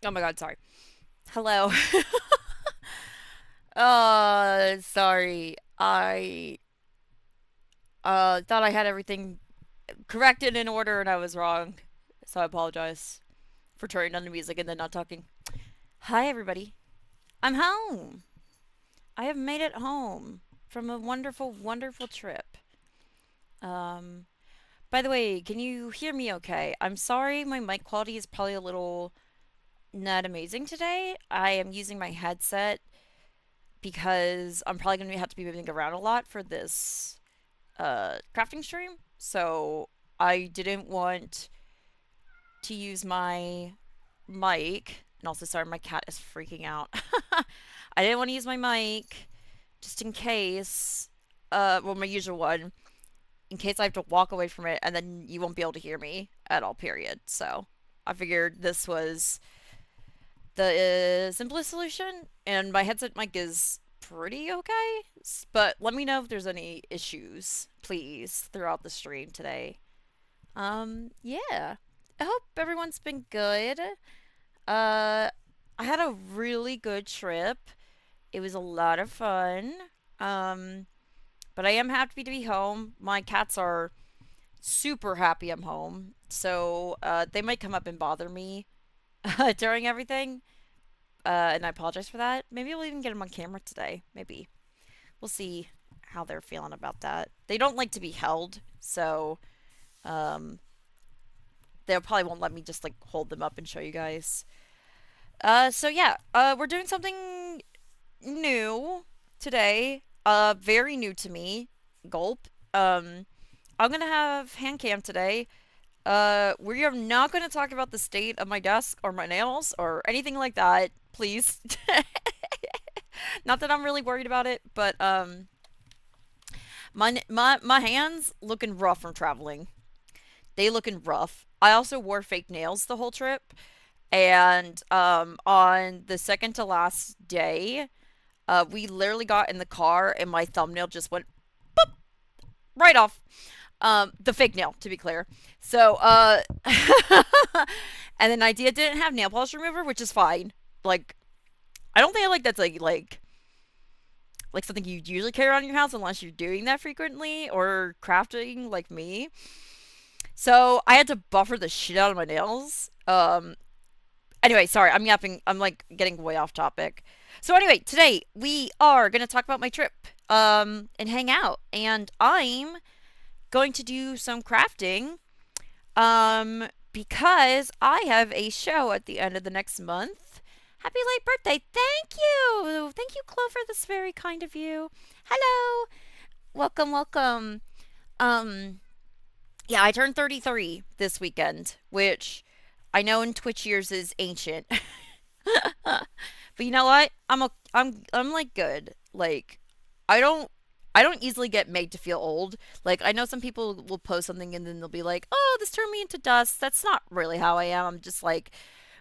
Oh my god, sorry. Hello. Sorry. I thought I had everything corrected in order and I was wrong. So I apologize for turning on the music and then not talking. Hi everybody. I'm home. I have made it home from a wonderful, wonderful trip. Um, by the way, can you hear me okay? I'm sorry my mic quality is probably a little not amazing today. I am using my headset because I'm probably going to have to be moving around a lot for this crafting stream. So I didn't want to use my mic. And also, sorry, my cat is freaking out. I didn't want to use my mic just in case, well, my usual one, in case I have to walk away from it and then you won't be able to hear me at all, period. So I figured this was the simplest solution, and my headset mic is pretty okay. But let me know if there's any issues, please, throughout the stream today. Yeah. I hope everyone's been good. I had a really good trip. It was a lot of fun. Um, but I am happy to be home. My cats are super happy I'm home. So, they might come up and bother me during everything. And I apologize for that. Maybe we'll even get them on camera today. Maybe. We'll see how they're feeling about that. They don't like to be held, so um, they probably won't let me just like hold them up and show you guys. So yeah, we're doing something new today. Very new to me. Gulp. I'm gonna have hand cam today. We are not gonna talk about the state of my desk or my nails or anything like that. Please. Not that I'm really worried about it, but my hands looking rough from traveling. They looking rough. I also wore fake nails the whole trip, and on the second to last day, we literally got in the car and my thumbnail just went boop right off. The fake nail, to be clear. So, and then Idea didn't have nail polish remover, which is fine. Like, I don't think that's like something you usually carry around in your house unless you're doing that frequently or crafting like me. So I had to buffer the shit out of my nails. Anyway, sorry, I'm yapping. I'm like getting way off topic. So anyway, today we are gonna talk about my trip, and hang out, and I'm going to do some crafting, because I have a show at the end of the next month. Happy late birthday! Thank you, Clover. That's very kind of you. Hello, welcome, welcome. Um, yeah, I turned 33 this weekend, which I know in Twitch years is ancient. But you know what? I'm like good. Like I don't I don't easily get made to feel old. Like I know some people will post something and then they'll be like, "Oh, this turned me into dust." That's not really how I am.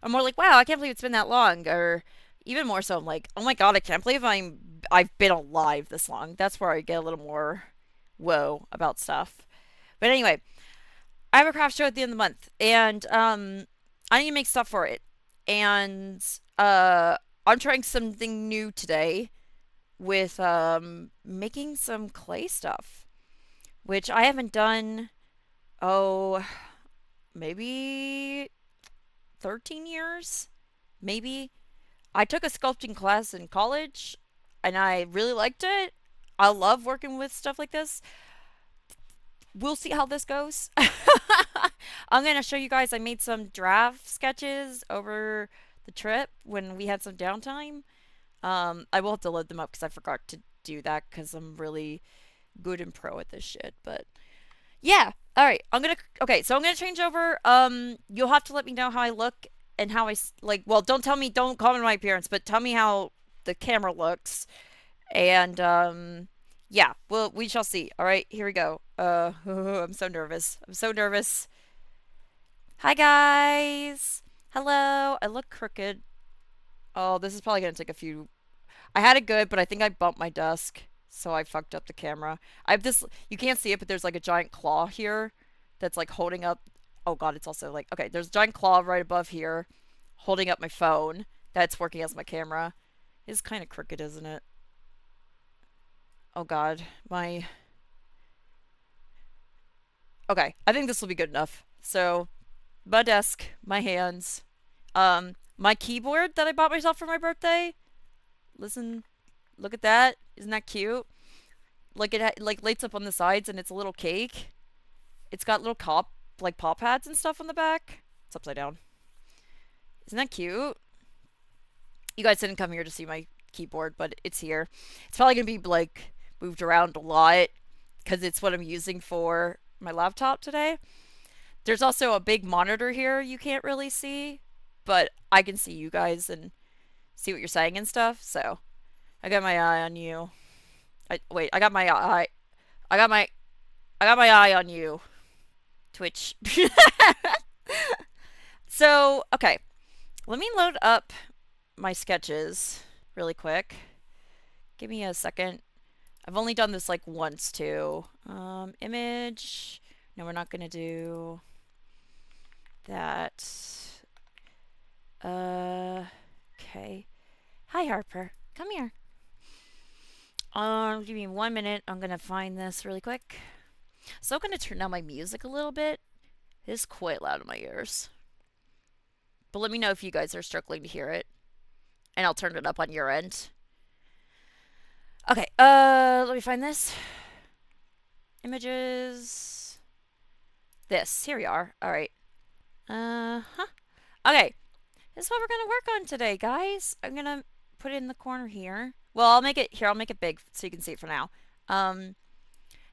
I'm more like, "Wow, I can't believe it's been that long." Or even more so, I'm like, "Oh my god, I can't believe I've been alive this long." That's where I get a little more whoa about stuff. But anyway, I have a craft show at the end of the month, and I need to make stuff for it. And I'm trying something new today with making some clay stuff, which I haven't done, oh, maybe 13 years? Maybe. I took a sculpting class in college and I really liked it. I love working with stuff like this. We'll see how this goes. I'm going to show you guys I made some draft sketches over the trip when we had some downtime. I will have to load them up because I forgot to do that because I'm really good and pro at this shit. But yeah, all right. Okay. So I'm gonna change over. You'll have to let me know how I look and how like. Well, don't tell me. Don't comment on my appearance, but tell me how the camera looks. And yeah. Well, we shall see. All right. Here we go. I'm so nervous. I'm so nervous. Hi guys. Hello. I look crooked. Oh, this is probably gonna take a few. I had it good, but I think I bumped my desk, so I fucked up the camera. I have this. You can't see it, but there's like a giant claw here that's like holding up. Oh god, it's also like okay. There's a giant claw right above here, holding up my phone that's working as my camera. It's kind of crooked, isn't it? Oh god, my... Okay, I think this will be good enough. So, my desk, my hands, my keyboard that I bought myself for my birthday. Listen, look at that. Isn't that cute? Like like lights up on the sides and it's a little cake. It's got little like paw pads and stuff on the back. It's upside down. Isn't that cute? You guys didn't come here to see my keyboard, but it's here. It's probably gonna be like moved around a lot because it's what I'm using for my laptop today. There's also a big monitor here you can't really see, but I can see you guys and see what you're saying and stuff. So I got my eye on you. Wait, I got my eye. I got my I got my eye on you. Twitch. So, okay. Let me load up my sketches really quick. Give me a second. I've only done this like once too. Image. No, we're not gonna do that. Okay. Hi, Harper. Come here. Give me 1 minute. I'm gonna find this really quick. So I'm gonna turn down my music a little bit. It is quite loud in my ears. But let me know if you guys are struggling to hear it. And I'll turn it up on your end. Okay, let me find this. Images. This. Here we are. Alright. Uh-huh. Okay. This is what we're gonna work on today, guys. I'm gonna put it in the corner here. Well, I'll make it big so you can see it for now.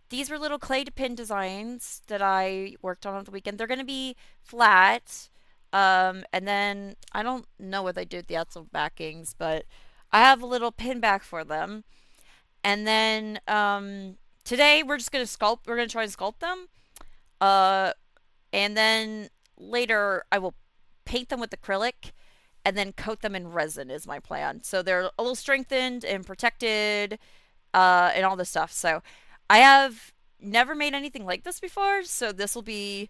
These were little clay to pin designs that I worked on the weekend. They're gonna be flat. And then I don't know what they did with the outside backings, but I have a little pin back for them. And then today we're just gonna sculpt. We're gonna try and sculpt them. And then later I will paint them with acrylic and then coat them in resin is my plan. So they're a little strengthened and protected and all this stuff. So I have never made anything like this before, so this will be...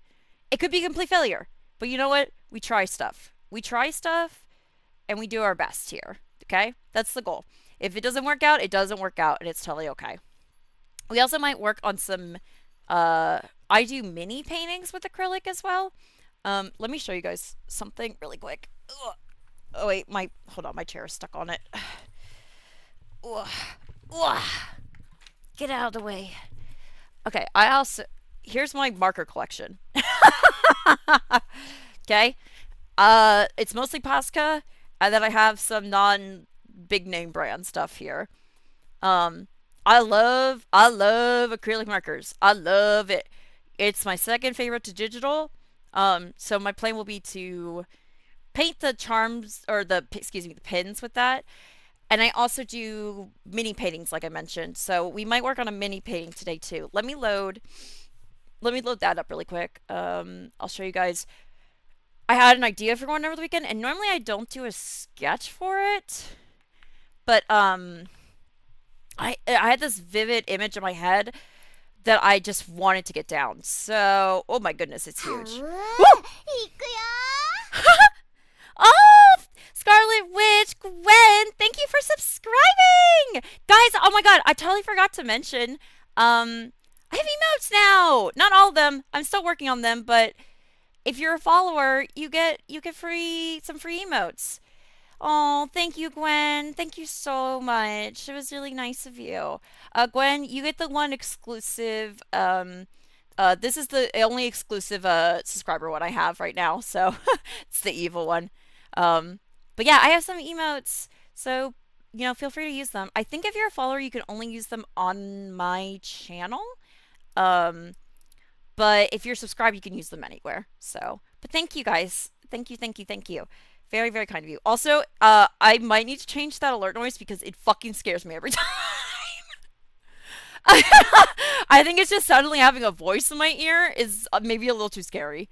It could be a complete failure. But you know what? We try stuff. We try stuff and we do our best here. Okay? That's the goal. If it doesn't work out, it doesn't work out and it's totally okay. We also might work on some... I do mini paintings with acrylic as well. Let me show you guys something really quick. Ugh. Oh wait, hold on, my chair is stuck on it. Ugh. Ugh. Get out of the way. Okay, here's my marker collection. Okay, it's mostly Posca, and then I have some non-big name brand stuff here. I love acrylic markers. I love it. It's my second favorite to digital. So my plan will be to paint the charms or the pins with that. And I also do mini paintings like I mentioned. So we might work on a mini painting today too. Let me load that up really quick. I'll show you guys. I had an idea for going over the weekend, and normally I don't do a sketch for it. But I had this vivid image in my head that I just wanted to get down. So, oh my goodness, it's huge. Oh, Scarlet Witch, Gwen, thank you for subscribing! Guys, oh my god, I totally forgot to mention, I have emotes now! Not all of them, I'm still working on them, but if you're a follower, you get some free emotes. Oh, thank you, Gwen. Thank you so much. It was really nice of you. Gwen, you get the one exclusive, this is the only exclusive, subscriber one I have right now, so it's the evil one. But yeah, I have some emotes, so, you know, feel free to use them. I think if you're a follower, you can only use them on my channel. But if you're subscribed, you can use them anywhere. So, but thank you guys. Thank you, thank you, thank you. Very, very kind of you. Also, I might need to change that alert noise because it fucking scares me every time. I think it's just suddenly having a voice in my ear is maybe a little too scary.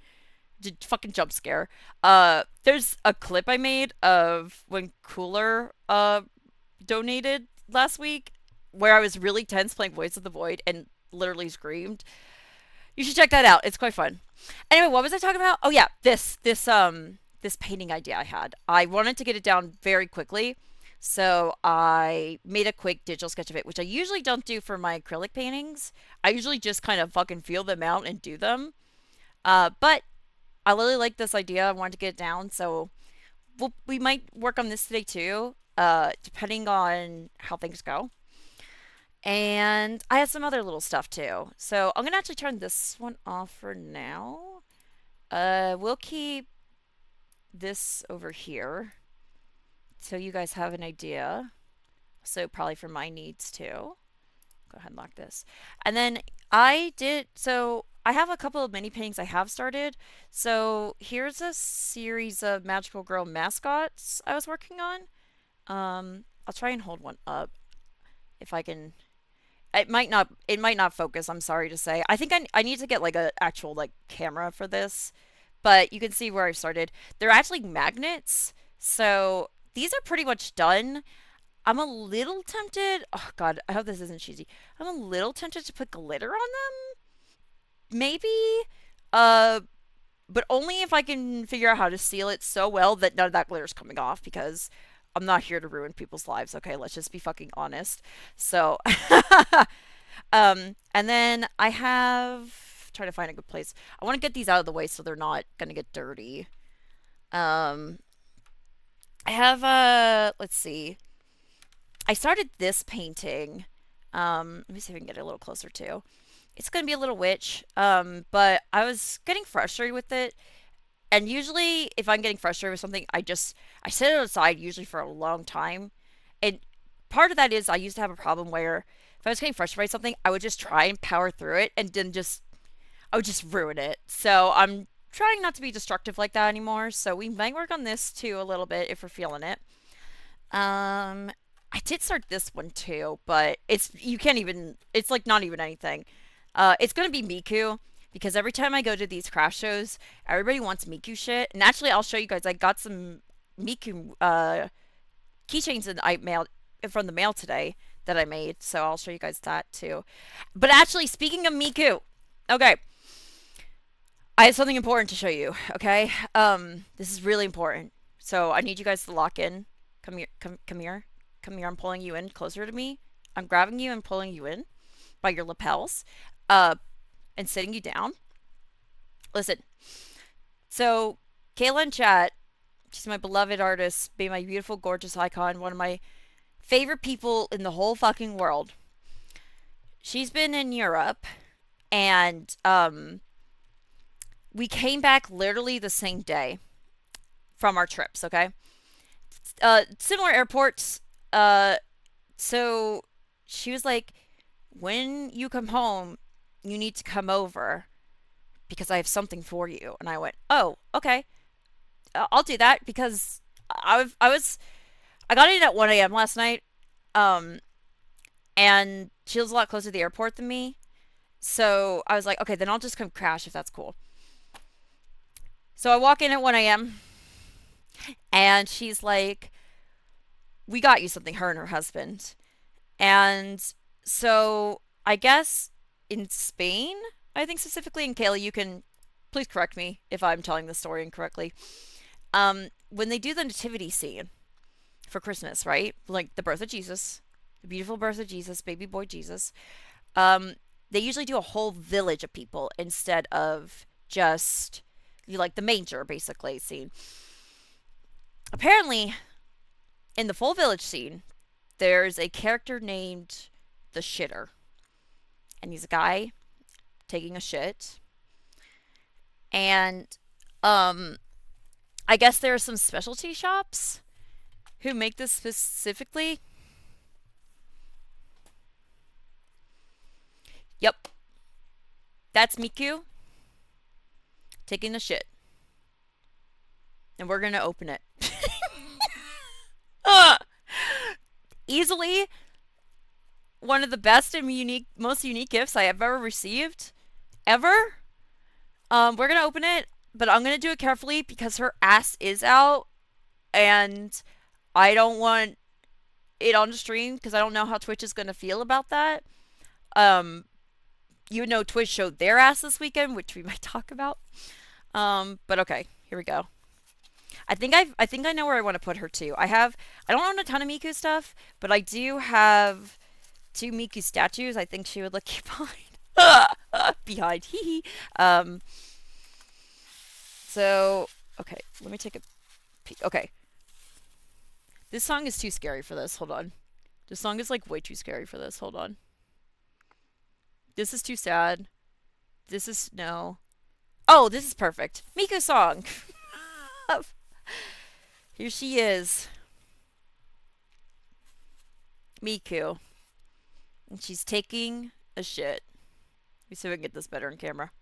Fucking jump scare. There's a clip I made of when Cooler donated last week where I was really tense playing Voice of the Void and literally screamed. You should check that out. It's quite fun. Anyway, what was I talking about? Oh yeah, this this painting idea I had. I wanted to get it down very quickly, so I made a quick digital sketch of it, which I usually don't do for my acrylic paintings. I usually just kind of fucking feel them out and do them. But I really like this idea. I wanted to get it down, so we might work on this today too, depending on how things go. And I have some other little stuff too. So I'm gonna actually turn this one off for now. We'll keep this over here so you guys have an idea. So probably for my needs too. Go ahead and lock this. And then I have a couple of mini paintings I have started. So here's a series of Magical Girl mascots I was working on. I'll try and hold one up if I can. It might not focus, I'm sorry to say. I think I need to get like a actual like camera for this. But you can see where I started. They're actually magnets. So these are pretty much done. I'm a little tempted. Oh god, I hope this isn't cheesy. I'm a little tempted to put glitter on them. Maybe. Uh but only if I can figure out how to seal it so well that none of that glitter's coming off because I'm not here to ruin people's lives. Okay, let's just be fucking honest. So and then I have try to find a good place. I want to get these out of the way so they're not gonna get dirty. Um I have let's see. I started this painting. Let me see if I can get it a little closer too. It's gonna be a little witch. But I was getting frustrated with it. And usually if I'm getting frustrated with something, I set it aside usually for a long time. And part of that is I used to have a problem where if I was getting frustrated by something, I would just try and power through it and then I would just ruin it. So I'm trying not to be destructive like that anymore. So we might work on this too a little bit if we're feeling it. Um, I did start this one too, but you can't even. It's like not even anything. It's gonna be Miku because every time I go to these craft shows, everybody wants Miku shit. And actually, I'll show you guys. I got some Miku keychains that I mailed from the mail today that I made, so I'll show you guys that too. But actually, speaking of Miku, okay, I have something important to show you. Okay, this is really important. So I need you guys to lock in. Come here, come here, come here. I'm pulling you in closer to me. I'm grabbing you and pulling you in by your lapels, uh, and sitting you down. Listen. So Kayla in chat, she's my beloved artist, be my beautiful, gorgeous icon, one of my favorite people in the whole fucking world. She's been in Europe, and we came back literally the same day from our trips. Okay, similar airports. So she was like, "When you come home, you need to come over because I have something for you." And I went, "Oh, okay, I'll do that," because I got in at 1 a.m. last night, um, and she lives a lot closer to the airport than me. So I was like, okay, then I'll just come crash if that's cool. So I walk in at 1 a.m. and she's like, "We got you something," her and her husband. And so I guess in Spain, I think specifically, and Kayla, you can please correct me if I'm telling the story incorrectly. When they do the nativity scene for Christmas, right? Like the birth of Jesus, the beautiful birth of Jesus, baby boy Jesus. They usually do a whole village of people instead of just like the manger basically scene. Apparently, in the full village scene, there's a character named the Shitter, and he's a guy taking a shit. And I guess there are some specialty shops who make this specifically. Yep, that's Miku taking the shit, and we're gonna open it. Easily one of the best and most unique gifts I have ever received, ever. We're gonna open it, but I'm gonna do it carefully because her ass is out, and I don't want it on the stream because I don't know how Twitch is gonna feel about that. Um, you know, Twitch showed their ass this weekend, which we might talk about. But okay, here we go. I think I know where I want to put her too. I don't own a ton of Miku stuff, but I do have two Miku statues. I think she would look cute behind. Behind. Hee hee. Um, so okay, let me take a peek. Okay. This song is too scary for this. Hold on. This song is like way too scary for this. Hold on. This is too sad. This is no. Oh, this is perfect. Miku song. Here she is. Miku. And she's taking a shit. Let me see if I can get this better in camera.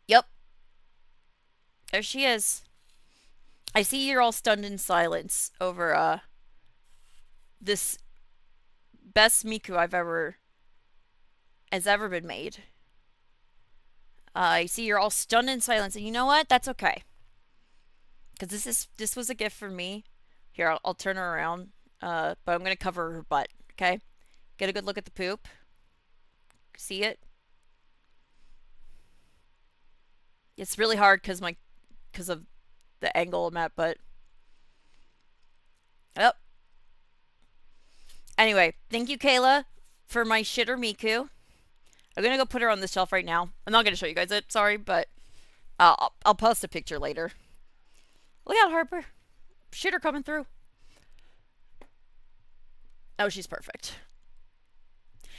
Yep. There she is. I see you're all stunned in silence over this best Miku I've ever has ever been made. I see you're all stunned in silence, and you know what? That's okay. Because this was a gift from me. Here, I'll turn her around. But I'm gonna cover her butt. Okay, get a good look at the poop. See it? It's really hard because of the angle I'm at, but oh. Anyway, thank you, Kayla, for my shitter Miku. I'm gonna go put her on the shelf right now. I'm not gonna show you guys it. Sorry, but I'll post a picture later. Look out, Harper. Shitter coming through. Oh, she's perfect.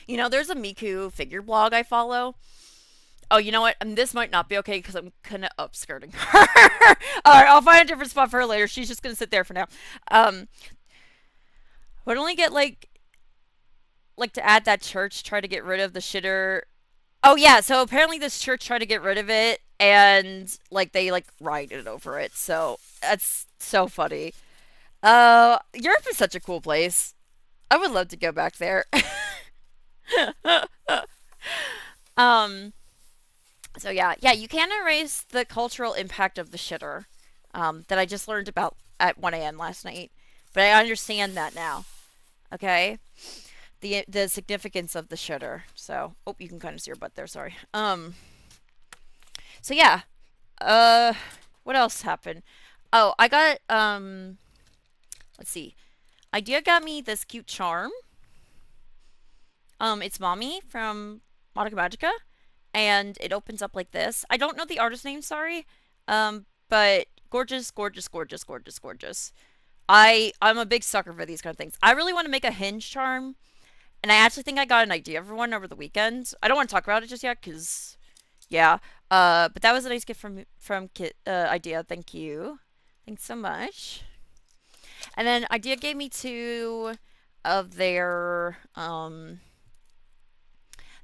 You know, there's a Miku figure blog I follow. Oh, you know what? This might not be okay because I'm kind of upskirting her. Alright, I'll find a different spot for her later. She's just going to sit there for now. Would only get, like to add that church, try to get rid of the shitter. Oh, yeah, so apparently this church tried to get rid of it, and, like, they, like, rioted over it. So, that's so funny. Europe is such a cool place. I would love to go back there. um, so yeah, you can erase the cultural impact of the shitter, that I just learned about at 1 a.m. last night. But I understand that now. Okay? The significance of the shitter. So, oh, you can kind of see your butt there, sorry. So yeah. What else happened? Oh, I got, let's see. Idea got me this cute charm. It's Mommy from Monica Magica, and it opens up like this. I don't know the artist name, sorry. But gorgeous, gorgeous, gorgeous, gorgeous, gorgeous. I'm a big sucker for these kind of things. I really want to make a hinge charm, and I actually think I got an idea for one over the weekend. I don't want to talk about it just yet, cause yeah. But that was a nice gift from Idea. Thank you. Thanks so much. And then Idea gave me two of their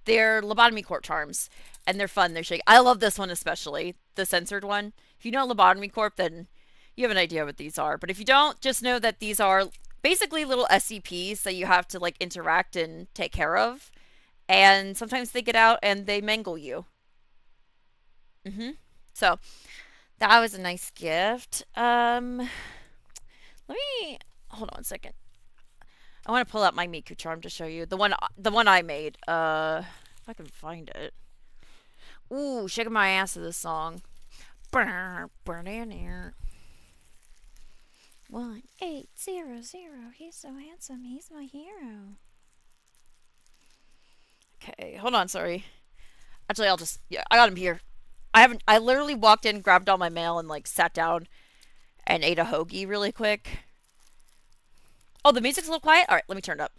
lobotomy court charms, and they're fun. They're shake. I love this one especially, the censored one. If you know lobotomy corp, then you have an idea what these are. But if you don't, just know that these are basically little SCPs that you have to like interact and take care of, and sometimes they get out and they mangle you. So that was a nice gift. Let me hold on a second. I want to pull out my Miku charm to show you the one I made. If I can find it. Ooh, shaking my ass to this song. 1800. He's so handsome. He's my hero. Okay, hold on. Sorry. Actually, I got him here. I literally walked in, grabbed all my mail, and like sat down and ate a hoagie really quick. Oh, the music's a little quiet? Alright, let me turn it up.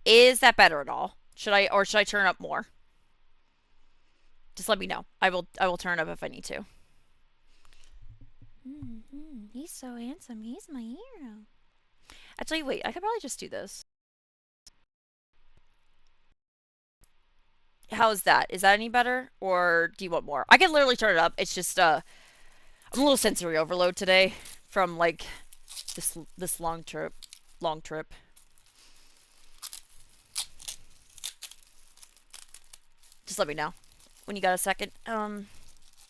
Is that better at all? Should I turn it up more? Just let me know. I will turn it up if I need to. He's so handsome. He's my hero. Actually, wait. I could probably just do this. How's that? Is that any better? Or do you want more? I can literally turn it up. It's just, I'm a little sensory overload today from, like, this long trip. Just let me know when you got a second. And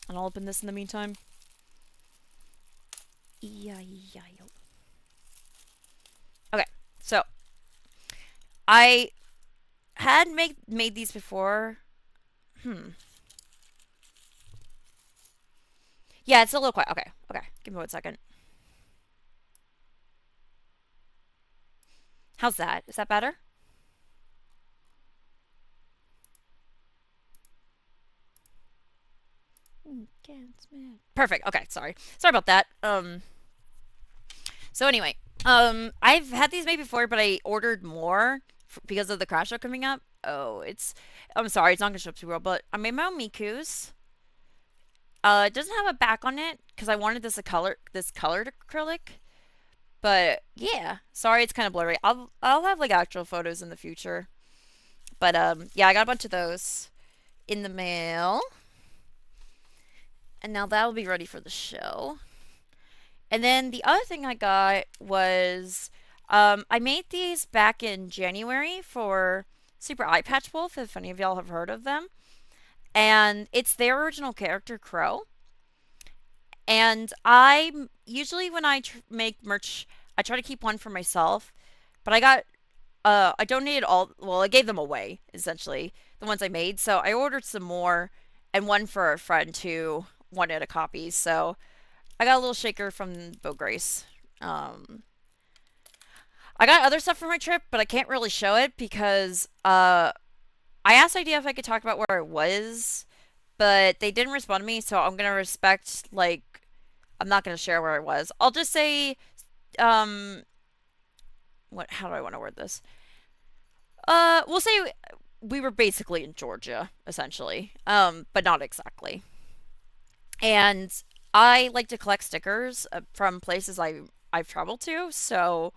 I'll open this in the meantime. Okay, so I had made these before. Yeah, it's a little quiet. Okay, okay. Give me 1 second. How's that? Is that better? Perfect. Okay, sorry. Sorry about that. So anyway, I've had these made before, but I ordered more because of the crash show coming up. Oh, I'm sorry, it's not gonna show up too well, but I made my own Miku's. It doesn't have a back on it because I wanted this colored acrylic. But yeah, sorry, it's kind of blurry. I'll have like actual photos in the future. But yeah, I got a bunch of those in the mail, and now that'll be ready for the show. And then the other thing I got was I made these back in January for Super Eye Patch Wolf, if any of y'all have heard of them. And it's their original character, Crow. And I usually, when I make merch, I try to keep one for myself. But I donated well, I gave them away, essentially, the ones I made. So I ordered some more and one for a friend who wanted a copy. So I got a little shaker from Bo Grace. I got other stuff for my trip, but I can't really show it because I asked Idea if I could talk about where I was, but they didn't respond to me, so I'm gonna respect I'm not gonna share where I was. I'll just say um how do I want to word this? We'll say we were basically in Georgia, essentially. But not exactly. And I like to collect stickers from places I've traveled to, so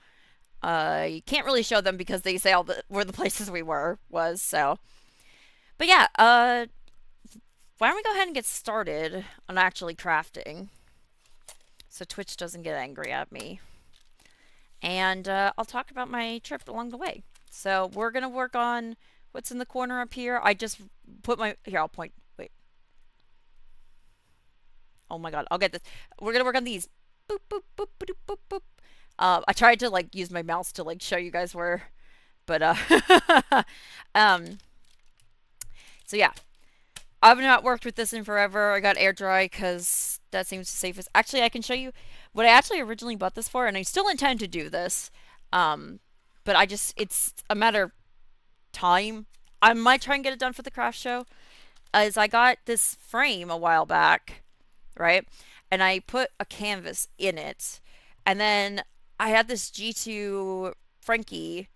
you can't really show them because they say all the where the places we was. So, but yeah, why don't we go ahead and get started on actually crafting, so Twitch doesn't get angry at me, and I'll talk about my trip along the way. So we're gonna work on what's in the corner up here. I just put my here. I'll point. Wait. Oh my god. I'll get this. We're gonna work on these. Boop boop boop boop boop boop. I tried to use my mouse to show you guys where, but um. So yeah, I've not worked with this in forever. I got air dry because that seems the safest. Actually, I can show you what I actually originally bought this for, and I still intend to do this. But it's a matter of time. I might try and get it done for the craft show. As I got this frame a while back, right? And I put a canvas in it. And then I had this G2 Frankie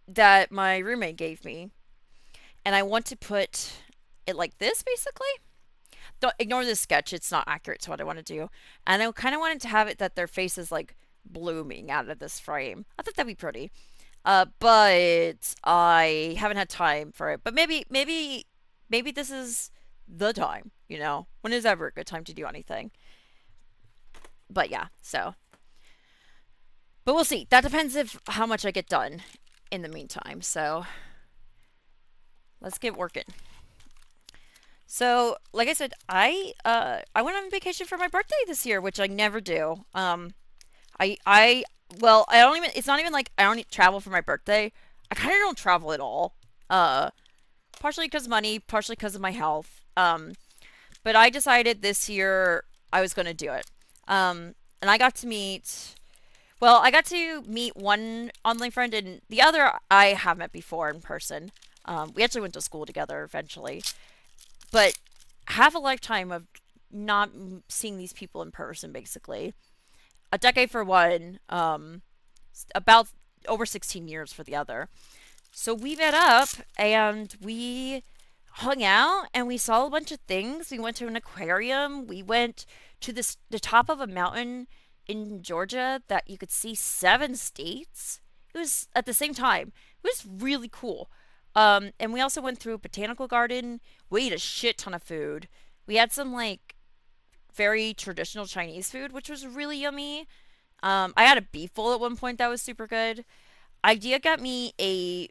that my roommate gave me. And I want to put it like this, basically. Don't ignore this sketch. It's not accurate to what I want to do. And I kind of wanted to have it that their face is blooming out of this frame. I thought that'd be pretty. But I haven't had time for it. But maybe this is the time, when is ever a good time to do anything. But yeah, so. But we'll see. That depends how much I get done in the meantime. So let's get working. So, like I said, I went on vacation for my birthday this year, which I never do. Well, I don't even. It's not even I don't travel for my birthday. I kind of don't travel at all. Partially because of money, partially because of my health. But I decided this year I was going to do it. And I got to meet. Well, I got to meet one online friend, and the other I have met before in person. We actually went to school together eventually. But have a lifetime of not seeing these people in person, basically. A decade for one, about over 16 years for the other. So we met up and we hung out and we saw a bunch of things. We went to an aquarium. We went to the top of a mountain in Georgia that you could see 7 states. It was at the same time. It was really cool. And we also went through a botanical garden. We ate a shit ton of food. We had some very traditional Chinese food, which was really yummy. I had a beef bowl at one point that was super good. Idea got me a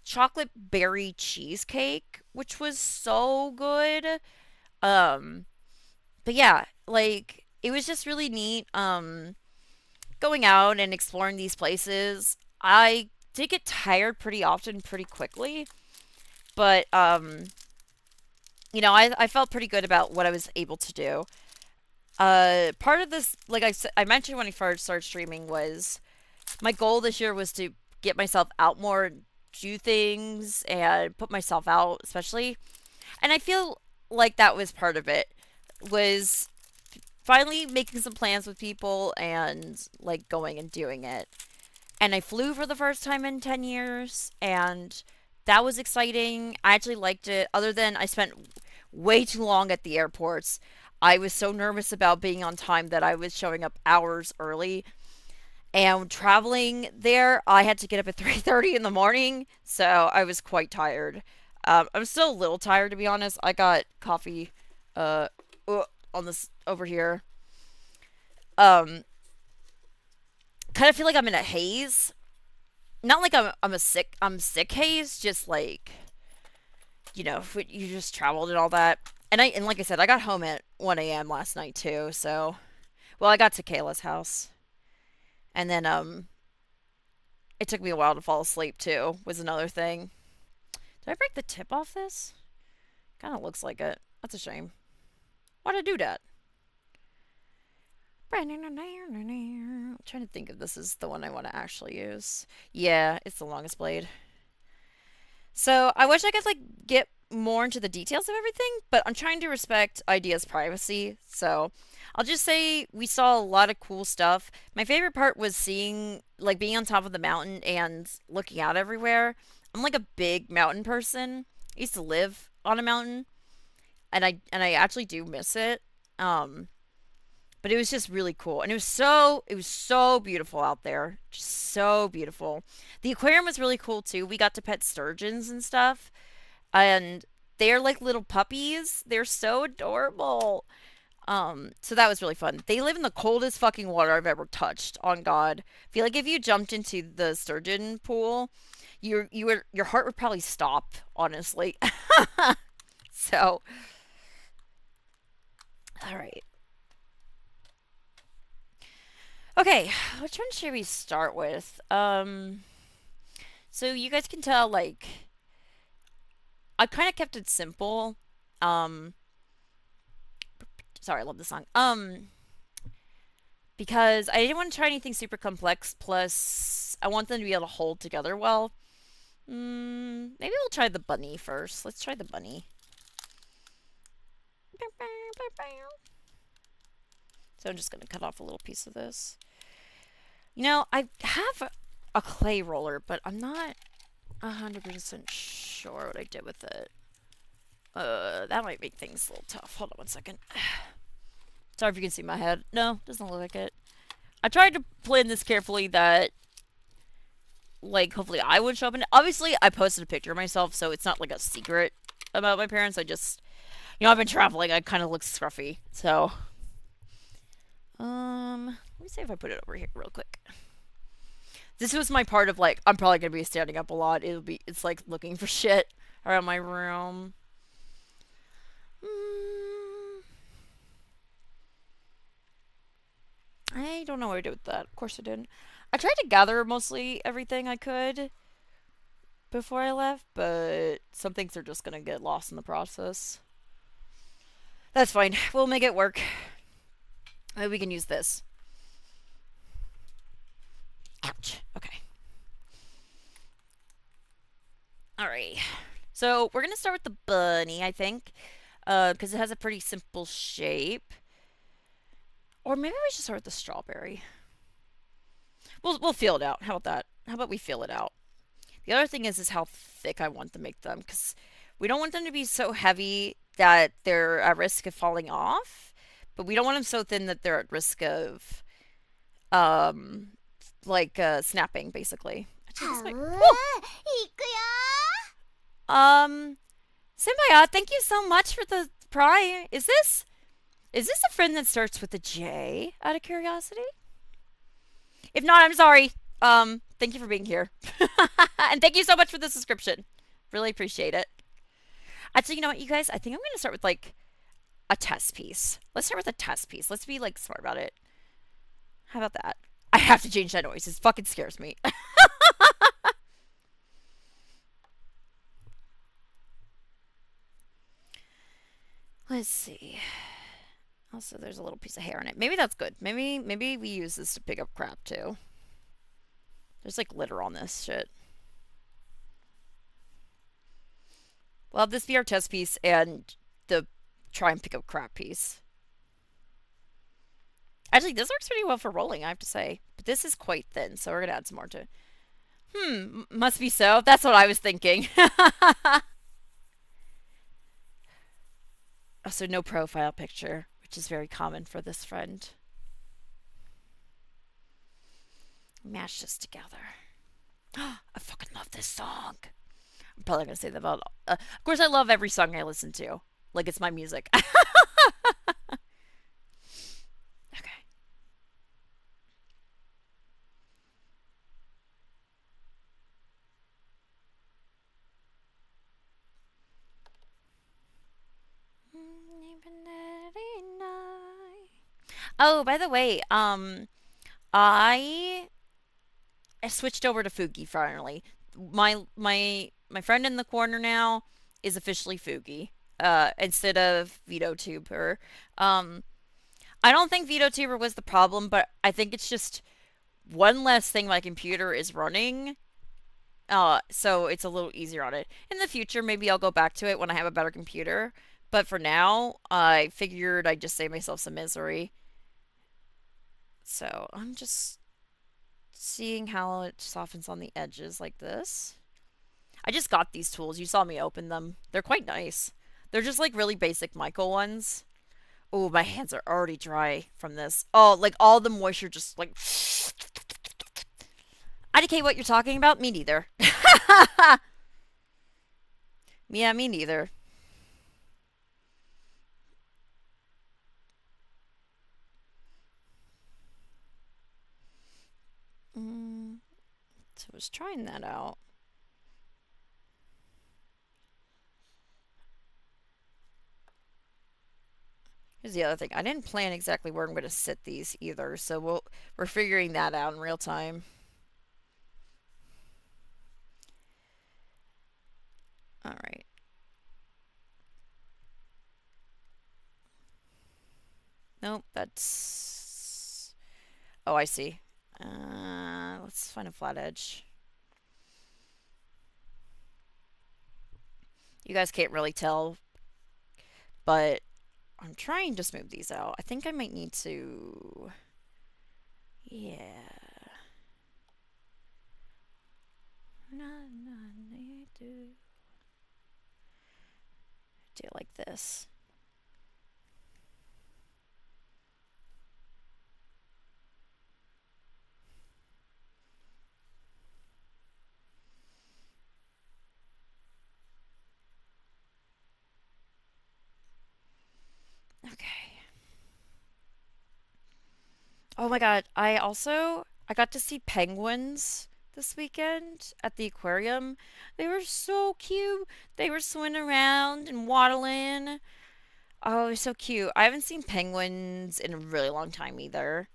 chocolate berry cheesecake, which was so good. Um, but yeah, it was just really neat. Going out and exploring these places. I did get tired pretty often, pretty quickly, but I felt pretty good about what I was able to do. Part of this, like I mentioned when I first started streaming, was my goal this year was to get myself out more, do things, and put myself out, especially. And I feel like that was part of it. Was finally making some plans with people and like going and doing it. And I flew for the first time in 10 years, and that was exciting. I actually liked it, other than I spent way too long at the airports. I was so nervous about being on time that I was showing up hours early. And traveling there, I had to get up at 3:30 in the morning, so I was quite tired. I'm still a little tired, to be honest. I got coffee uh, on this over here. Um, Kind of feel like I'm in a haze. Not like I'm sick haze, just like you just traveled and all that. And like I said, I got home at 1 a.m. last night too. So well, I got to Kayla's house, and then it took me a while to fall asleep too. Was another thing. Did I break the tip off this? Kind of looks like it. That's a shame. Why'd I do that? I'm trying to think if this is the one I want to actually use. Yeah, it's the longest blade. So I wish I could like get more into the details of everything, but I'm trying to respect ideas privacy. So I'll just say we saw a lot of cool stuff. My favorite part was seeing like being on top of the mountain and looking out everywhere. I'm like a big mountain person. I used to live on a mountain, and I actually do miss it. Um but it was just really cool, and it was so beautiful out there, just so beautiful. The aquarium was really cool too. We got to pet sturgeons and stuff, and they're like little puppies. They're so adorable. So that was really fun. They live in the coldest fucking water I've ever touched. On God, I feel like if you jumped into the sturgeon pool, your heart would probably stop. Honestly. So, all right. Okay, which one should we start with? So you guys can tell, like, I kind of kept it simple. Um, Sorry, I love the song. Because I didn't want to try anything super complex. Plus, I want them to be able to hold together well. Maybe we'll try the bunny first. Let's try the bunny. So I'm just gonna cut off a little piece of this. I have a clay roller, but I'm not 100% sure what I did with it. That might make things a little tough. Hold on one second. Sorry if you can see my head. No, doesn't look like it. I tried to plan this carefully that, like, hopefully I would show up. And obviously, I posted a picture of myself, so it's not like a secret about my parents. I just, I've been traveling. I kind of look scruffy. So, let me see if I put it over here real quick. This was my part of like, I'm probably gonna be standing up a lot. It's like looking for shit around my room. I don't know what I did with that. Of course I didn't. I tried to gather mostly everything I could before I left, but some things are just gonna get lost in the process. That's fine. We'll make it work. Maybe we can use this. Ouch. Okay. Alright. So we're gonna start with the bunny, I think, because it has a pretty simple shape. Or maybe we should start with the strawberry. We'll feel it out. How about that? How about we feel it out? The other thing is how thick I want to make them, because we don't want them to be so heavy that they're at risk of falling off, but we don't want them so thin that they're at risk of um snapping, basically. Um Symbiote, thank you so much for the pry. Is this a friend that starts with a J, out of curiosity? If not, I'm sorry. Thank you for being here. And thank you so much for the subscription. Really appreciate it. Actually, you know what, you guys? I think I'm going to start with, like, a test piece. Let's start with a test piece. Let's be, like, smart about it. How about that? I have to change that noise. It fucking scares me. Let's see. Also, there's a little piece of hair in it. Maybe that's good. Maybe we use this to pick up crap too. There's like glitter on this shit. We'll have this be our test piece and the try and pick up crap piece. Actually, this works pretty well for rolling, I have to say. But this is quite thin, so we're gonna add some more to it. Must be so. That's what I was thinking. Also, no profile picture, which is very common for this friend. Mash this together. I fucking love this song. I'm probably gonna say that about. Of course, I love every song I listen to. Like it's my music. Okay. Oh, by the way, I I switched over to Fugi finally. My friend in the corner now is officially Fugi. Instead of VitoTuber. Um, I don't think VitoTuber was the problem, but I think it's just one less thing my computer is running. So it's a little easier on it. In the future, maybe I'll go back to it when I have a better computer. But for now, I figured I'd just save myself some misery. So I'm just seeing how it softens on the edges like this. I just got these tools. You saw me open them. They're quite nice. They're just like really basic Michael ones. Oh, my hands are already dry from this. Oh, like all the moisture just like. IDK, what you're talking about? Me neither. Yeah, me neither. Mm, so I was trying that out. Here's the other thing. I didn't plan exactly where I'm going to sit these either, so we're figuring that out in real time. All right. Nope, that's. Oh, I see. Let's find a flat edge. You guys can't really tell, but I'm trying to smooth these out. I think I might need to. Yeah. Do it like this. Okay. Oh my god, I got to see penguins this weekend at the aquarium. They were so cute. They were swimming around and waddling. Oh, it was so cute. I haven't seen penguins in a really long time either.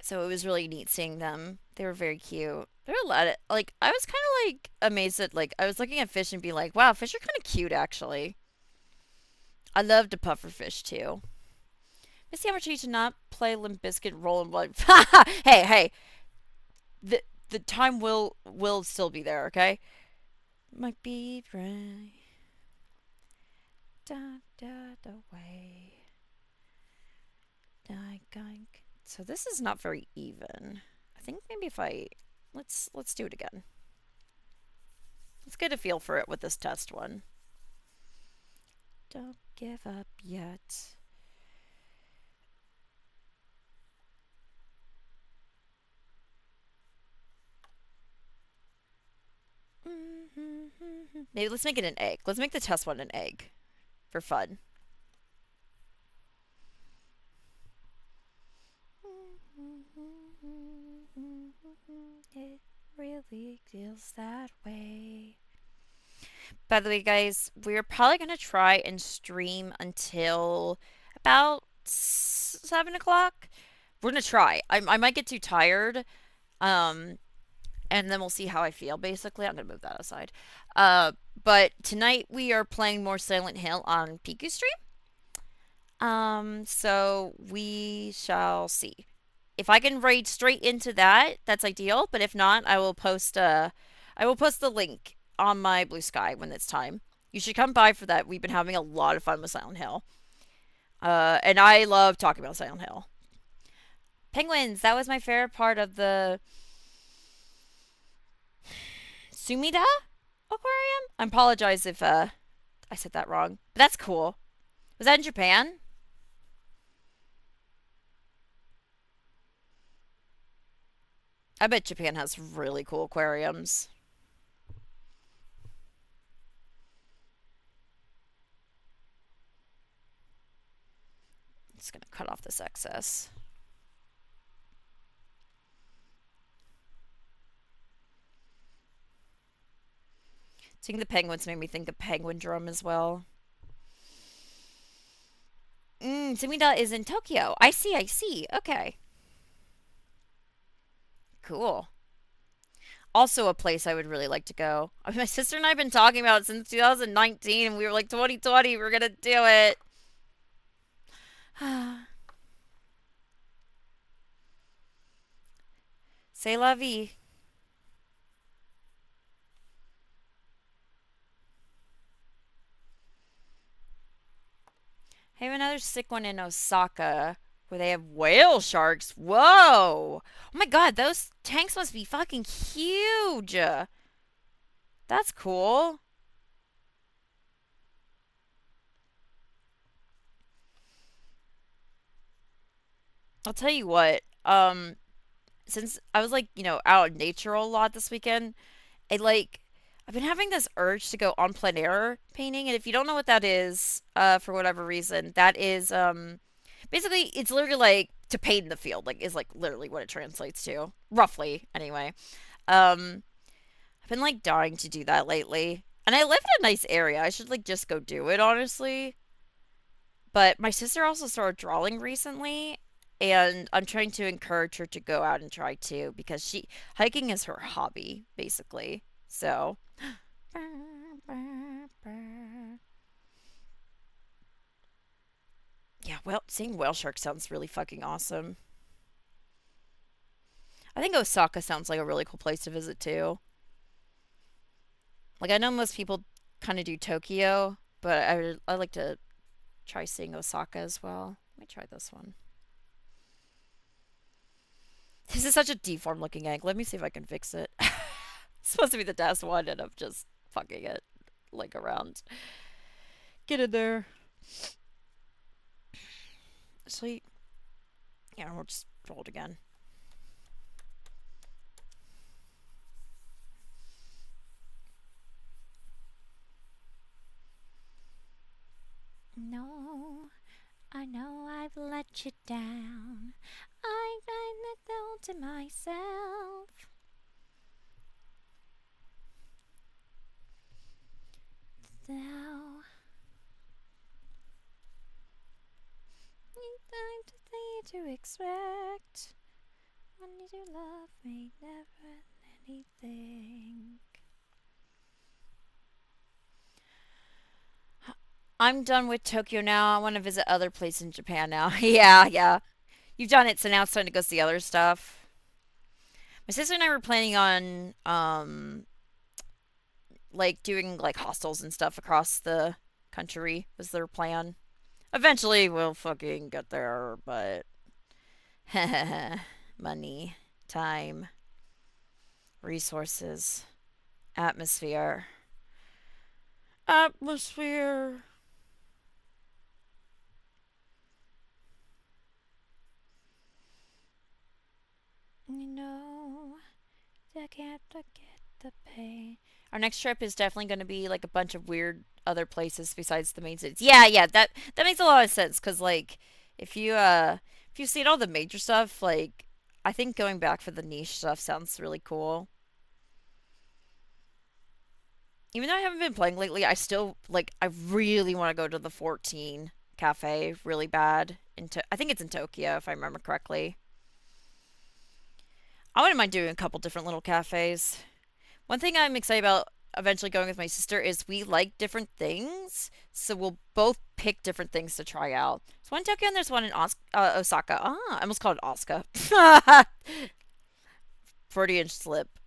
So it was really neat seeing them. They were very cute. There were a lot of like I was kind of like amazed at like I was looking at fish and be like, "Wow, fish are kind of cute actually." I love to puffer fish too. Missy, how much you to not play Limp Bizkit Roll and Blood? Hey, hey, the time will still be there, okay? Might be right. Da da da way. So this is not very even. I think maybe if I let's do it again. Let's get a feel for it with this test one. Don't give up yet. Maybe let's make it an egg. Let's make the test one an egg for fun. It really feels that way. By the way, guys, we're probably going to try and stream until about 7 o'clock. We're going to try. I might get too tired. Um, and then we'll see how I feel, basically. I'm going to move that aside. But tonight we are playing more Silent Hill on Piku Stream. So we shall see. If I can raid straight into that, that's ideal. But if not, I will post the link on my Blue Sky when it's time. You should come by for that. We've been having a lot of fun with Silent Hill. And I love talking about Silent Hill. Penguins, that was my favorite part of the Sumida Aquarium. I apologize if I said that wrong. But that's cool. Was that in Japan? I bet Japan has really cool aquariums. Just gonna cut off this excess. Seeing the penguins made me think of Penguin Drum as well. Sumida is in Tokyo. I see, I see. Okay. Cool. Also a place I would really like to go. My sister and I have been talking about it since 2019, and we were like 2020, we're gonna do it. C'est la vie. I have another sick one in Osaka where they have whale sharks. Whoa! Oh my god, those tanks must be fucking huge. That's cool. I'll tell you what. Since I was like, out in nature a lot this weekend, I like I've been having this urge to go on plein air painting, and if you don't know what that is, for whatever reason, that is basically it's literally like to paint in the field, like is like literally what it translates to, roughly anyway. Um, I've been like dying to do that lately, and I live in a nice area. I should like just go do it, honestly. But my sister also started drawing recently, and I'm trying to encourage her to go out and try too because she hiking is her hobby, basically. So, yeah, well, seeing whale shark sounds really fucking awesome. I think Osaka sounds like a really cool place to visit too. Like I know most people kind of do Tokyo, but I like to try seeing Osaka as well. Let me try this one. This is such a deformed looking egg. Let me see if I can fix it. It's supposed to be the test one, and I'm just fucking it like around. Get in there. Sleep. Yeah, we'll just roll it again. No, I know I've let you down. I know to myself. Now, time to see to expect. When you love me, never anything. I'm done with Tokyo now. I want to visit other places in Japan now. Yeah, yeah. You've done it, so now it's time to go see other stuff. My sister and I were planning on like doing like hostels and stuff across the country was their plan. Eventually we'll fucking get there, but money, time, resources, atmosphere. Atmosphere. You know, I can't forget the pain. Our next trip is definitely going to be like a bunch of weird other places besides the main cities. Yeah, yeah, that makes a lot of sense because like if you uh if you've seen all the major stuff, like I think going back for the niche stuff sounds really cool. Even though I haven't been playing lately, I still like I really want to go to the 14 cafe really bad. I think it's in Tokyo if I remember correctly. I wouldn't mind doing a couple different little cafes. One thing I'm excited about eventually going with my sister is we like different things, so we'll both pick different things to try out. There's one in Tokyo and there's one in Osaka. Ah, I almost called it Osaka. Freudian slip.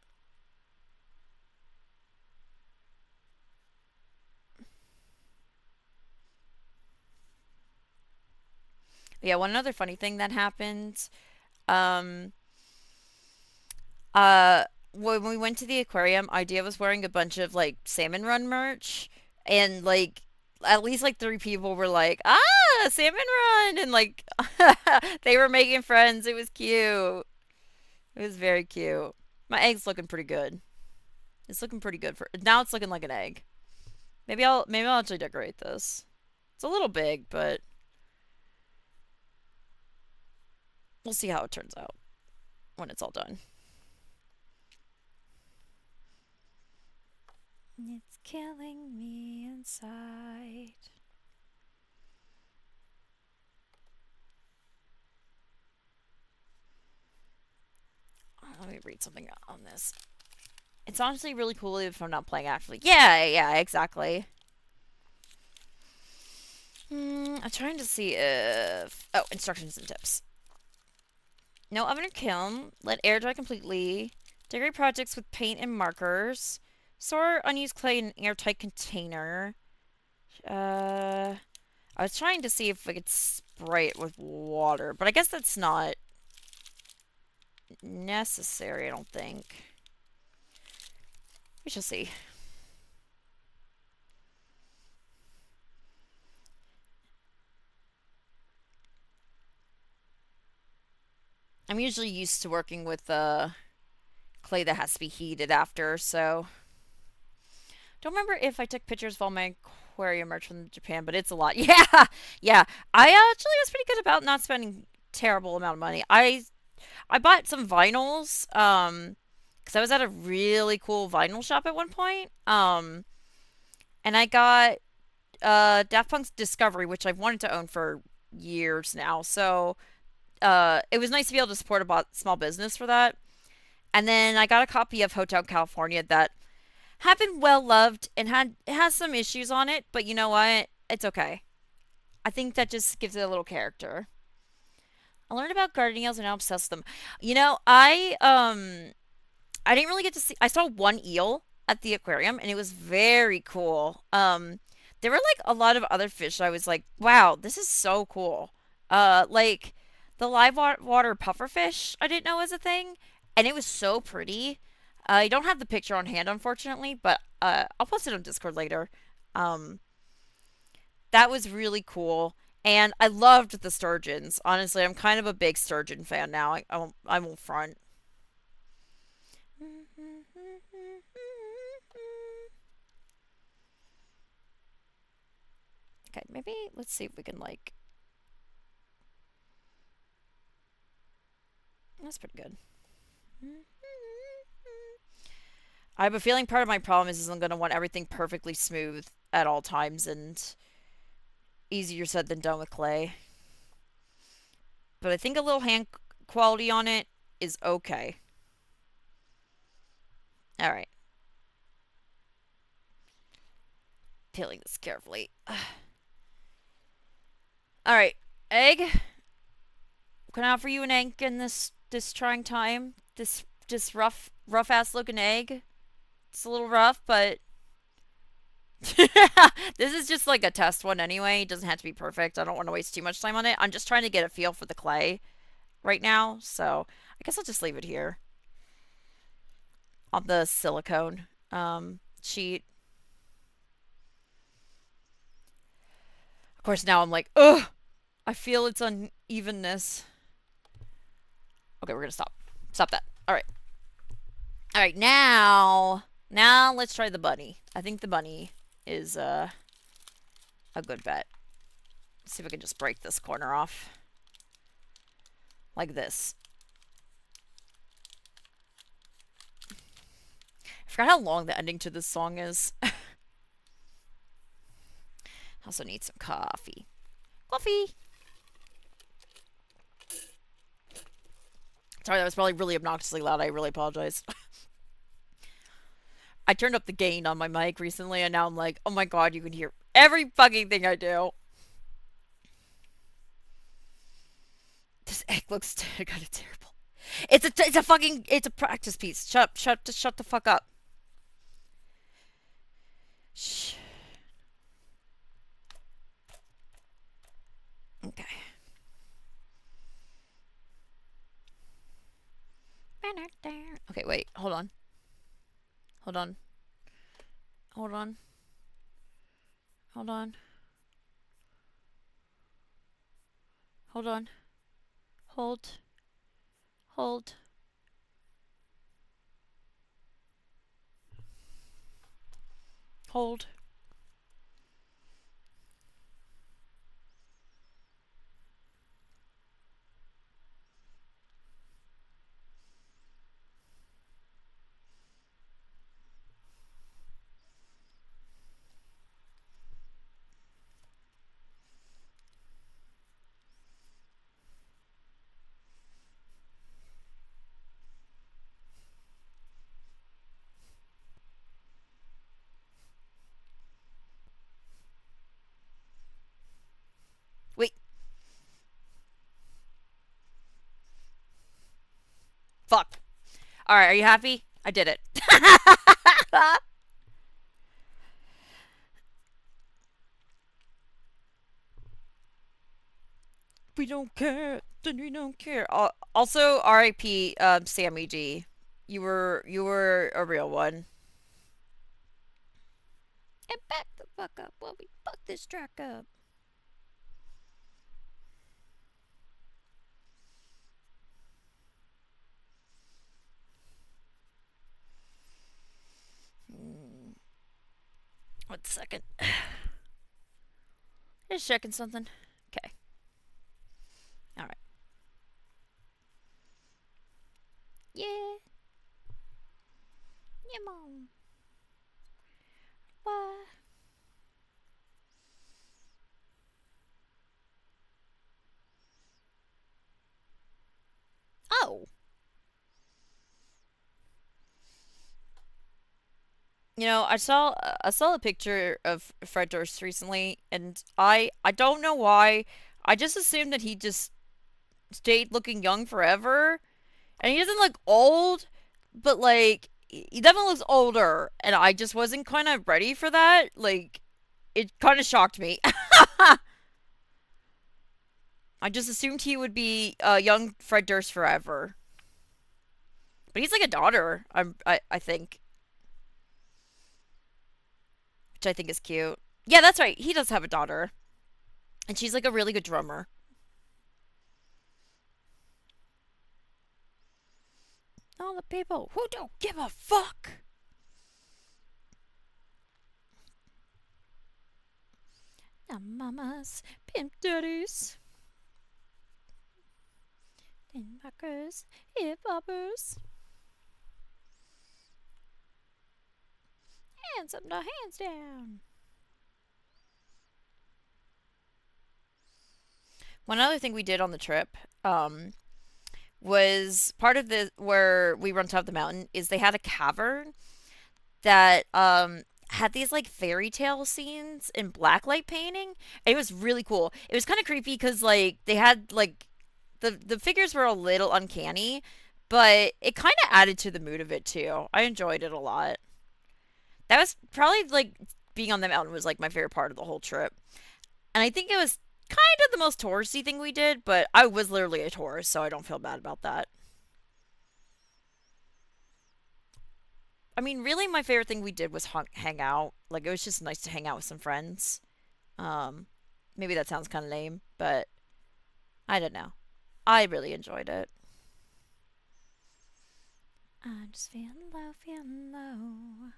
Yeah, one other funny thing that happened. Um, uh, when we went to the aquarium, Idea was wearing a bunch of like salmon run merch, and like at least like three people were like, "Ah, salmon run," and like they were making friends. It was cute. It was very cute. My egg's looking pretty good. It's looking pretty good for now. It's looking like an egg. Maybe I'll actually decorate this. It's a little big, but we'll see how it turns out when it's all done. It's killing me inside. Let me read something on this. It's honestly really cool if I'm not playing actually. Yeah, exactly. I'm trying to see if... Oh, instructions and tips. No oven or kiln. Let air dry completely. Decorate projects with paint and markers. Store unused clay in an airtight container. I was trying to see if I could spray it with water, but I guess that's not necessary, I don't think. We shall see. I'm usually used to working with clay that has to be heated after, so... Don't remember if I took pictures of all my aquarium merch from Japan, but it's a lot. Yeah. I actually was pretty good about not spending terrible amount of money. I bought some vinyls, because I was at a really cool vinyl shop at one point. And I got Daft Punk's Discovery, which I've wanted to own for years now. So it was nice to be able to support a small business for that. And then I got a copy of Hotel California that had been well loved and has some issues on it, but you know what? It's okay. I think that just gives it a little character. I learned about garden eels and I'm obsessed with them. You know, I didn't really get to see. I saw one eel at the aquarium, and it was very cool. There were like a lot of other fish. I was like, wow, this is so cool. Like the live water pufferfish, I didn't know was a thing, and it was so pretty. I don't have the picture on hand, unfortunately, but I'll post it on Discord later. Um, that was really cool. And I loved the sturgeons. Honestly, I'm kind of a big sturgeon fan now. I won't front. Okay, maybe let's see if we can like. That's pretty good. I have a feeling part of my problem is I'm going to want everything perfectly smooth at all times, and easier said than done with clay. But I think a little hand quality on it is okay. All right. Peeling this carefully. All right, egg. Can I offer you an egg in this trying time? This rough ass looking egg. It's a little rough, but this is just like a test one anyway. It doesn't have to be perfect. I don't want to waste too much time on it. I'm just trying to get a feel for the clay right now, so I guess I'll just leave it here on the silicone sheet. Of course, now I'm like, ugh, I feel its unevenness. Okay, we're gonna stop. Stop that. All right. All right, now let's try the bunny. I think the bunny is a good bet. Let's see if I can just break this corner off. Like this. I forgot how long the ending to this song is. I also need some coffee. Coffee! Sorry, that was probably really obnoxiously loud. I really apologize. I turned up the gain on my mic recently, and now I'm like, oh my god, you can hear every fucking thing I do. This egg looks kind of terrible. It's a practice piece. Shut the fuck up. Shh. Okay. Okay, wait. Hold on. Hold on. Hold on. Hold on. Hold on. Hold. Hold. Hold. Wait. Fuck. Alright, are you happy? I did it. We don't care. Then we don't care. Also, R.I.P. Sammy G. You were a real one. And back the fuck up while we fuck this track up. One second. Just checking something. Okay. All right. Yeah. Yeah, mom. What? Oh. I saw a picture of Fred Durst recently, and I don't know why. I just assumed that he just stayed looking young forever, and he doesn't look old, but like he definitely looks older, and I just wasn't kind of ready for that. Like it kind of shocked me. I just assumed he would be young Fred Durst forever, but he's like a daughter. I think, which I think is cute. Yeah, that's right. He does have a daughter, and she's like a really good drummer. All the people who don't give a fuck. Now mamas, pimp daddies, tin rockers, hip hoppers, hands up, no hands down. One other thing we did on the trip, was part of the where we run top the mountain is they had a cavern that had these like fairy tale scenes in blacklight painting. It was really cool. It was kind of creepy because like they had like the figures were a little uncanny, but it kind of added to the mood of it too. I enjoyed it a lot. That was probably like being on the mountain was like my favorite part of the whole trip. And I think it was kind of the most touristy thing we did, but I was literally a tourist, so I don't feel bad about that. I mean, really, my favorite thing we did was hang out. Like, it was just nice to hang out with some friends. Um, Maybe that sounds kind of lame, but I don't know. I really enjoyed it. I'm just feeling low, feeling low.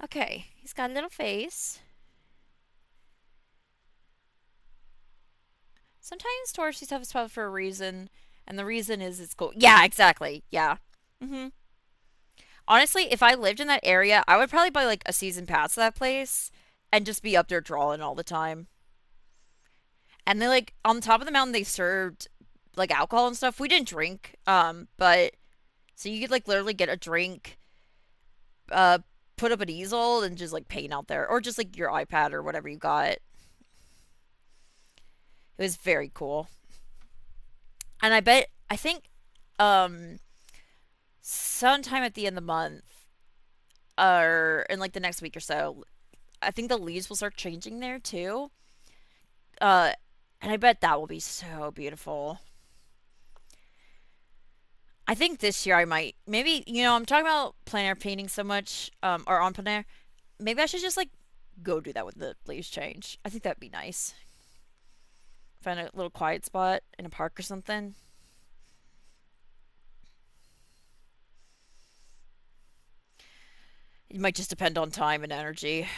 Okay, he's got a little face. Sometimes touristy stuff is probably for a reason, and the reason is it's cool. Yeah, exactly. Yeah. Hmm. Honestly, if I lived in that area, I would probably buy like a season pass to that place and just be up there drawing all the time. And they like on top of the mountain they served like alcohol and stuff. We didn't drink, but So you could like literally get a drink, uh, put up an easel, and just like paint out there, or just like your iPad or whatever you got. It was very cool, and I think, um, sometime at the end of the month, or in like the next week or so, I think the leaves will start changing there too. Uh, and I bet that will be so beautiful. I think this year I might maybe I'm talking about plein air painting so much, or on plein air. Maybe I should just like go do that with the leaves change. I think that'd be nice. Find a little quiet spot in a park or something. It might just depend on time and energy.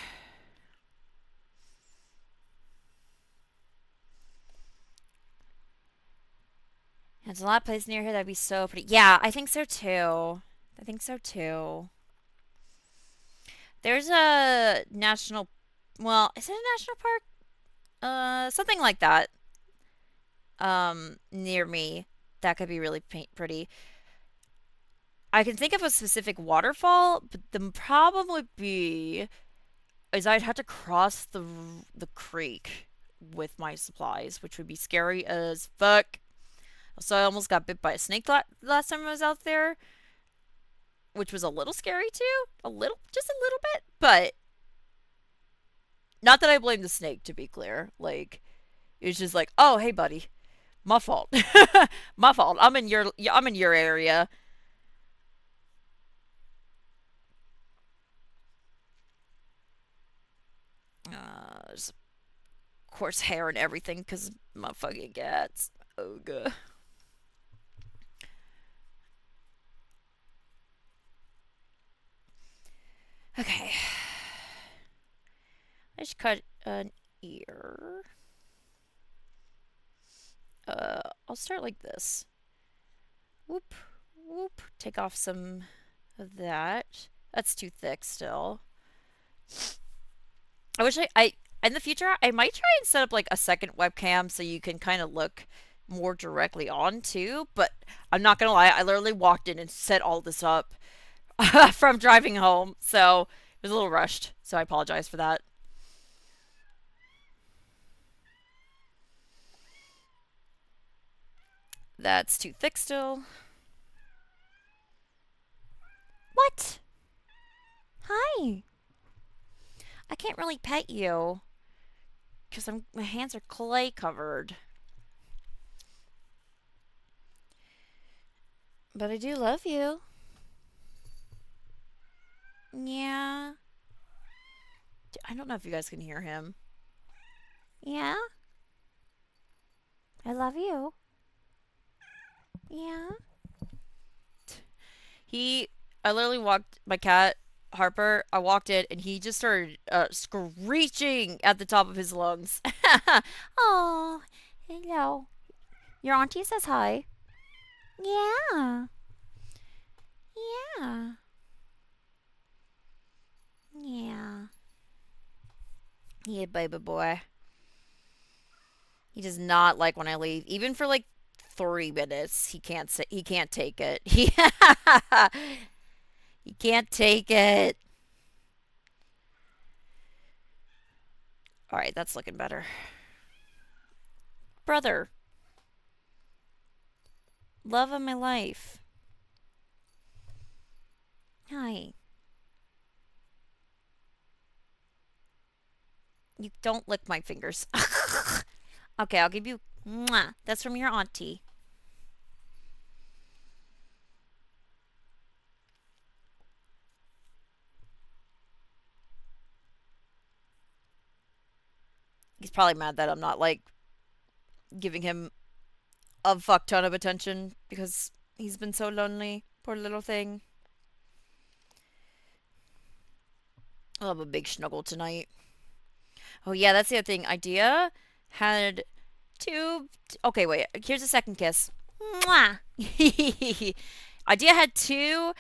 There's a lot of places near here that'd be so pretty. Yeah, I think so too. I think so too. There's a national, well, is it a national park? Something like that. Near me, that could be really pretty. I can think of a specific waterfall, but the problem would be is I'd have to cross the creek with my supplies, which would be scary as fuck. So I almost got bit by a snake last time I was out there, which was a little scary too. A little, just a little bit, but not that I blame the snake. To be clear, like it's just like, oh hey buddy, my fault, my fault. I'm in your area. There's of course hair and everything because my fucking cats. Oh god. Okay, I just cut an ear. I'll start like this. Whoop, whoop. Take off some of that. That's too thick still. I wish I in the future I might try and set up like a second webcam so you can kind of look more directly on too. But I'm not gonna lie, I literally walked in and set all this up from driving home, so it was a little rushed. So I apologize for that. That's too thick still. What? Hi. I can't really pet you because my hands are clay covered. But I do love you. Yeah. I don't know if you guys can hear him. Yeah. I love you. Yeah. He, I literally walked my cat Harper. I walked in and he just started screeching at the top of his lungs. Oh, hello. Your auntie says hi. Yeah. Yeah. Yeah. Yeah, baby boy. He does not like when I leave, even for like 3 minutes. He can't take it. He can't take it. All right, that's looking better. Brother, love of my life. Hi. You don't lick my fingers. Okay, I'll give you. Mwah. That's from your auntie. He's probably mad that I'm not like giving him a fuck ton of attention because he's been so lonely. Poor little thing. I'll have a big snuggle tonight. Oh yeah, that's the other thing. Idea had two. Okay, wait. Here's a second kiss. Mwah. Idea had two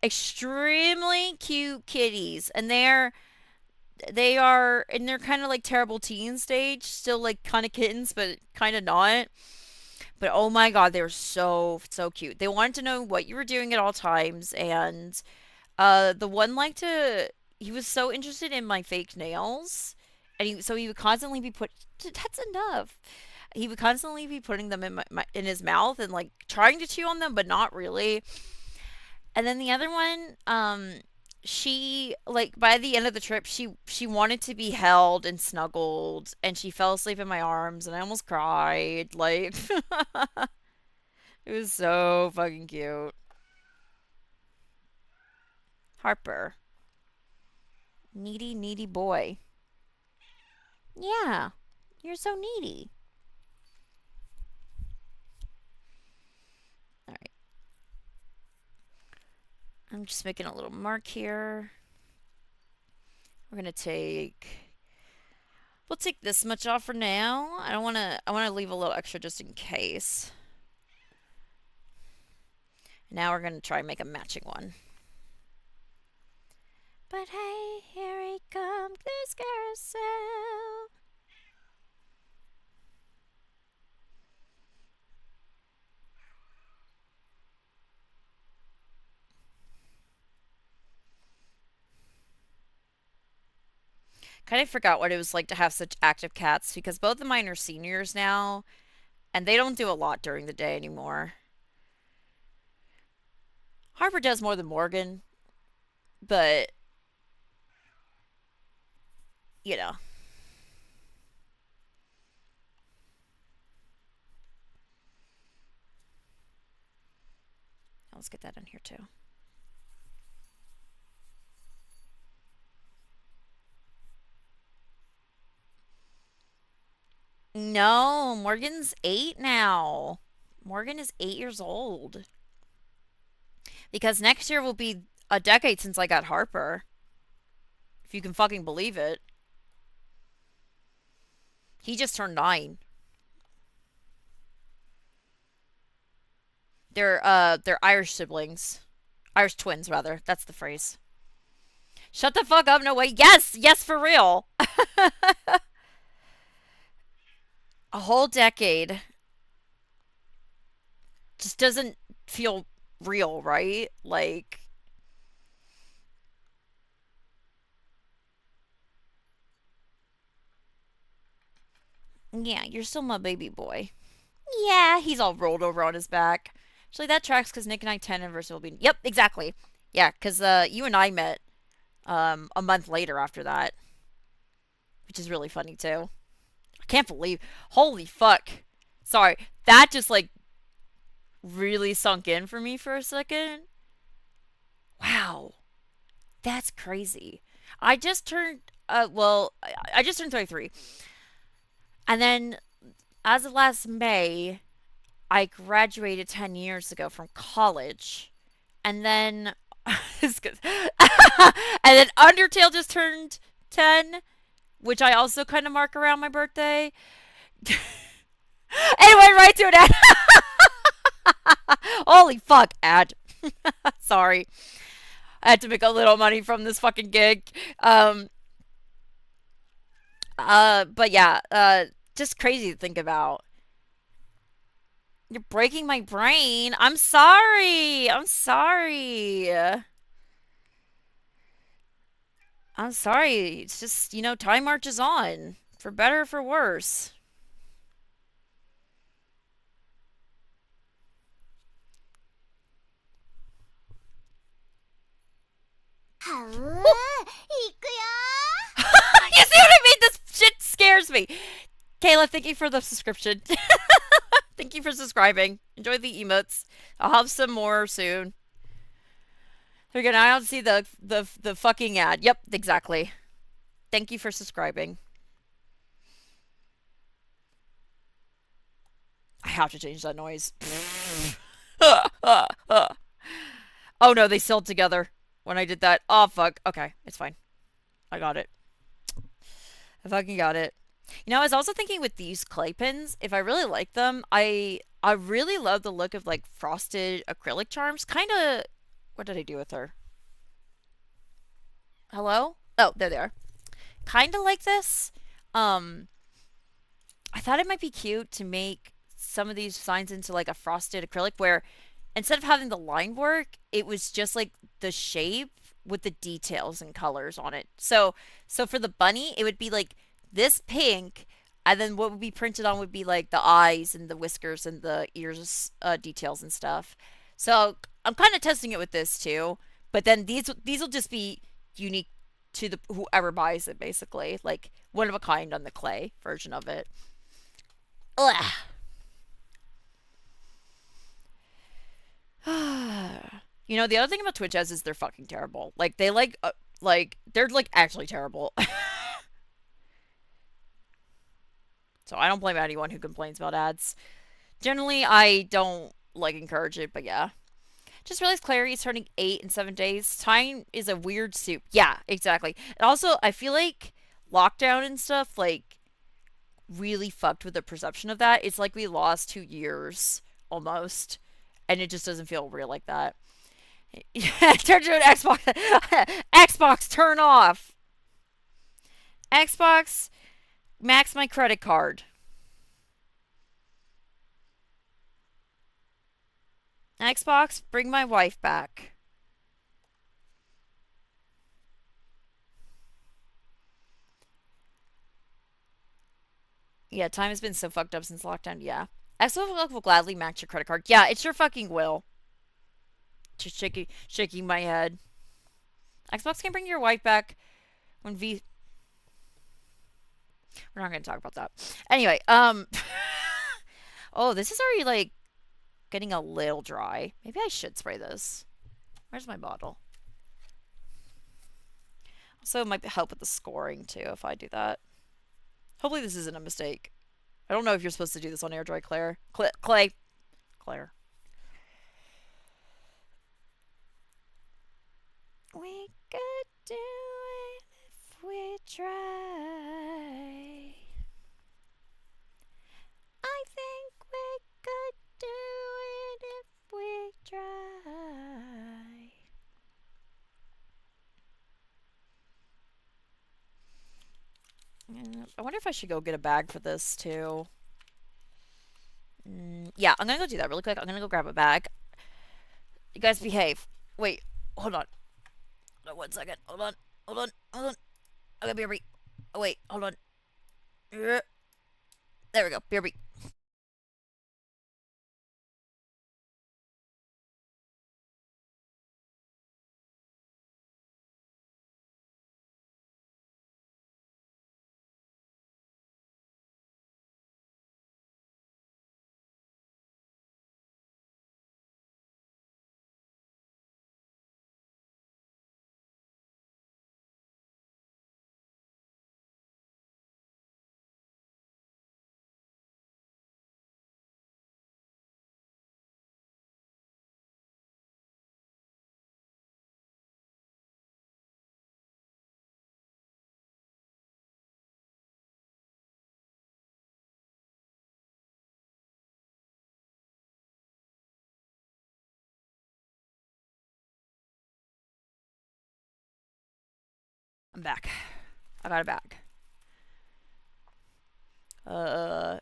extremely cute kitties, and they are in their kind of like terrible teen stage, still like kind of kittens, but kind of not. But oh my God, they were so cute. They wanted to know what you were doing at all times, and the one liked to. He was so interested in my fake nails, and he would constantly be put. That's enough. He would constantly be putting them in in his mouth and like trying to chew on them, but not really. And then the other one, she like by the end of the trip, she wanted to be held and snuggled, and she fell asleep in my arms, and I almost cried. Like it was so fucking cute. Harper, needy boy. Yeah, you're so needy. All right, I'm just making a little mark here. We're gonna take. We'll take this much off for now. I don't want to. I want to leave a little extra just in case. Now we're gonna try and make a matching one. But hey, here he comes, this carousel. Kind of forgot what it was like to have such active cats because both of mine are seniors now, and they don't do a lot during the day anymore. Harper does more than Morgan, but you know, let's get that in here too. No, Morgan's 8 now. Morgan is 8 years old. Because next year will be a decade since I got Harper. If you can fucking believe it. He just turned 9. They're Irish siblings. Irish twins, rather. That's the phrase. Shut the fuck up, no way. Yes, yes, for real. A whole decade just doesn't feel real, right? Like, yeah, you're still my baby boy. Yeah, he's all rolled over on his back. Actually, that tracks because Nick and I 10 anniversary will be. Yep, exactly. Yeah, because you and I met a month later after that, which is really funny too. I can't believe. Holy fuck. Sorry, that just like really sunk in for me for a second. Wow, that's crazy. I just turned. I just turned 33, and then as of last May, I graduated 10 years ago from college. And then and then Undertale just turned 10, which I also kind of mark around my birthday. Anyway, right to an ad. Holy fuck, ad. Sorry. I had to make a little money from this fucking gig. But yeah, just crazy to think about. You're breaking my brain. I'm sorry. I'm sorry. I'm sorry. It's just, time marches on. For better or for worse. Hello? You see what I mean? This shit scares me. Kayla, thank you for the subscription. Thank you for subscribing. Enjoy the emotes. I'll have some more soon. They're gonna. I don't see the fucking ad. Yep, exactly. Thank you for subscribing. I have to change that noise. Oh no, they sealed together when I did that. Oh fuck. Okay, it's fine. I got it. I fucking got it. I was also thinking with these clay pins, if I really like them, I really love the look of like frosted acrylic charms. Kind of. What did I do with her? Hello? Oh, there they are. Kind of like this. Um, I thought it might be cute to make some of these designs into like a frosted acrylic where instead of having the line work, it was just like the shape with the details and colors on it. So for the bunny, it would be like this pink, and then what would be printed on would be like the eyes and the whiskers and the ears details and stuff. So I'm kind of testing it with this too, but then these will just be unique to the whoever buys it, basically, like one of a kind on the clay version of it. Ugh. You know, the other thing about Twitch ads is they're fucking terrible. Like they like they're like actually terrible. So I don't blame anyone who complains about ads. Generally, I don't like encourage it, but yeah. Just realized Clary is turning 8 in 7 days. Time is a weird soup. Yeah, exactly. And also, I feel like lockdown and stuff like really fucked with the perception of that. It's like we lost 2 years almost, and it just doesn't feel real like that. Turn to an Xbox. Xbox, turn off. Xbox, max my credit card. Xbox, bring my wife back. Yeah, time has been so fucked up since lockdown. Yeah. Xbox will gladly max your credit card. Yeah, it sure fucking will. Just shaking my head. Xbox can bring your wife back when V. We're not going to talk about that. Anyway, oh, this is already like getting a little dry. Maybe I should spray this. Where's my bottle? Also, it might help with the scoring too if I do that. Hopefully, this isn't a mistake. I don't know if you're supposed to do this on air dry, Claire. Claire. We could do it if we try. I think we could do it if we try. I wonder if I should go get a bag for this too. Yeah, I'm gonna go do that really quick. I'm gonna go grab a bag. You guys behave. Wait, hold on. Hold on 1 second. Hold on. Hold on. Hold on. Okay, BRB. Oh, wait. Hold on. There we go. BRB. I'm back. I got a bag. Alright.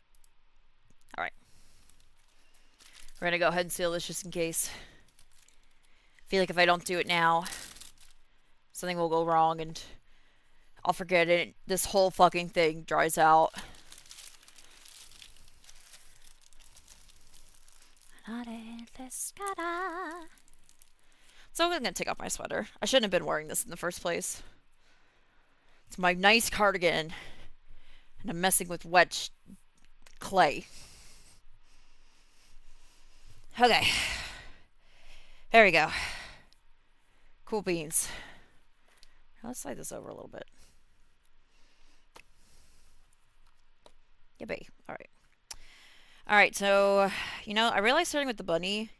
We're gonna go ahead and seal this just in case. I feel like if I don't do it now, something will go wrong and I'll forget it. This whole fucking thing dries out. So I'm gonna take off my sweater. I shouldn't have been wearing this in the first place. It's my nice cardigan. And I'm messing with wet clay. Okay. There we go. Cool beans. Let's slide this over a little bit. Yippee. Alright. Alright, so, you know, I realized starting with the bunny,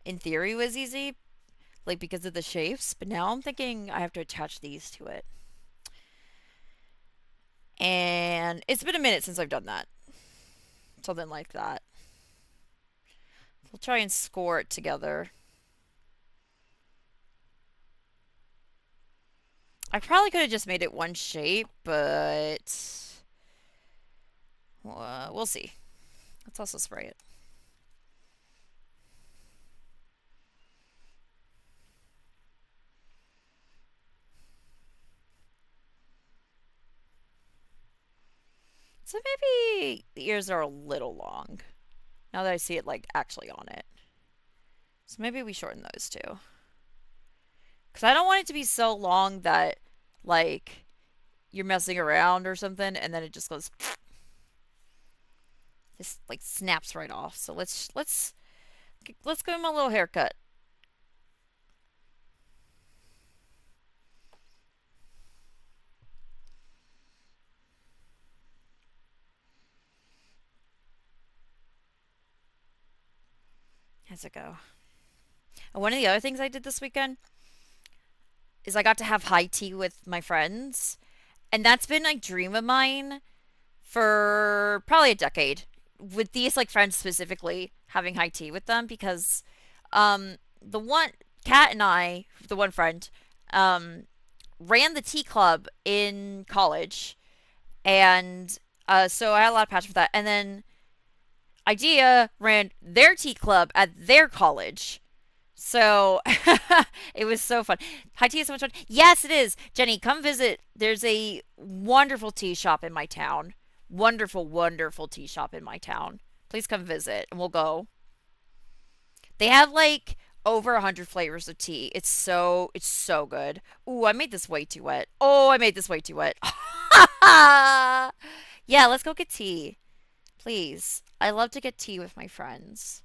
in theory, was easy. Like, because of the shapes. But now I'm thinking I have to attach these to it. And it's been a minute since I've done that. Something like that. We'll try and score it together. I probably could have just made it one shape, but we'll see. Let's also spray it. So maybe the ears are a little long. Now that I see it like actually on it. So maybe we shorten those two. Because I don't want it to be so long that like you're messing around or something and then it just goes just like snaps right off. So let's give him a little haircut. How's it go? And one of the other things I did this weekend is I got to have high tea with my friends. And that's been a dream of mine for probably a decade. With these like friends specifically, having high tea with them because the one Kat and I, the one friend, um ran the tea club in college and so I had a lot of passion for that. And then Idea ran their tea club at their college. So it was so fun. High tea is so much fun. Yes, it is. Jenny, come visit. There's a wonderful tea shop in my town. Wonderful, wonderful tea shop in my town. Please come visit and we'll go. They have like over 100 flavors of tea. It's so good. Ooh, I made this way too wet. Oh, I made this way too wet. Yeah, let's go get tea. Please. I love to get tea with my friends.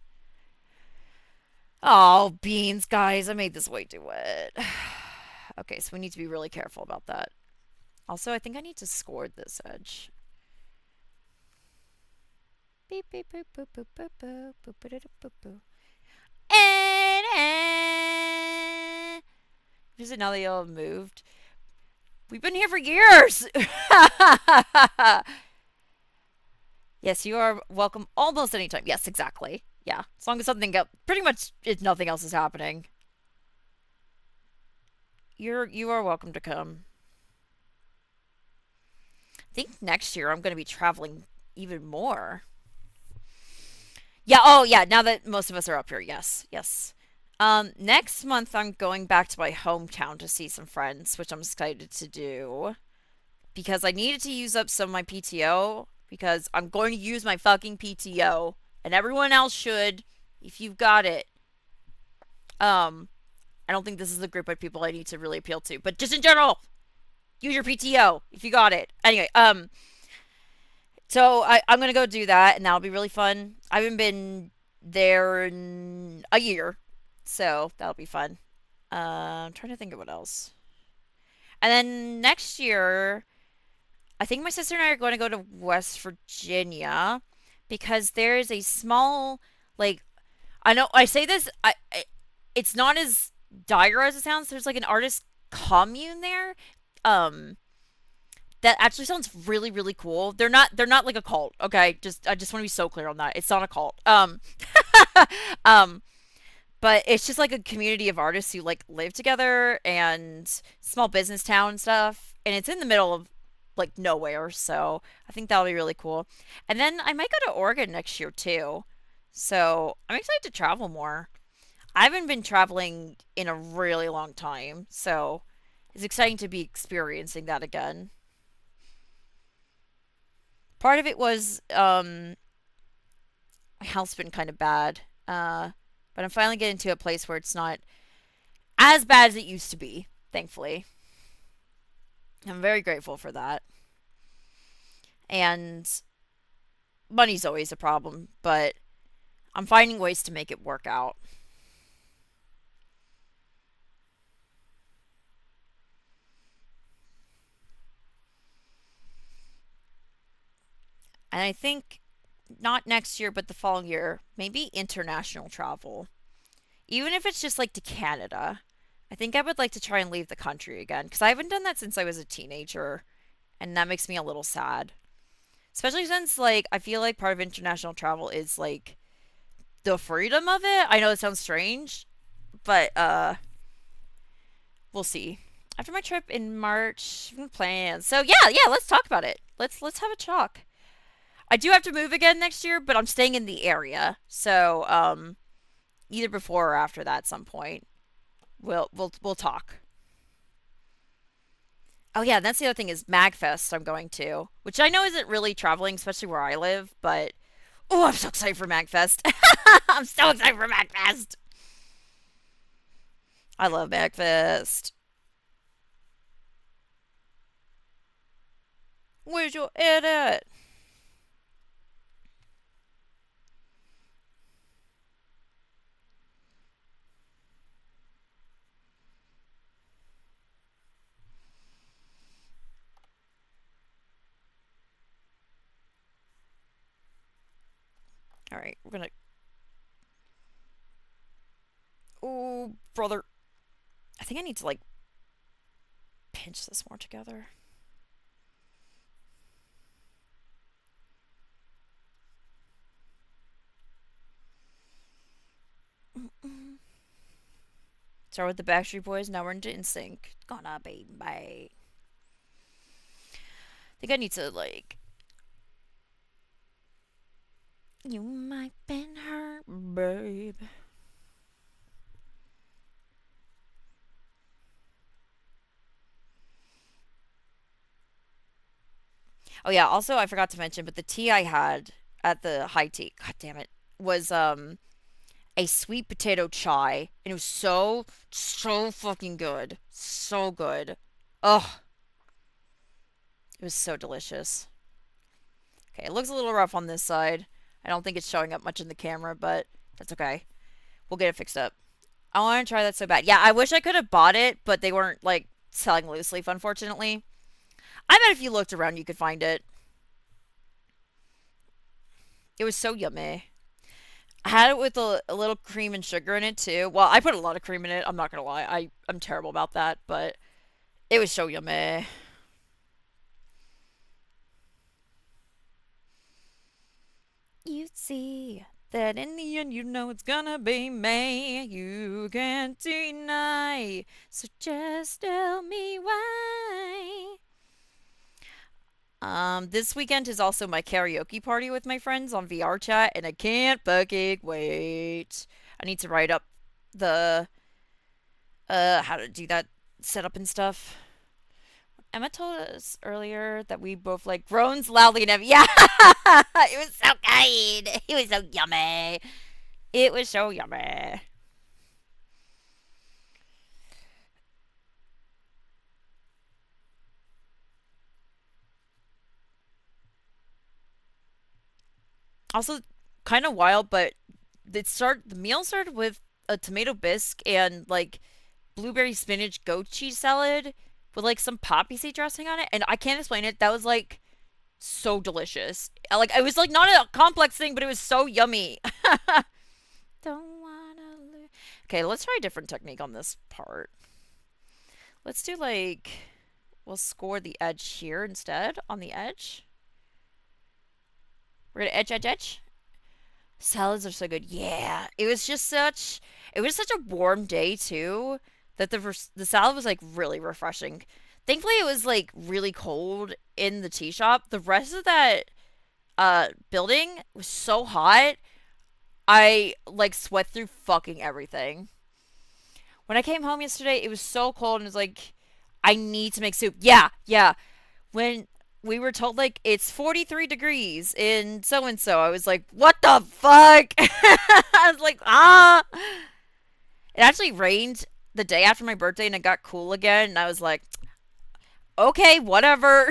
Oh, beans, guys. I made this way too wet. Okay, so we need to be really careful about that. Also, I think I need to score this edge. Beep, beep, boop, boop, boop, boop, boop, boop, boop, boop, boop. And is it now they all moved? We've been here for years. Yes, you are welcome almost anytime. Yes, exactly. Yeah, as long as something else, pretty much if nothing else is happening, you are welcome to come. I think next year I'm going to be traveling even more. Yeah. Oh, yeah. Now that most of us are up here, yes, yes. Next month I'm going back to my hometown to see some friends, which I'm excited to do because I needed to use up some of my PTO because I'm going to use my fucking PTO, and everyone else should if you've got it. Um, I don't think this is the group of people I need to really appeal to, but just in general, use your PTO if you got it. Anyway, so I'm gonna go do that, and that'll be really fun. I haven't been there in a year, so that'll be fun. I'm trying to think of what else. And then next year, I think my sister and I are going to go to West Virginia because there is a small, like, I know I say this, it's not as dire as it sounds. There's like an artist commune there. Um, that actually sounds really really cool. They're not like a cult, okay? Just I just want to be so clear on that. It's not a cult. Um but it's just like a community of artists who like live together and small business town stuff, and it's in the middle of like nowhere, so I think that'll be really cool. And then I might go to Oregon next year too. So, I'm excited to travel more. I haven't been traveling in a really long time, so it's exciting to be experiencing that again. Part of it was my health's been kind of bad. But I'm finally getting to a place where it's not as bad as it used to be, thankfully. I'm very grateful for that. And money's always a problem, but I'm finding ways to make it work out. And I think not next year, but the following year, maybe international travel. Even if it's just like to Canada. I think I would like to try and leave the country again because I haven't done that since I was a teenager, and that makes me a little sad. Especially since like I feel like part of international travel is like the freedom of it. I know it sounds strange, but we'll see. After my trip in March, plans. So yeah, let's talk about it. Let's have a talk. I do have to move again next year, but I'm staying in the area. So either before or after that at some point, we'll talk. Oh yeah, that's the other thing is MagFest I'm going to, which I know isn't really traveling, especially where I live, but oh, I'm so excited for MagFest. I'm so excited for MagFest. I love MagFest. Where's your edit? All right, we're gonna. Oh, brother. I think I need to like pinch this more together. Start with the Backstreet Boys. Now we're into NSYNC. Gonna be my. I think I need to like. You might been hurt, babe. Oh yeah. Also, I forgot to mention, but the tea I had at the high tea, god damn it, was a sweet potato chai, and it was so fucking good, so good. Oh, it was so delicious. Okay, it looks a little rough on this side. I don't think it's showing up much in the camera, but that's okay. We'll get it fixed up. I want to try that so bad. Yeah, I wish I could have bought it, but they weren't like selling loose leaf, unfortunately. I bet if you looked around, you could find it. It was so yummy. I had it with a little cream and sugar in it too. Well, I put a lot of cream in it. I'm not gonna lie. I'm terrible about that, but it was so yummy. You see that in the end, you know it's gonna be me. You can't deny. So just tell me why. This weekend is also my karaoke party with my friends on VR chat, and I can't fucking wait. I need to write up the how to do that setup and stuff. Emma told us earlier that we both like groans loudly and yeah, it was so good. It was so yummy. It was so yummy. Also, kind of wild, but the meal started with a tomato bisque and like blueberry spinach goat cheese salad with like some poppy seed dressing on it, and I can't explain it. That was like so delicious. Like it was like not a complex thing, but it was so yummy. Don't wanna lose. Okay, let's try a different technique on this part. Let's do like we'll score the edge here instead on the edge. We're gonna edge. Salads are so good. Yeah, it was such a warm day too that the salad was like really refreshing. Thankfully, it was like really cold in the tea shop. The rest of that building was so hot. I like sweat through fucking everything. When I came home yesterday, it was so cold and it was like I need to make soup. Yeah, yeah. When we were told like it's 43 degrees in so and so, I was like, what the fuck? I was like, ah. It actually rained the day after my birthday and it got cool again. And I was like, okay, whatever.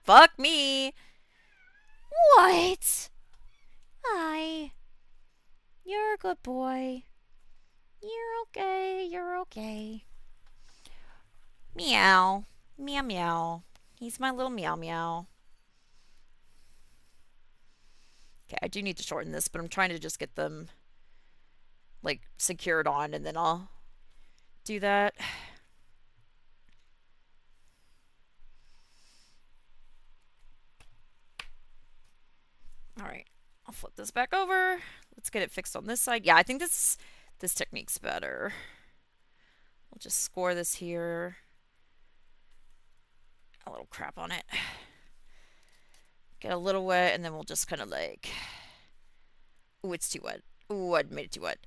Fuck me. What? Hi. You're a good boy. You're okay. You're okay. Meow. Meow meow. He's my little meow meow. Okay, I do need to shorten this, but I'm trying to just get them like secured on and then I'll do that. All right, I'll flip this back over. Let's get it fixed on this side. Yeah, I think this technique's better. We'll just score this here. A little crap on it. Get a little wet, and then we'll just kind of like. Ooh, it's too wet. Ooh, I made it too wet.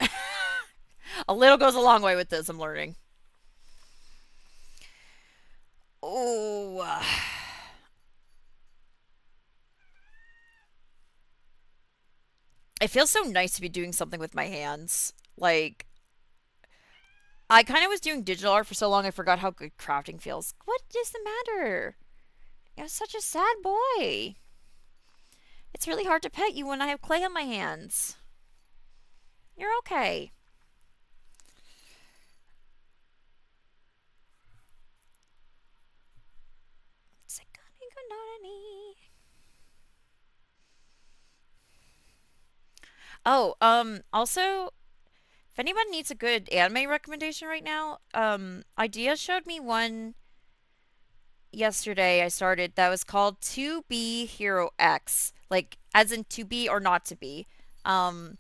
A little goes a long way with this, I'm learning. Oh, it feels so nice to be doing something with my hands. Like, I kind of was doing digital art for so long, I forgot how good crafting feels. What is the matter? You're such a sad boy. It's really hard to pet you when I have clay on my hands. You're okay. Oh, also, if anyone needs a good anime recommendation right now, Idea showed me one yesterday I started that was called To Be Hero X, like as in to be or not to be. Um,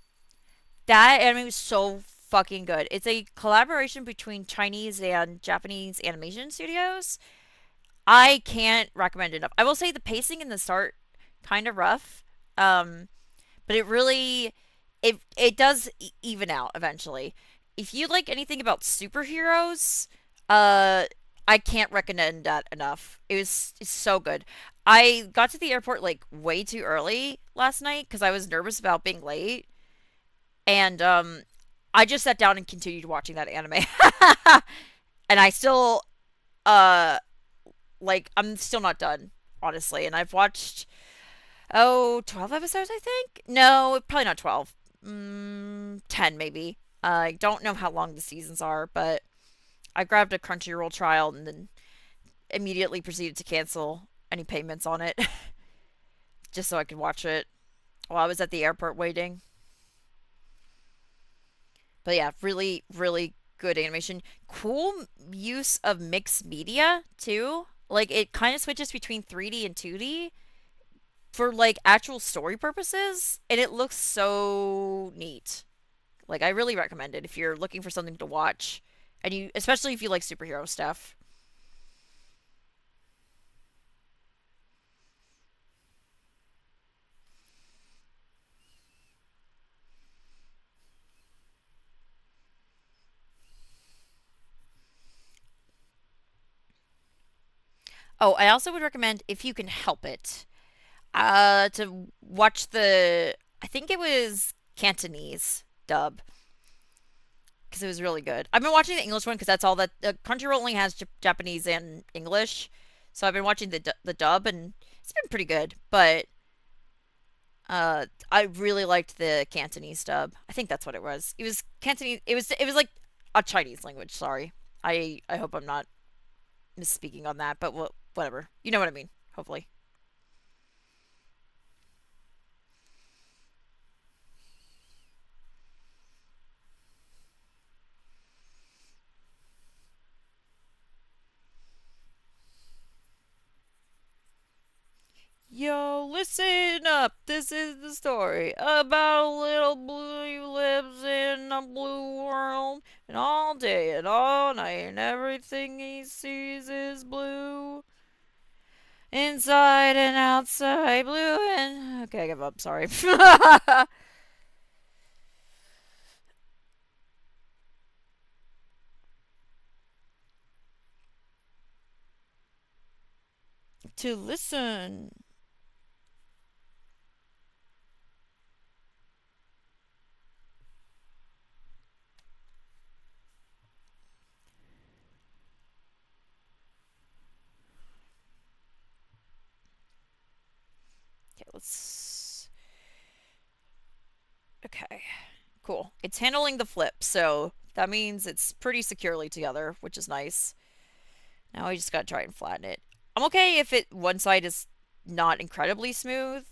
that anime was so fucking good. It's a collaboration between Chinese and Japanese animation studios. I can't recommend it enough. I will say the pacing in the start kind of rough. Um, but it does even out eventually. If you like anything about superheroes, uh I can't recommend that enough. It's so good. I got to the airport like way too early last night because I was nervous about being late, and I just sat down and continued watching that anime. And I still uh I'm still not done, honestly, and I've watched 12 episodes, I think. No, probably not 12. 10 maybe. I don't know how long the seasons are, but I grabbed a Crunchyroll trial and then immediately proceeded to cancel any payments on it just so I could watch it while I was at the airport waiting. But yeah, really, really good animation. Cool use of mixed media too. Like it kind of switches between 3D and 2D for like actual story purposes, and it looks so neat. Like I really recommend it if you're looking for something to watch, and you especially if you like superhero stuff. Oh, I also would recommend if you can help it, to watch the I think it was Cantonese dub because it was really good. I've been watching the English one because that's all that Crunchyroll only has Japanese and English, so I've been watching the dub and it's been pretty good. But I really liked the Cantonese dub. I think that's what it was. It was Cantonese. It was like a Chinese language. Sorry. I hope I'm not misspeaking on that, but whatever. You know what I mean. Hopefully. Yo, listen up. This is the story about a little blue who lives in a blue world, and all day and all night, and everything he sees is blue. Inside and outside, blue and. Okay, I give up. Sorry. To listen. Okay, let's. Okay, cool. It's handling the flip, so that means it's pretty securely together, which is nice. Now I just gotta try and flatten it. I'm okay if it one side is not incredibly smooth,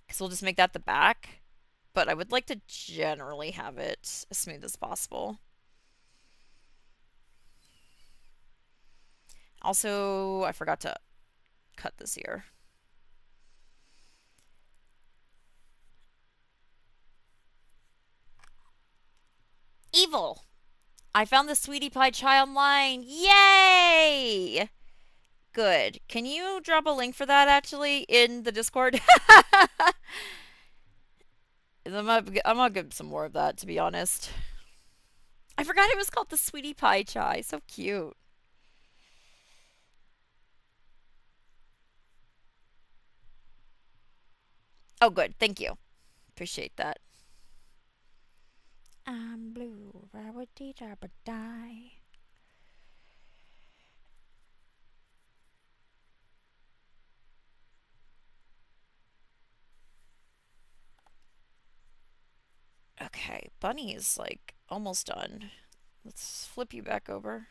because we'll just make that the back. But I would like to generally have it as smooth as possible. Also, I forgot to cut this here. Evil! I found the Sweetie Pie chai online. Yay! Good. Can you drop a link for that actually in the Discord? I'm gonna get some more of that, to be honest. I forgot it was called the Sweetie Pie chai. So cute. Oh, good. Thank you. Appreciate that. I'm blue. Die. Okay, Bunny is like almost done. Let's flip you back over.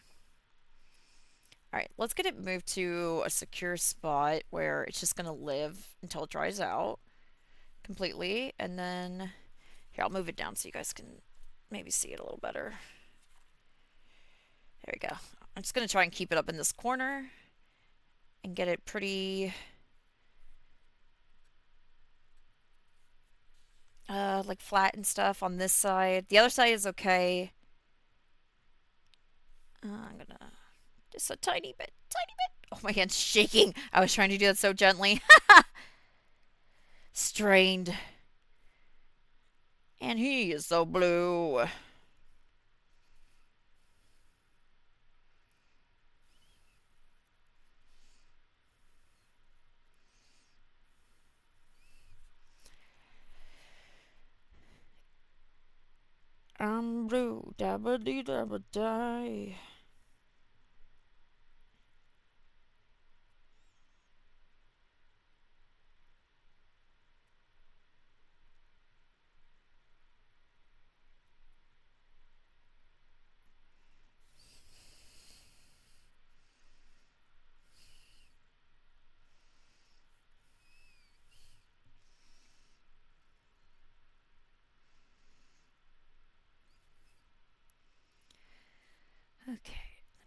All right, let's get it moved to a secure spot where it's just gonna live until it dries out completely, and then here I'll move it down so you guys can maybe see it a little better. There we go. I'm just gonna try and keep it up in this corner and get it pretty like flat and stuff on this side. The other side is okay. I'm gonna just a tiny bit, tiny bit. Oh, my hand's shaking. I was trying to do that so gently. Strained. And he is so blue. I'm blue, dabba dee dabba die. Okay.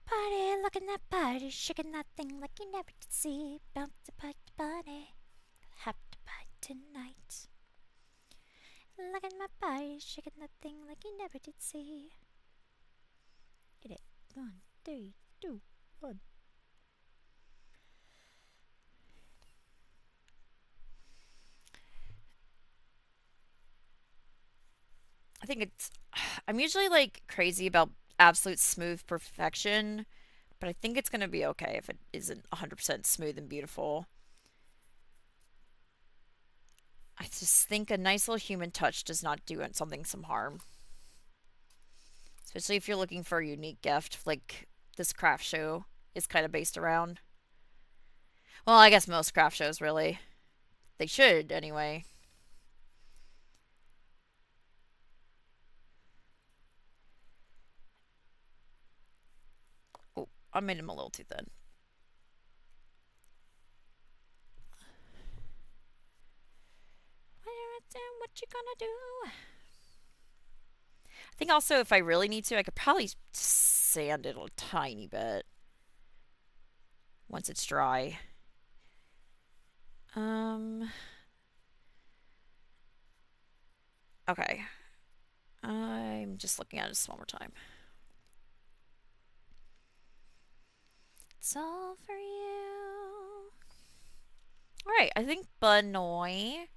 Party, look at that body, shaking that thing like you never did see. Bounce the body, have to bite tonight. Look at my body, shaking that thing like you never did see. Hit it. 1, 3, 2, 1. I think it's. I'm usually like crazy about absolute smooth perfection, but I think it's gonna be okay if it isn't 100% smooth and beautiful. I just think a nice little human touch does not do something some harm. Especially if you're looking for a unique gift, like this craft show is kind of based around. Well, I guess most craft shows really. They should, anyway. Oh, I made him a little too thin. What you gonna do? I think also if I really need to, I could probably sand it a tiny bit once it's dry. Okay. I'm just looking at it just one more time. It's all for you. Alright, I think Banoy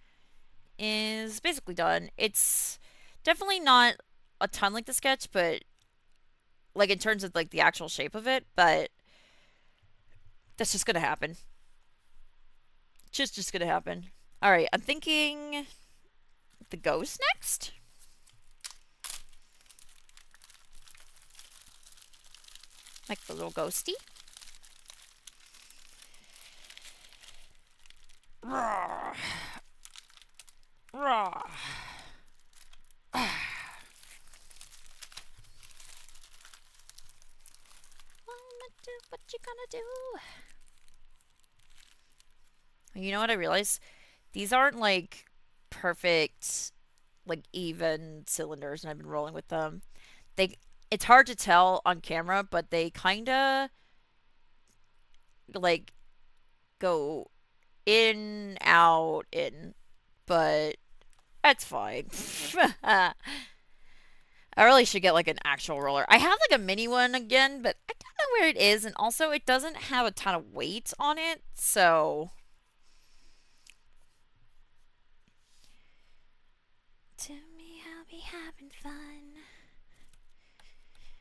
is basically done. It's definitely not a ton like the sketch, but like in terms of like the actual shape of it, but that's just gonna happen. Just gonna happen. Alright, I'm thinking the ghost next? Like the little ghosty? Rawr. Rawr. What you gonna do? You know what I realized? These aren't like perfect, like even cylinders, and I've been rolling with them. They, it's hard to tell on camera, but they kind of like go in, out, in, but that's fine. I really should get like an actual roller. I have like a mini one again, but I don't know where it is, and also it doesn't have a ton of weight on it, so. To me, I'll be having fun.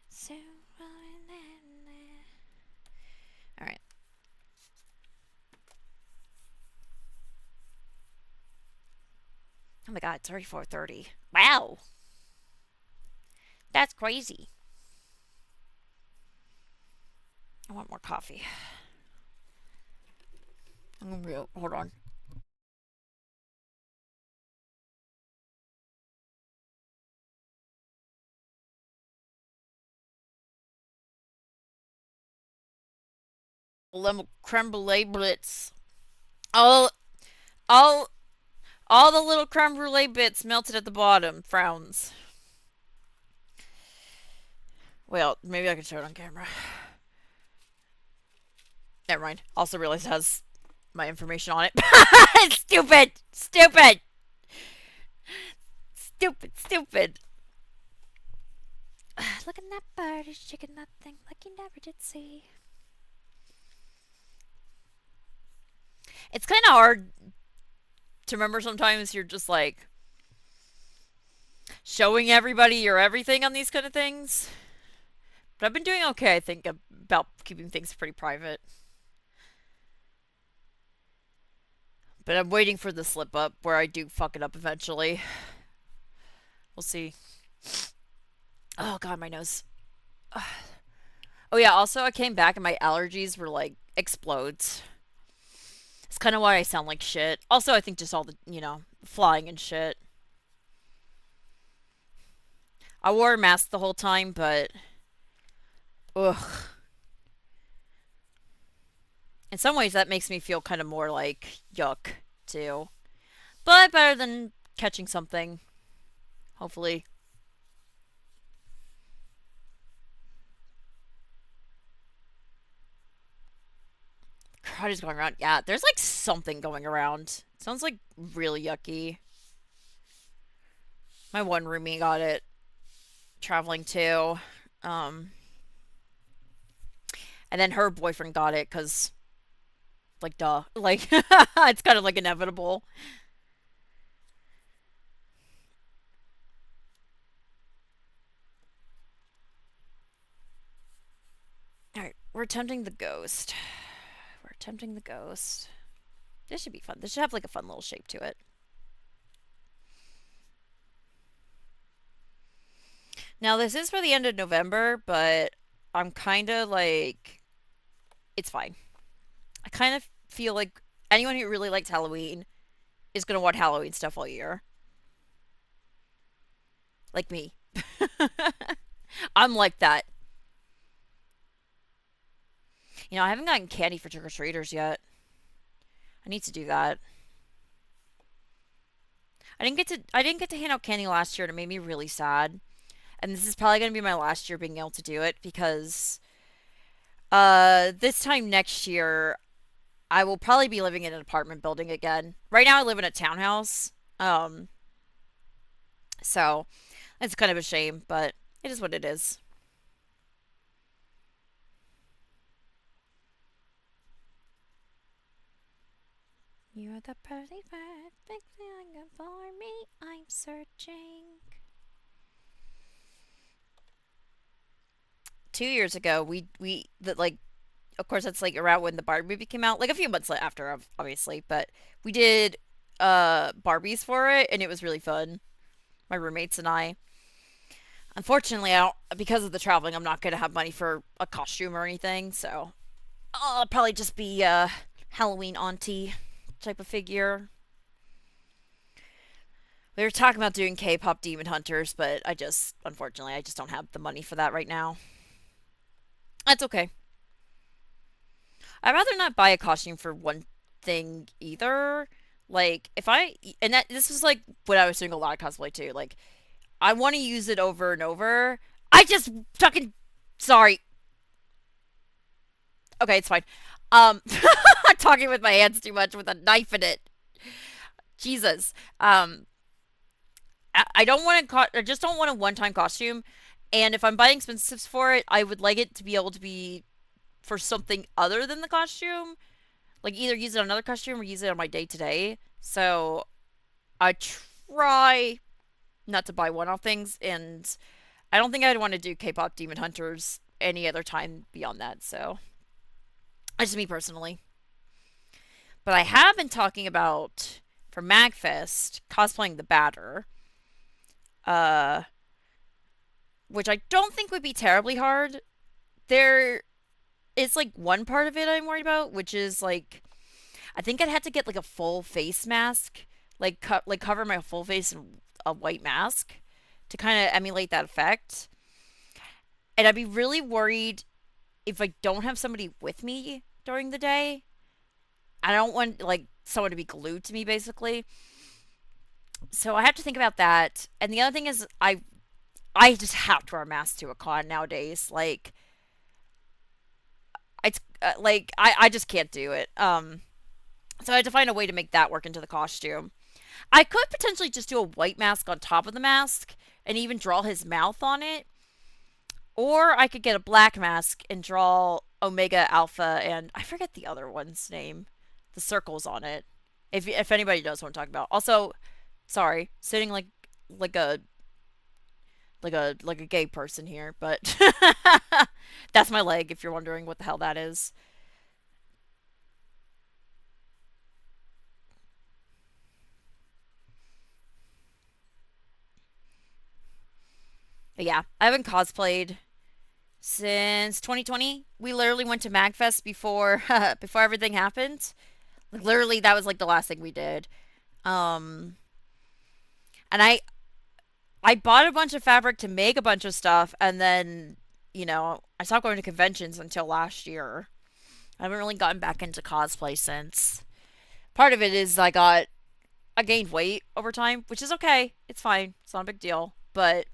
So, alright. Oh my god, it's already 4:30. Wow, that's crazy. I want more coffee. Hold on. Lemon creme brulee blitz. All, all, all the little creme brulee bits melted at the bottom. Frowns. Well, maybe I can show it on camera. Never mind. Also realized it has my information on it. Stupid! Stupid! Stupid! Stupid! Look at that bird. He's shaking that thing like you never did see. It's kind of hard to remember sometimes. You're just like showing everybody your everything on these kind of things. But I've been doing okay, I think, about keeping things pretty private. But I'm waiting for the slip up where I do fuck it up eventually. We'll see. Oh god, my nose. Oh yeah, also I came back and my allergies were like explodes. It's kind of why I sound like shit. Also, I think just all the, flying and shit. I wore a mask the whole time, but ugh. In some ways that makes me feel kind of more like yuck too. But better than catching something. Hopefully. Crowd is going around. Yeah, there's like something going around. Sounds like really yucky. My one roomie got it traveling too. Um, and then her boyfriend got it because, like, duh. Like, it's kind of like inevitable. Alright, we're attempting the ghost. We're attempting the ghost. This should be fun. This should have like a fun little shape to it. Now, this is for the end of November, but I'm kind of like, it's fine. I kind of feel like anyone who really likes Halloween is going to want Halloween stuff all year. Like me. I'm like that. I haven't gotten candy for trick or treaters yet. I need to do that. I didn't get to hand out candy last year and it made me really sad. And this is probably going to be my last year being able to do it because this time next year I will probably be living in an apartment building again. Right now I live in a townhouse. So it's kind of a shame, but it is what it is. You're the perfect thing for me. I'm searching. 2 years ago, we that like, of course, that's like around when the Barbie movie came out, like a few months after, obviously. But we did Barbies for it, and it was really fun. My roommates and I. Unfortunately, I don't, because of the traveling, I'm not gonna have money for a costume or anything. So I'll probably just be a Halloween auntie type of figure. We were talking about doing K-pop Demon Hunters, but unfortunately, I just don't have the money for that right now. That's okay. I'd rather not buy a costume for one thing either. Like, and this was like when I was doing a lot of cosplay too. Like, I want to use it over and over. I just fucking, sorry. Okay, it's fine. I'm talking with my hands too much with a knife in it. Jesus. I don't want I just don't want a one-time costume. And if I'm buying expensive for it, I would like it to be able to be for something other than the costume. Like either use it on another costume or use it on my day to day. So I try not to buy one-off things, and I don't think I'd want to do K-pop Demon Hunters any other time beyond that. So that's just me personally. But I have been talking about for MagFest cosplaying the Batter, uh, which I don't think would be terribly hard. There is like one part of it I'm worried about, which is like I think I'd have to get like a full face mask, like cover my full face in a white mask to kind of emulate that effect. And I'd be really worried if I don't have somebody with me during the day. I don't want like someone to be glued to me basically. So I have to think about that. And the other thing is I just have to wear a mask to a con nowadays. Like it's like I just can't do it. So I had to find a way to make that work into the costume. I could potentially just do a white mask on top of the mask and even draw his mouth on it. Or I could get a black mask and draw Omega Alpha and I forget the other one's name. The circles on it. If anybody knows what I'm talking about. Also, sorry, sitting like a like a gay person here, but that's my leg if you're wondering what the hell that is. But yeah, I haven't cosplayed since 2020. We literally went to Magfest before before everything happened. Like literally that was like the last thing we did. Um and I bought a bunch of fabric to make a bunch of stuff and then, I stopped going to conventions until last year. I haven't really gotten back into cosplay since. Part of it is I gained weight over time, which is okay. It's fine. It's not a big deal. But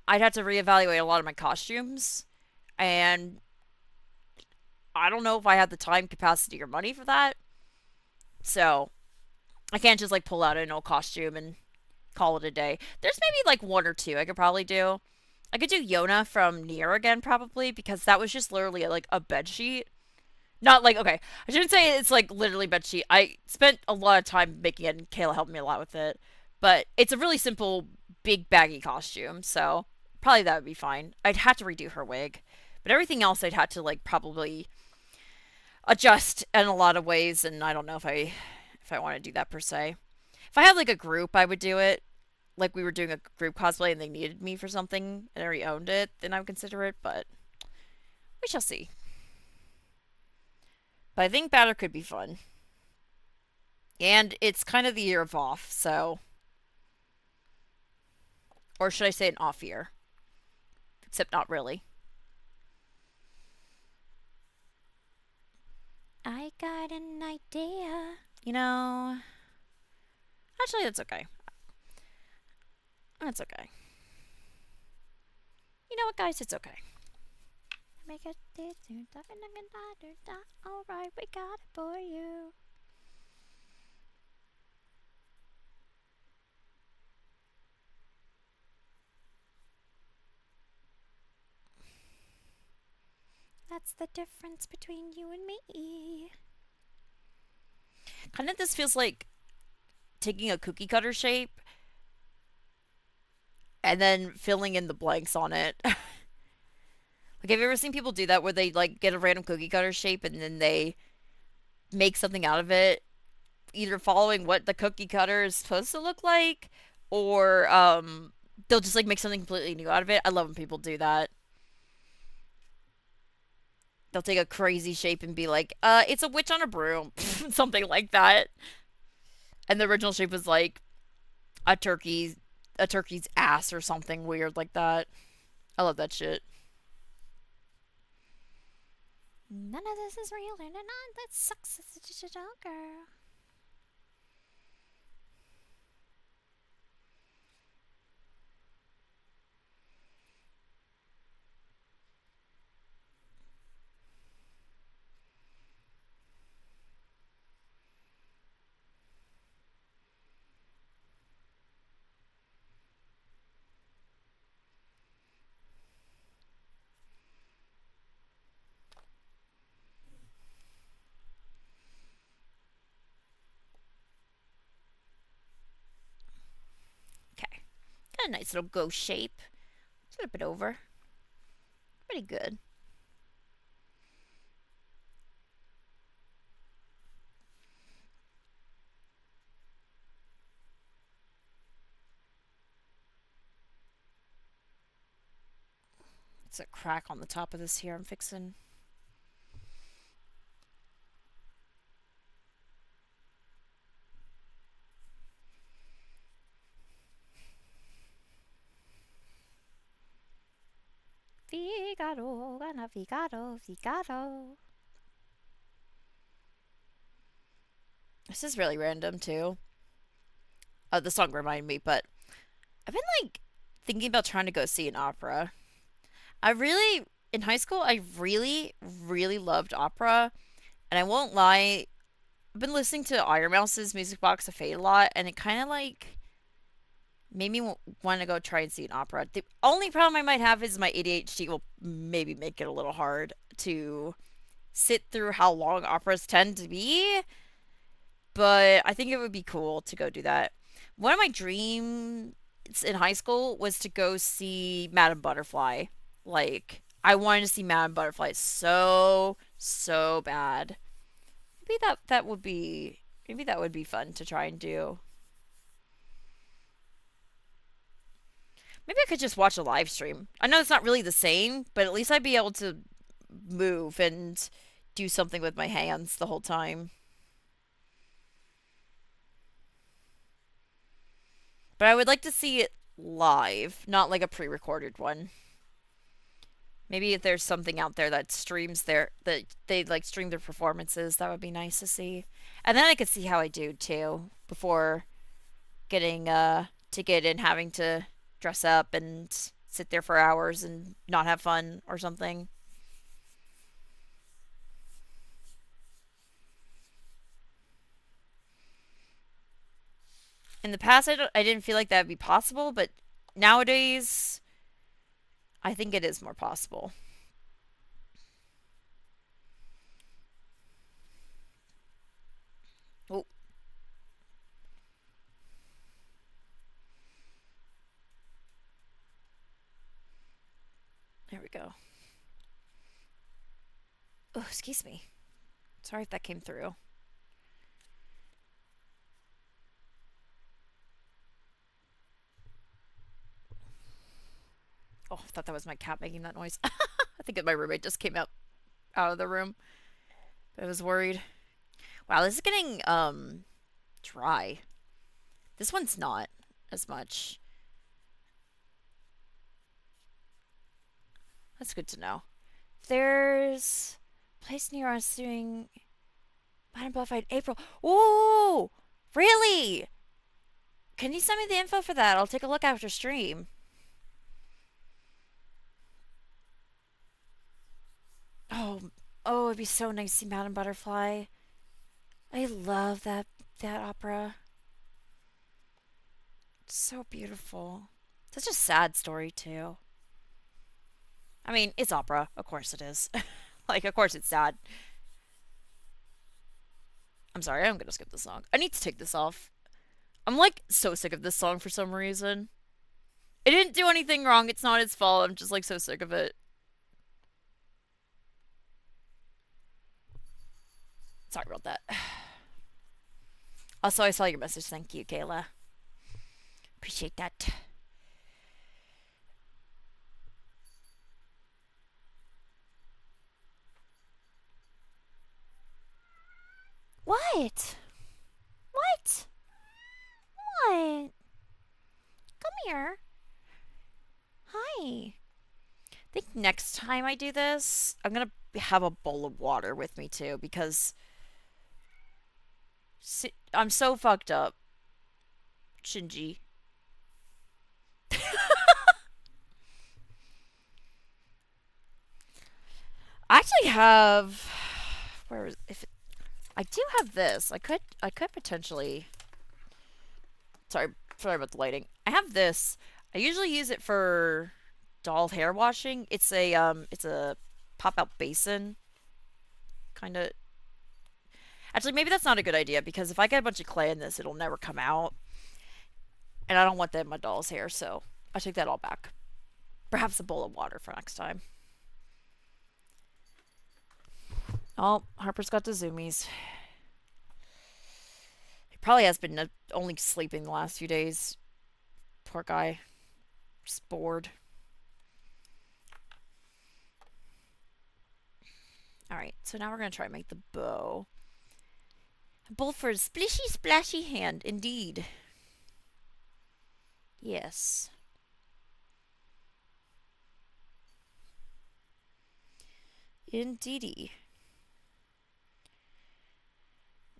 I'd have to reevaluate a lot of my costumes and I don't know if I had the time, capacity, or money for that. So I can't just like pull out an old costume and call it a day. There's maybe like one or two I could probably do. I could do Yona from Nier again probably because that was just literally like a bed sheet. Not like okay, I shouldn't say it's like literally bed sheet. I spent a lot of time making it, and Kayla helped me a lot with it. But it's a really simple, big baggy costume, so probably that would be fine. I'd have to redo her wig, but everything else I'd have to like probably adjust in a lot of ways, and I don't know if I want to do that per se. If I had like a group, I would do it. Like we were doing a group cosplay and they needed me for something and I already owned it, then I would consider it. But we shall see. But I think Batter could be fun, and it's kind of the year of off, so or should I say an off year? Except not really. I got an idea. Actually, that's okay. That's okay. You know what, guys? It's okay. Make it alright, we got it for you. That's the difference between you and me. Kind of this feels like taking a cookie cutter shape and then filling in the blanks on it. Like, have you ever seen people do that where they like get a random cookie cutter shape and then they make something out of it, either following what the cookie cutter is supposed to look like, or they'll just like make something completely new out of it. I love when people do that. They'll take a crazy shape and be like, it's a witch on a broom," something like that. And the original shape was like a turkey, a turkey's ass or something weird like that. I love that shit. None of this is real, and none that sucks. It's just a Joker. Okay, got a nice little ghost shape. Flip it over. Pretty good. It's a crack on the top of this here I'm fixing. Figaro, gonna Figaro, Figaro. This is really random too. The song reminded me, but I've been like thinking about trying to go see an opera. I really, in high school, I really, really loved opera. And I won't lie, I've been listening to Iron Mouse's Music Box of Fate a lot, and it kind of like made me want to go try and see an opera. The only problem I might have is my ADHD will maybe make it a little hard to sit through how long operas tend to be, but I think it would be cool to go do that. One of my dreams in high school was to go see Madame Butterfly. Like, I wanted to see Madame Butterfly so bad. Maybe that would be fun to try and do. Maybe I could just watch a live stream. I know it's not really the same, but at least I'd be able to move and do something with my hands the whole time. But I would like to see it live, not like a pre-recorded one. Maybe if there's something out there that streams that they like stream their performances, that would be nice to see. And then I could see how I do too before getting a ticket and having to dress up and sit there for hours and not have fun or something. In the past, I didn't feel like that would be possible, but nowadays, I think it is more possible. Oh, there we go. Oh, excuse me. Sorry if that came through. Oh, I thought that was my cat making that noise. I think my roommate just came out of the room. I was worried. Wow, this is getting dry. This one's not as much. That's good to know. There's a place near us doing Madame Butterfly in April. Ooh, really? Can you send me the info for that? I'll take a look after stream. Oh, oh, it'd be so nice to see Madame Butterfly. I love that opera. It's so beautiful. Such a sad story too. I mean, it's opera. Of course it is. Like, of course it's sad. I'm sorry, I'm gonna skip the song. I need to take this off. I'm like so sick of this song for some reason. It didn't do anything wrong. It's not its fault. I'm just like so sick of it. Sorry about that. Also, I saw your message. Thank you, Kayla. Appreciate that. What? What? What? Come here. Hi. I think next time I do this, I'm gonna have a bowl of water with me too because I'm so fucked up, Shinji. I actually have. Where is if it, I do have this? I could potentially. Sorry about the lighting. I have this. I usually use it for doll hair washing. It's a pop out basin kind of. Actually, maybe that's not a good idea because if I get a bunch of clay in this, it'll never come out, and I don't want that in my doll's hair. So I take that all back. Perhaps a bowl of water for next time. Oh, Harper's got the zoomies. He probably has been only sleeping the last few days. Poor guy. Just bored. Alright, so now we're going to try and make the bow. A bowl for a splishy splashy hand, indeed. Yes. Indeedy.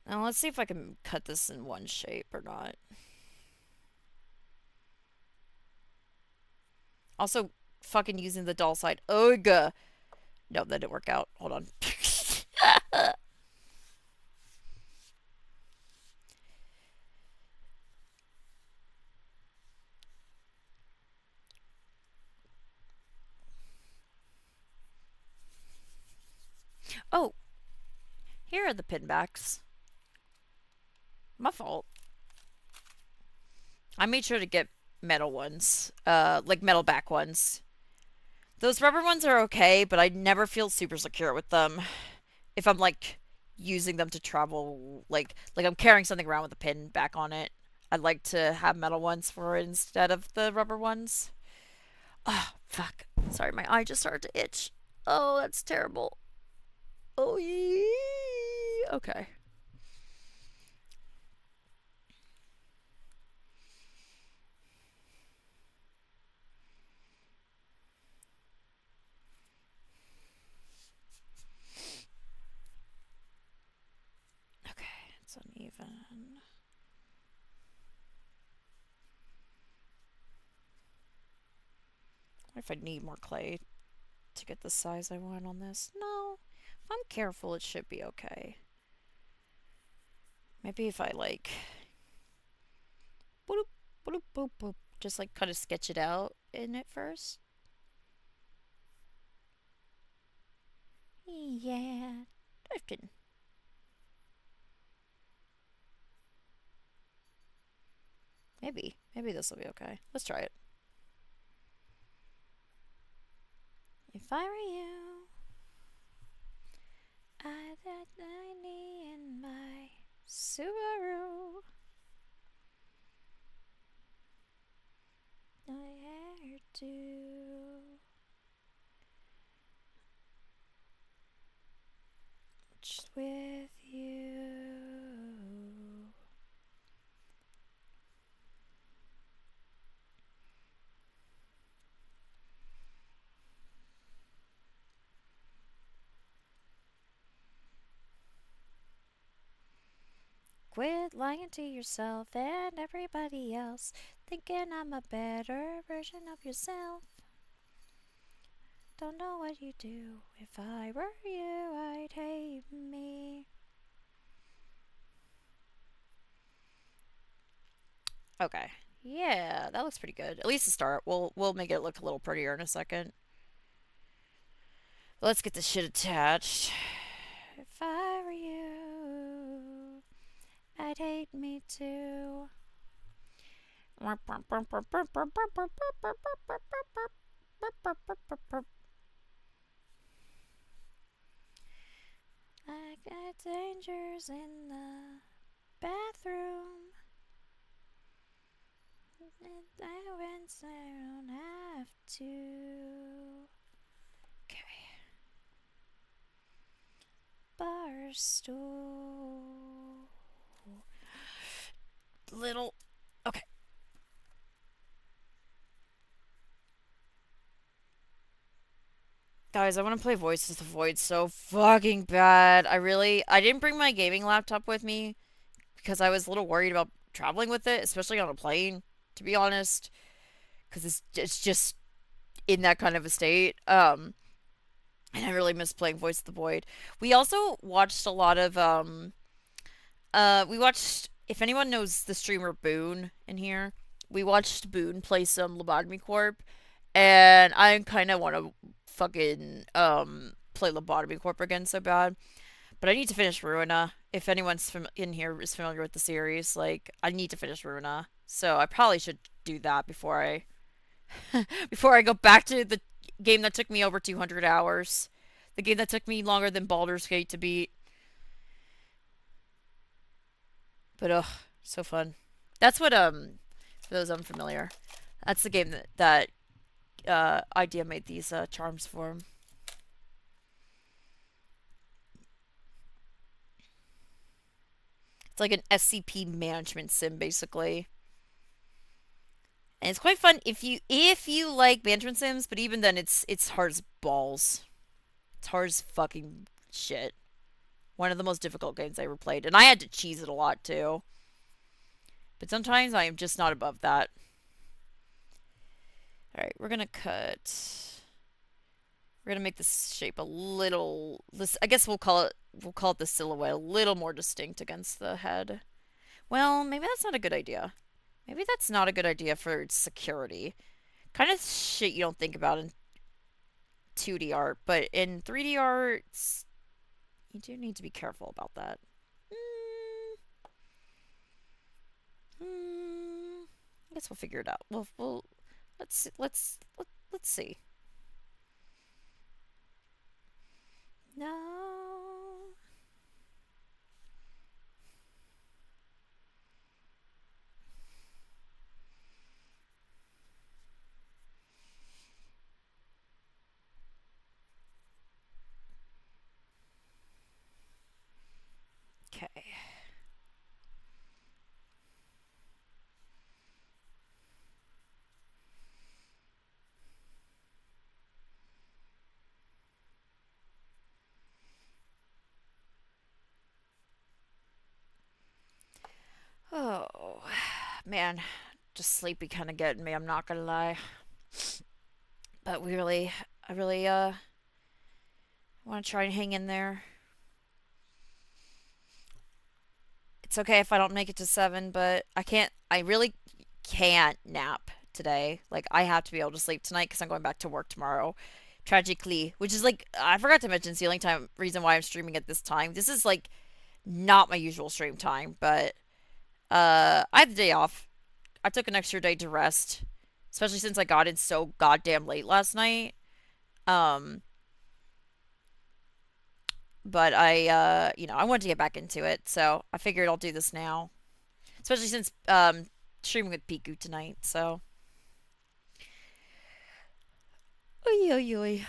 Now let's see if I can cut this in one shape or not. Also, fucking using the doll side. Ugh. No, that didn't work out. Hold on. Oh, here are the pinbacks. My fault. I made sure to get metal ones. Like metal back ones. Those rubber ones are okay, but I never feel super secure with them. If I'm like using them to travel, like I'm carrying something around with a pin back on it. I'd like to have metal ones for it instead of the rubber ones. Oh, fuck. Sorry, my eye just started to itch. Oh, that's terrible. Oh, yeah. Okay. Okay, it's uneven. What if I need more clay to get the size I want on this? No. If I'm careful, it should be okay. Maybe if I like boop, boop, boop, boop, just like kind of sketch it out in it first. Yeah, drifting. Maybe this will be okay. Let's try it. If I were you, I'd have 90 in my Subaru. My hair too. Just with you. Quit lying to yourself and everybody else, thinking I'm a better version of yourself. Don't know what you do. If I were you, I'd hate me. Okay. Yeah, that looks pretty good. At least to start. We'll make it look a little prettier in a second. Let's get this shit attached. If I were you, I'd hate me too. Like dangers in the bathroom. And I don't have to. Okay. Barstool. Little. Okay. Guys, I want to play Voices of the Void so fucking bad. I didn't bring my gaming laptop with me because I was a little worried about traveling with it, especially on a plane, to be honest, because it's just in that kind of a state. And I really miss playing Voice of the Void. We also watched a lot of we watched, if anyone knows the streamer Boone in here, we watched Boone play some Lobotomy Corp, and I kind of want to fucking play Lobotomy Corp again so bad. But I need to finish Ruina. If anyone's in here is familiar with the series, like I need to finish Ruina, so I probably should do that before I before I go back to the game that took me over 200 hours, the game that took me longer than Baldur's Gate to beat. But ugh, so fun. That's what for those unfamiliar, that's the game that Idea made these charms for him. like an SCP management sim, basically. And it's quite fun if you like management sims, but even then, it's hard as balls. It's hard as fucking shit. One of the most difficult games I ever played, and I had to cheese it a lot too. But sometimes I am just not above that. All right, we're gonna cut. We're gonna make this shape a little. This, I guess we'll call it the silhouette a little more distinct against the head. Well, maybe that's not a good idea. Maybe that's not a good idea for security. Kind of shit you don't think about in 2D art, but in 3D art, you do need to be careful about that. Mm, I guess we'll figure it out. We'll let's see. No. Okay. Oh, man, just sleepy kind of getting me. I'm not gonna lie, but I really want to try and hang in there. It's okay if I don't make it to 7, but I can't. I really can't nap today. Like I have to be able to sleep tonight because I'm going back to work tomorrow. Tragically, which is like I forgot to mention, it's the only time reason why I'm streaming at this time. This is like not my usual stream time, but I had the day off. I took an extra day to rest, especially since I got in so goddamn late last night. Um, but I wanted to get back into it, so I figured I'll do this now, especially since streaming with Piku tonight. So, oy oy oy.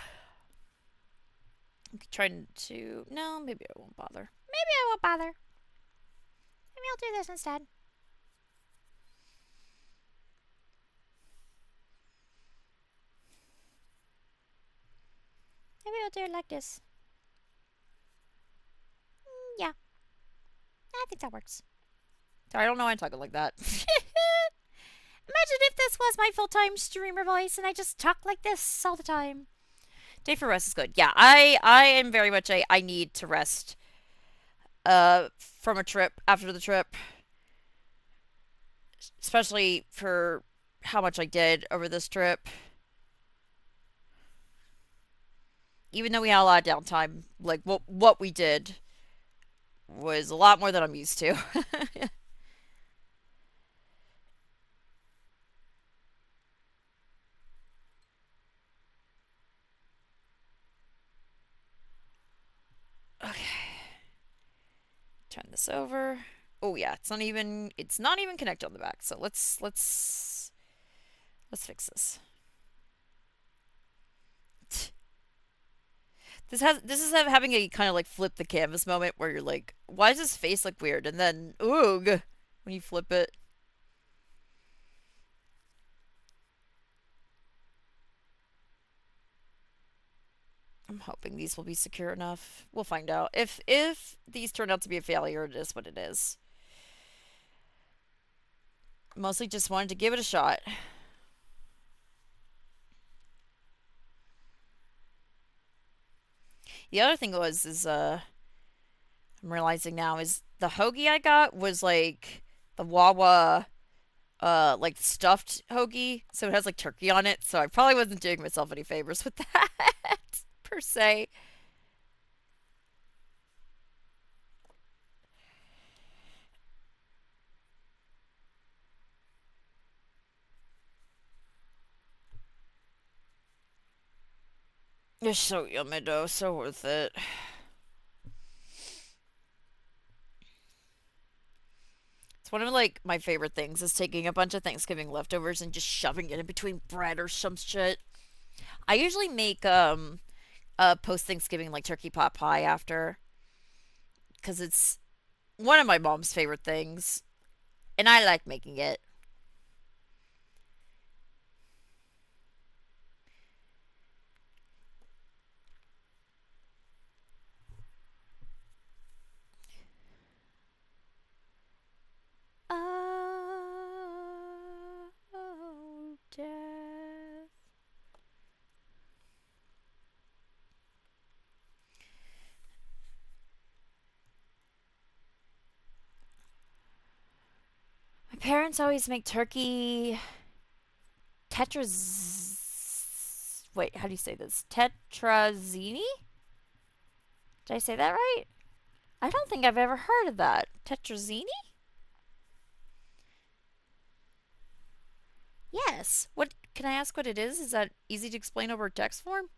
I'm trying to. No, maybe I won't bother. Maybe I won't bother. Maybe I'll do this instead. Maybe I'll do it like this. Yeah, I think that works. Sorry, I don't know why I'm talking like that. Imagine if this was my full-time streamer voice and I just talk like this all the time. Day for rest is good. Yeah, I am very much I need to rest from a trip after the trip, especially for how much I did over this trip. Even though we had a lot of downtime, like what we did was a lot more than I'm used to. Okay. Turn this over. Oh yeah, it's not even connected on the back. So let's fix this. This is having a kind of like flip the canvas moment where you're like, why does his face look weird? And then oog when you flip it. I'm hoping these will be secure enough. We'll find out. If these turn out to be a failure, it is what it is. Mostly just wanted to give it a shot. The other thing I'm realizing now is the hoagie I got was like the Wawa like stuffed hoagie, so it has like turkey on it. So I probably wasn't doing myself any favors with that per se. It's so yummy though, so worth it. It's one of like my favorite things is taking a bunch of Thanksgiving leftovers and just shoving it in between bread or some shit. I usually make a post Thanksgiving like turkey pot pie after because it's One of my mom's favorite things, and I like making it. Oh, death. My parents always make turkey tetraz. Wait, how do you say this? Tetrazini? Did I say that right? I don't think I've ever heard of that. Tetrazini? Yes. What can I ask what it is? Is that easy to explain over text form?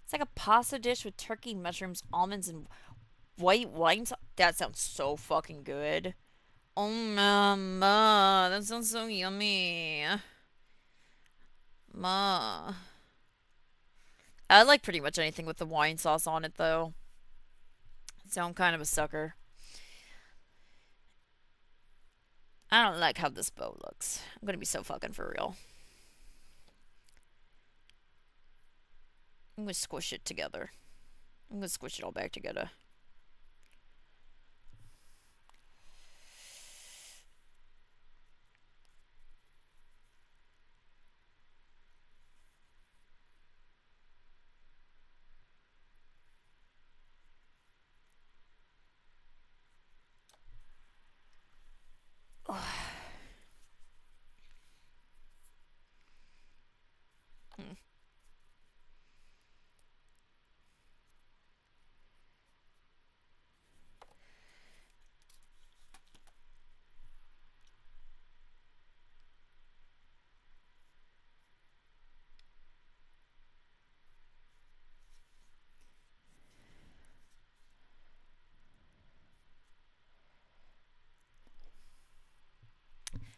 It's like a pasta dish with turkey, mushrooms, almonds, and white wine sauce. That sounds so fucking good. Oh, mama, that sounds so yummy. Ma. I like pretty much anything with the wine sauce on it, though. So I'm kind of a sucker. I don't like how this bow looks. I'm gonna be so fucking for real. I'm gonna squish it together. I'm gonna squish it all back together.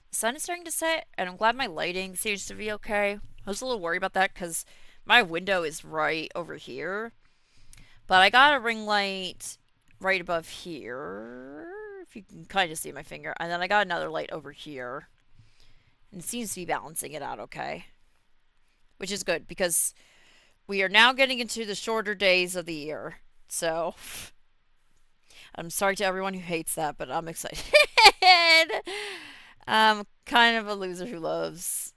The sun is starting to set, and I'm glad my lighting seems to be okay. I was a little worried about that because my window is right over here, but I got a ring light right above here, if you can kind of see my finger, and then I got another light over here, and it seems to be balancing it out okay, which is good because we are now getting into the shorter days of the year. So I'm sorry to everyone who hates that, but I'm excited. I'm kind of a loser who loves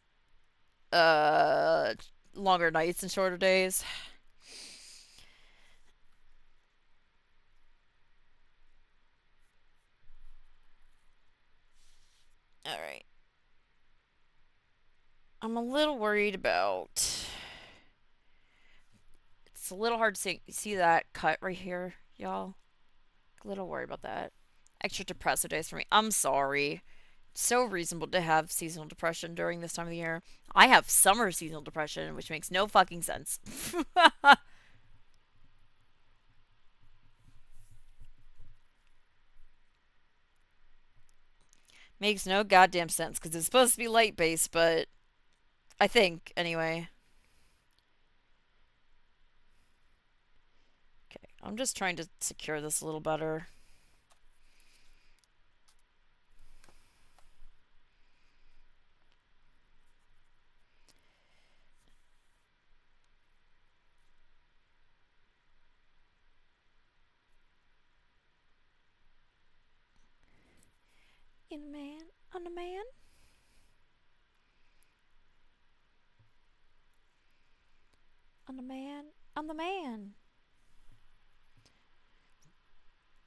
uh longer nights and shorter days. All right. I'm a little worried about. It's a little hard to see that cut right here, y'all. A little worried about that. Extra depressive days for me. I'm sorry. It's so reasonable to have seasonal depression during this time of the year. I have summer seasonal depression, which makes no fucking sense. Makes no goddamn sense because it's supposed to be light based, but I think anyway. Okay, I'm just trying to secure this a little better. In a man, on a man, on a man, on the man.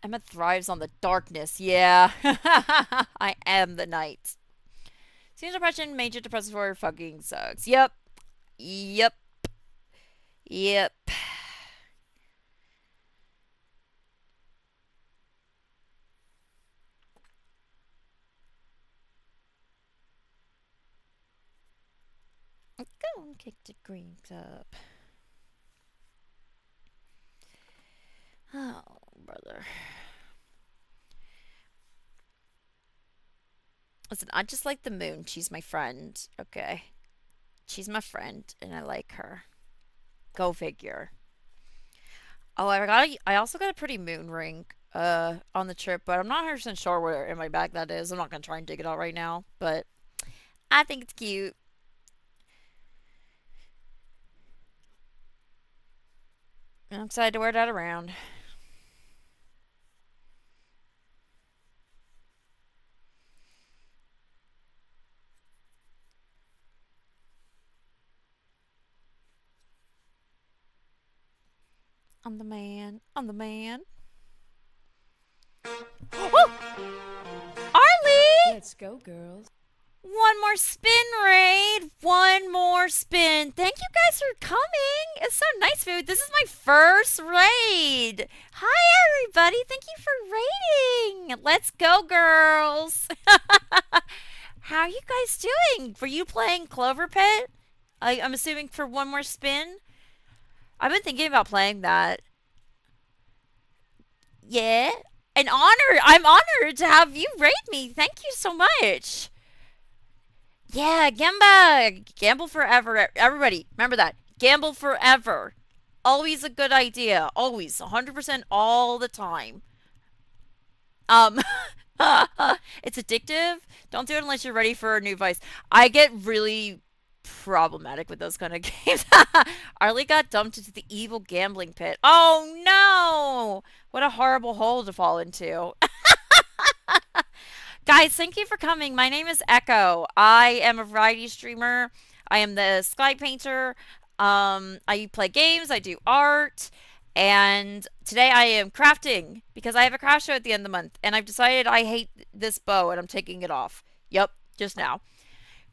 Emma thrives on the darkness. Yeah. I am the night. Seasonal depression, major depressive disorder fucking sucks. Yep. Yep. Yep. Go and kick the greens up. Oh, brother. Listen, I just like the moon. She's my friend. Okay. She's my friend, and I like her. Go figure. Oh, I also got a pretty moon ring on the trip, but I'm not 100% sure where in my bag that is. I'm not gonna try and dig it out right now, but I think it's cute. I'm excited to wear that around. I'm the man. I'm the man. Arlie! Let's go, girls. One more spin, Raid. One more spin. Thank you guys for coming. It's so nice of you. This is my first raid. Hi, everybody. Thank you for raiding. Let's go, girls. How are you guys doing? Were you playing Clover Pit? I'm assuming for one more spin. I've been thinking about playing that. Yeah. An honor. I'm honored to have you raid me. Thank you so much. Yeah, Gamba. Gamble forever. Everybody, remember that. Gamble forever. Always a good idea. Always. 100% all the time. Um, it's addictive. Don't do it unless you're ready for a new vice. I get really problematic with those kind of games. Arlie got dumped into the evil gambling pit. Oh no! What a horrible hole to fall into. Guys, thank you for coming. My name is Eko. I am a variety streamer. I am the sky painter. I play games. I do art. And today I am crafting because I have a craft show at the end of the month. And I've decided I hate this bow and I'm taking it off. Yep, just now.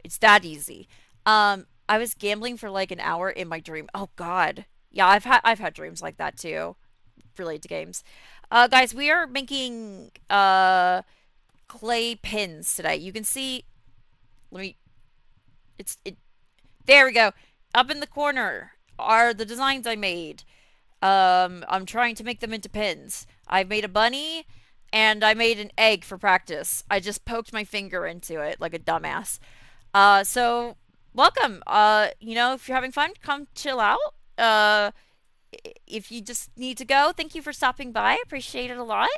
It's that easy. I was gambling for like an hour in my dream. Oh God. Yeah, I've had dreams like that too, related to games. Guys, we are making clay pins today. You can see. Let me. It. There we go. Up in the corner are the designs I made. I'm trying to make them into pins. I've made a bunny, and I made an egg for practice. I just poked my finger into it like a dumbass. So welcome. If you're having fun, come chill out. If you just need to go, thank you for stopping by. I appreciate it a lot.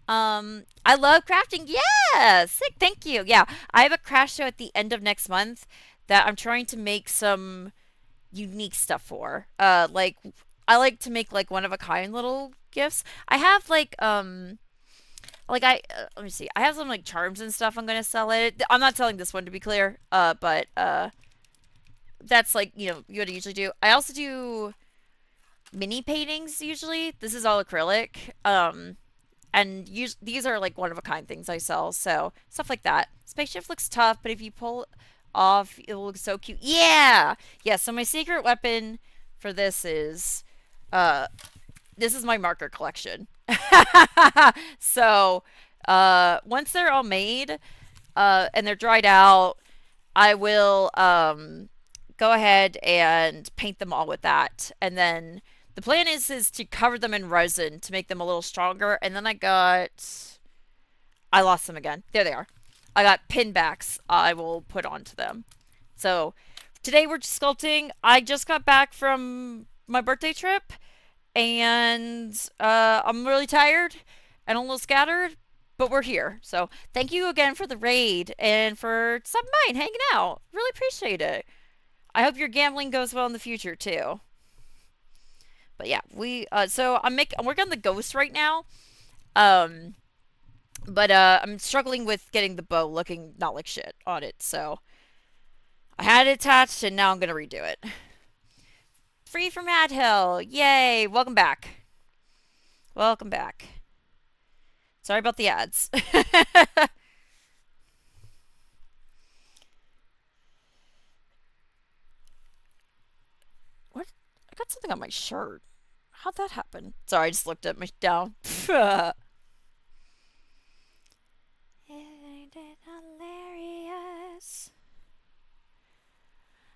I love crafting. Yeah, sick. Thank you. Yeah, I have a craft show at the end of next month that I'm trying to make some unique stuff for. Like I like to make like one of a kind little gifts. I have like let me see. I have some like charms and stuff. I'm gonna sell it. I'm not selling this one to be clear. But that's like what I usually do. I also do mini paintings usually. This is all acrylic. And these are like one of a kind things I sell, so stuff like that. Spaceship looks tough, but if you pull off, it will look so cute. Yeah. So my secret weapon for uh, this is my marker collection. So, once they're all made, and they're dried out, I will go ahead and paint them all with that, and then the plan is to cover them in resin to make them a little stronger. And then I lost them again. There they are. I got pin backs I will put onto them. So today we're sculpting. I just got back from my birthday trip, and I'm really tired and a little scattered, but we're here. So thank you again for the raid and for stopping by and hanging out. Really appreciate it. I hope your gambling goes well in the future too. But yeah, I'm working on the ghost right now. Um, but I'm struggling with getting the bow looking not like shit on it. So I had it attached, and now I'm gonna redo it. Free from Ad Hill, yay! Welcome back. Welcome back. Sorry about the ads. What? I got something on my shirt. How'd that happen? Sorry, I just looked at my down. Isn't it hilarious?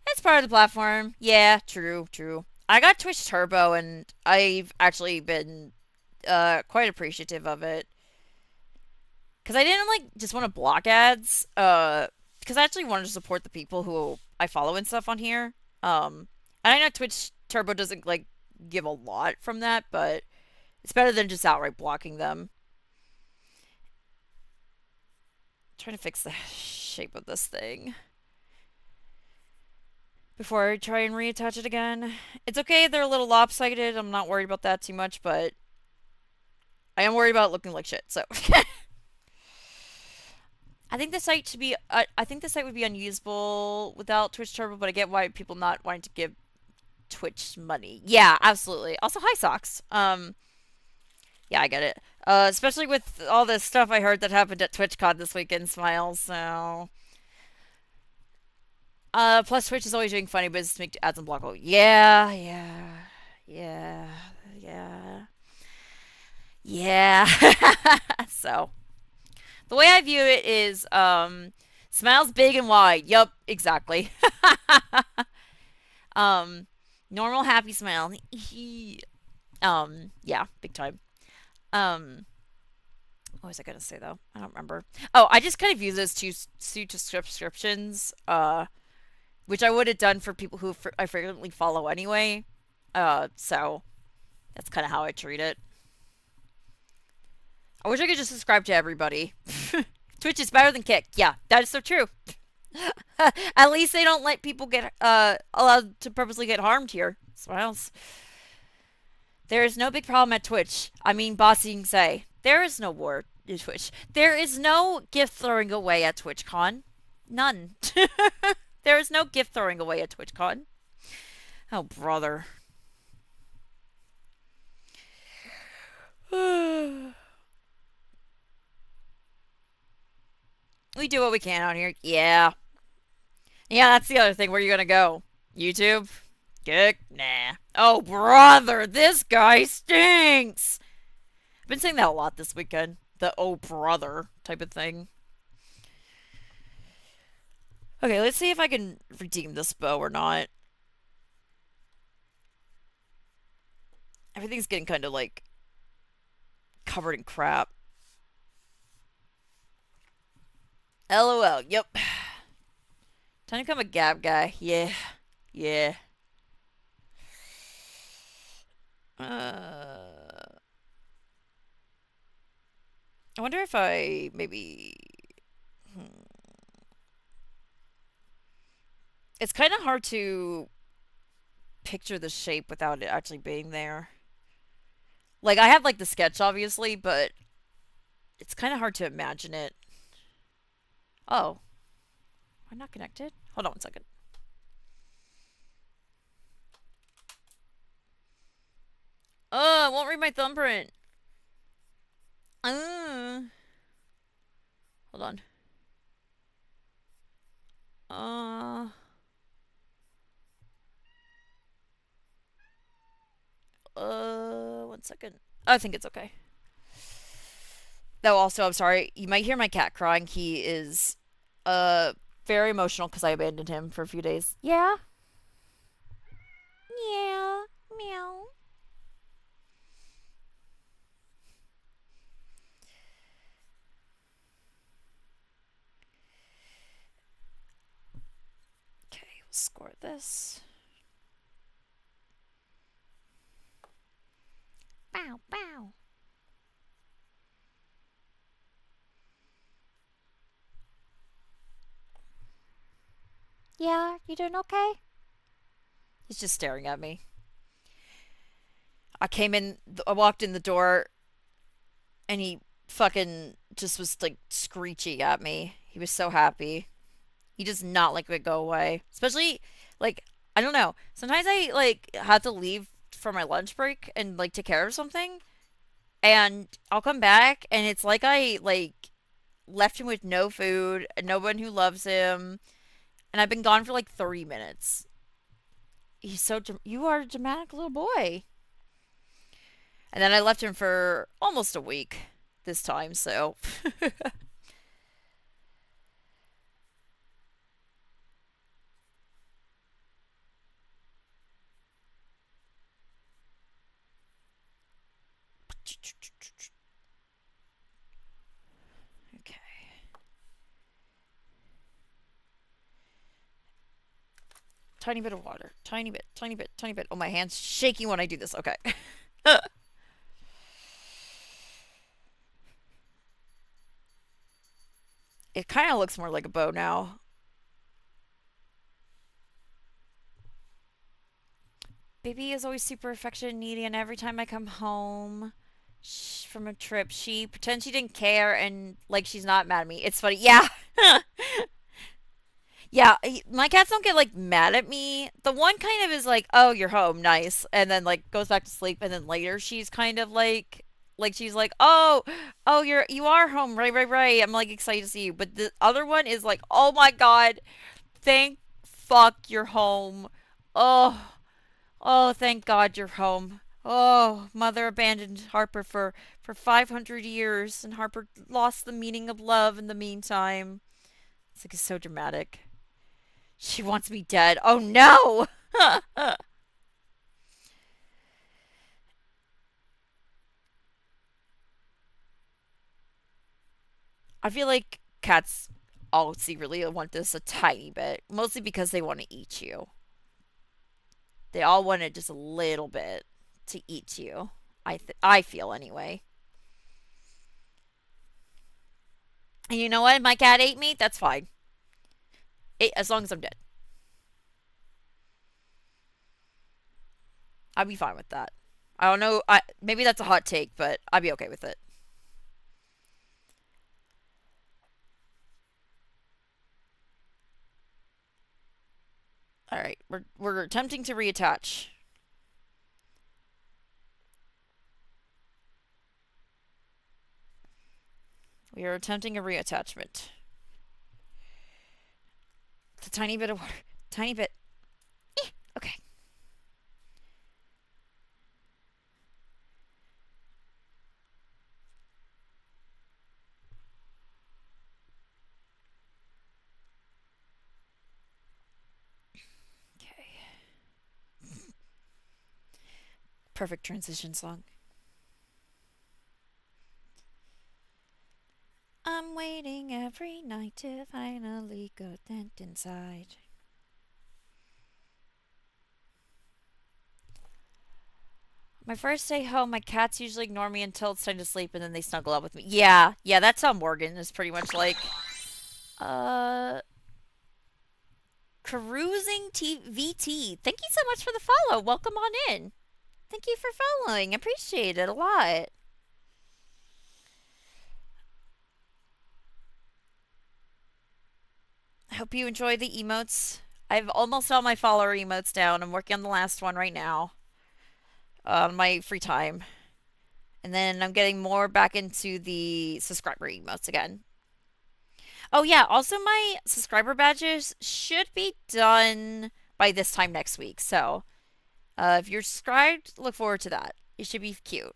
It's part of the platform. Yeah, true, true. I got Twitch Turbo, and I've actually been quite appreciative of it because I didn't like just want to block ads. Because I actually wanted to support the people who I follow and stuff on here. And I know Twitch Turbo doesn't like give a lot from that, but it's better than just outright blocking them. Trying to fix the shape of this thing before I try and reattach it again. It's okay, they're a little lopsided. I'm not worried about that too much, but I am worried about looking like shit. So I think the site should be. I think the site would be unusable without Twitch Turbo, but I get why people not wanting to give Twitch money. Yeah, absolutely. Also, hi socks. Yeah, I get it. Especially with all this stuff I heard that happened at TwitchCon this weekend, Smiles. So, plus Twitch is always doing funny business to make ads unblockable. Yeah, yeah, yeah, yeah, yeah. So, the way I view it is, smiles big and wide. Yup, exactly. um, normal happy smile. Yeah, big time. Um, what was I gonna say though? I don't remember. Oh, I just kind of use those two subscriptions, which I would have done for people who I frequently follow anyway. So that's kind of how I treat it. I wish I could just subscribe to everybody. Twitch is better than Kick. Yeah, that is so true. At least they don't let people get allowed to purposely get harmed here. Smiles. There is no big problem at Twitch. I mean, bossing say. There is no war at Twitch. There is no gift throwing away at TwitchCon. None. There is no gift throwing away at TwitchCon. Oh, brother. We do what we can out here. Yeah. Yeah, that's the other thing. Where are you going to go? YouTube? Kick? Nah. Oh, brother, this guy stinks. I've been saying that a lot this weekend. The oh, brother type of thing. Okay, let's see if I can redeem this bow or not. Everything's getting kind of like covered in crap. LOL. Yep. Time to become a Gab guy. Yeah. Yeah. I wonder if I maybe. It's kind of hard to picture the shape without it actually being there. Like, I have like the sketch, obviously, but it's kind of hard to imagine it. Oh. Am I not connected? Hold on 1 second. Oh, it won't read my thumbprint. Hold on. 1 second. I think it's okay. Though also, I'm sorry. You might hear my cat crying. He is very emotional because I abandoned him for a few days. Yeah. Yeah. Meow. Okay, we'll score this. Bow, bow. Yeah, you doing okay? He's just staring at me. I walked in the door, and he fucking just was like screeching at me. He was so happy. He does not like it go away. Especially, like, I don't know. Sometimes I, like, have to leave for my lunch break and, like, take care of something. And I'll come back, and it's like I, like, left him with no food, and no one who loves him. And I've been gone for, like, 30 minutes. You are a dramatic little boy. And then I left him for almost a week this time, so. Okay. Tiny bit of water. Tiny bit, tiny bit, tiny bit. Oh, my hand's shaking when I do this. Okay. It kind of looks more like a bow now. Baby is always super affectionate, needy, and every time I come home from a trip, she pretends she didn't care and like she's not mad at me. It's funny. Yeah. Yeah, my cats don't get like mad at me. The one kind of is like, "Oh, you're home, nice," and then like goes back to sleep. And then later, she's kind of like she's like, "Oh, you are home, right, right, right." I'm like excited to see you. But the other one is like, "Oh my God, thank fuck you're home. Oh, oh, thank God you're home. Oh, mother abandoned Harper for 500 years, and Harper lost the meaning of love in the meantime." It's like it's so dramatic. She wants me dead. Oh no! I feel like cats all secretly want this a tiny bit, mostly because they want to eat you. They all want it just a little bit to eat you. I feel anyway. And you know what? My cat ate me. That's fine. As long as I'm dead, I'd be fine with that. I don't know. Maybe that's a hot take, but I'd be okay with it. All right, we're attempting to reattach. We are attempting a reattachment. It's a tiny bit of water. Tiny bit. Okay. Okay. Perfect transition song. I'm waiting every night to finally go dent inside. My first day home, my cats usually ignore me until it's time to sleep and then they snuggle up with me. Yeah, yeah, that's how Morgan is pretty much like. Uh, Carousing VT. Thank you so much for the follow. Welcome on in. Thank you for following. Appreciate it a lot. I hope you enjoy the emotes. I've almost all my follower emotes down. I'm working on the last one right now on my free time. And then I'm getting more back into the subscriber emotes again. Oh, yeah. Also, my subscriber badges should be done by this time next week. So if you're subscribed, look forward to that. It should be cute.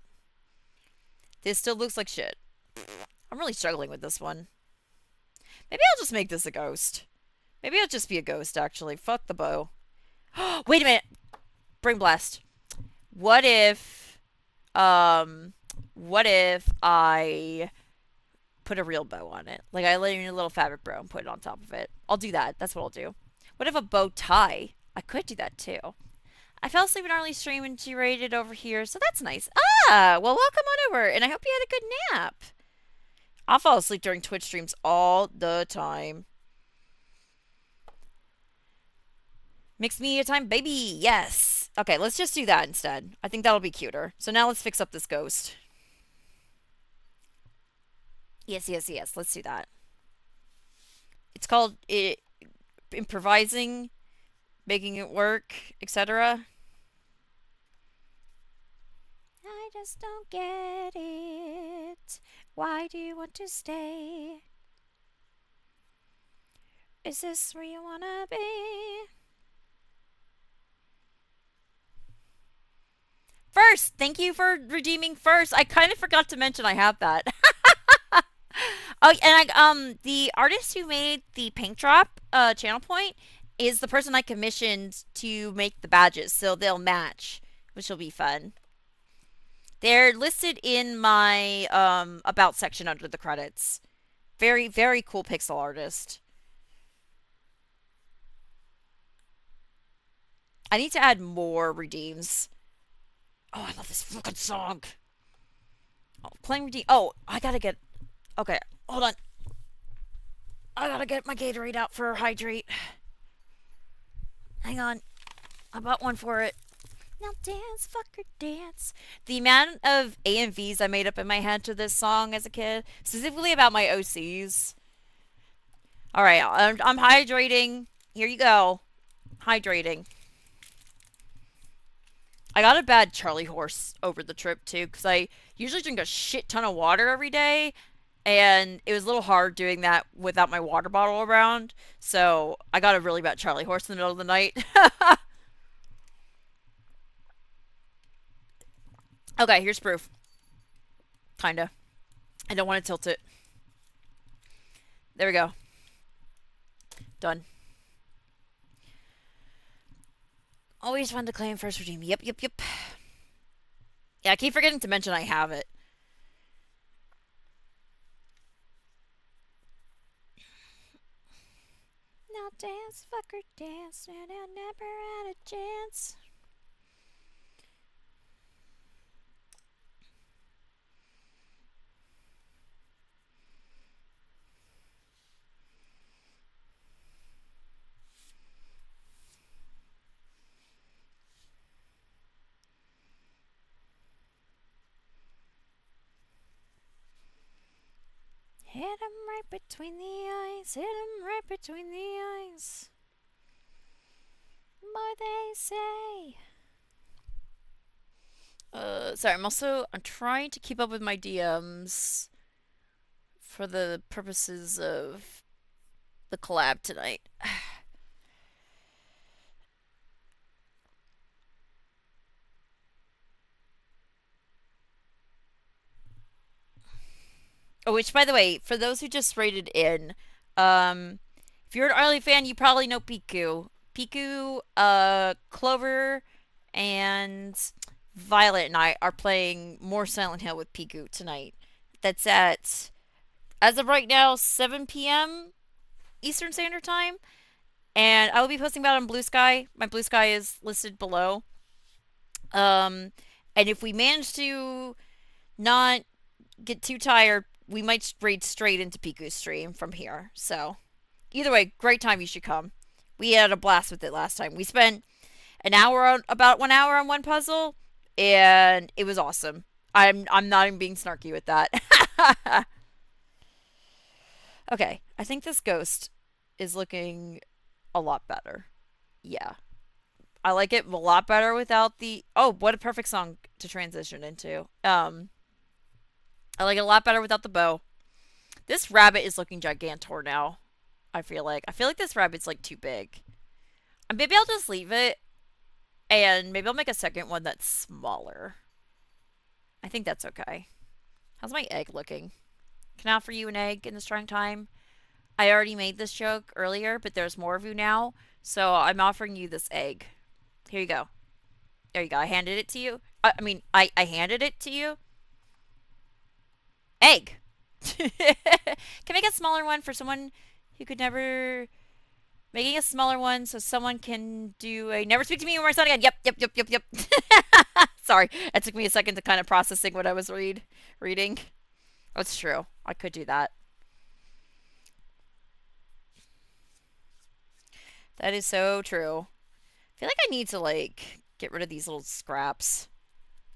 This still looks like shit. I'm really struggling with this one. Maybe I'll just make this a ghost. Maybe I'll just be a ghost, actually. Fuck the bow. Wait a minute. Brain blast. What if, um, what if I put a real bow on it? Like I lay in a little fabric bow and put it on top of it. I'll do that. That's what I'll do. What if a bow tie? I could do that too. I fell asleep in early stream and she rated over here, so that's nice. Ah, well, welcome on over, and I hope you had a good nap. I'll fall asleep during Twitch streams all the time. Mixed media time, baby. Yes. Okay, let's just do that instead. I think that'll be cuter. So now let's fix up this ghost. Yes, yes, yes. Let's do that. It's called improvising, making it work, etc. I just don't get it. Why do you want to stay? Is this where you wanna be? First, thank you for redeeming first. I kind of forgot to mention I have that. Oh, and the artist who made the paint drop channel point is the person I commissioned to make the badges, so they'll match, which will be fun. They're listed in my about section under the credits. Very, very cool pixel artist. I need to add more redeems. Oh, I love this fucking song. Oh, playing redeem. Oh, I gotta get. Okay, hold on. I gotta get my Gatorade out for hydrate. Hang on. I bought one for it. Now dance, fucker, dance. The amount of AMVs I made up in my head to this song as a kid, specifically about my OCs. All right, I'm hydrating. Here you go. Hydrating. I got a bad Charlie horse over the trip too, because I usually drink a shit ton of water every day, and it was a little hard doing that without my water bottle around. So I got a really bad Charlie horse in the middle of the night. Okay, here's proof. Kinda. I don't want to tilt it. There we go. Done. Always fun to claim first redeem. Yep, yep, yep. Yeah, I keep forgetting to mention I have it. Now dance, fucker, dance, and I never had a chance. Hit him right between the eyes, hit him right between the eyes. More they say. Sorry, I'm trying to keep up with my DMs for the purposes of the collab tonight. Oh, which, by the way, for those who just rated in, um, if you're an early fan, you probably know Piku. Piku, Clover, and Violet and I are playing more Silent Hill with Piku tonight. That's at, as of right now, 7 p.m. Eastern Standard Time. And I will be posting about it on Blue Sky. My Blue Sky is listed below. Um, and if we manage to not get too tired, we might raid straight into Piku's stream from here. So, either way, great time. You should come. We had a blast with it last time. We spent about 1 hour on one puzzle, and it was awesome. I'm not even being snarky with that. Okay, I think this ghost is looking a lot better. Yeah, I like it a lot better without the. Oh, what a perfect song to transition into. I like it a lot better without the bow. This rabbit is looking gigantor now. I feel like. I feel like this rabbit's like too big. Maybe I'll just leave it, and maybe I'll make a second one that's smaller. I think that's okay. How's my egg looking? Can I offer you an egg in this trying time? I already made this joke earlier, but there's more of you now, so I'm offering you this egg. Here you go. There you go. I handed it to you. I handed it to you. Egg. Can I make a smaller one for someone who could never. Making a smaller one so someone can do a never speak to me or my son again. Yep, yep, yep, yep, yep. Sorry, it took me a second to kind of processing what I was reading. That's true. I could do that. That is so true. I feel like I need to like get rid of these little scraps.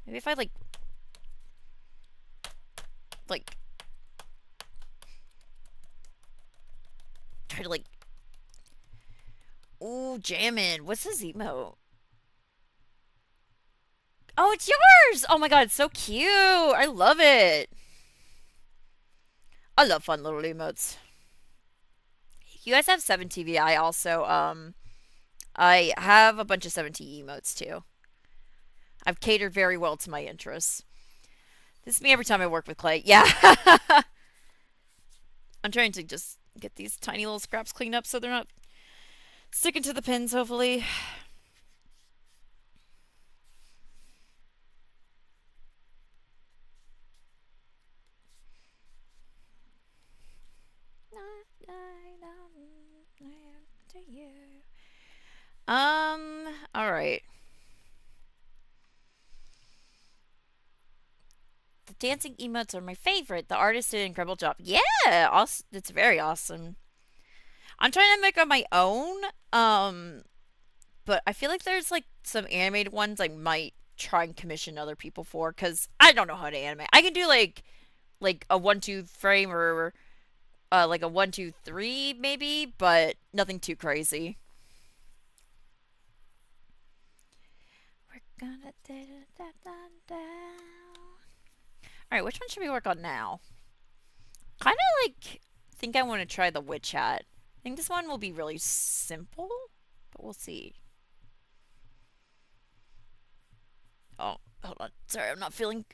Maybe if I like try to like. Ooh, jammin'. What's this emote? Oh, it's yours! Oh my god, it's so cute! I love it. I love fun little emotes. You guys have 7TV. I also, I have a bunch of 7T emotes too. I've catered very well to my interests. This is me every time I work with Clay. Yeah. I'm trying to just get these tiny little scraps cleaned up so they're not sticking to the pins, hopefully. you. All right. The dancing emotes are my favorite. The artist did an incredible job. Yeah, awesome. It's very awesome. I'm trying to make on my own. But I feel like there's like some animated ones I might try and commission other people for because I don't know how to animate. I can do like a 1 2 frame or like a 1 2 3 maybe, but nothing too crazy. We're gonna da. All right, which one should we work on now? Kind of like think I want to try the witch hat. I think this one will be really simple, but we'll see. Oh, hold on. Sorry, I'm not feeling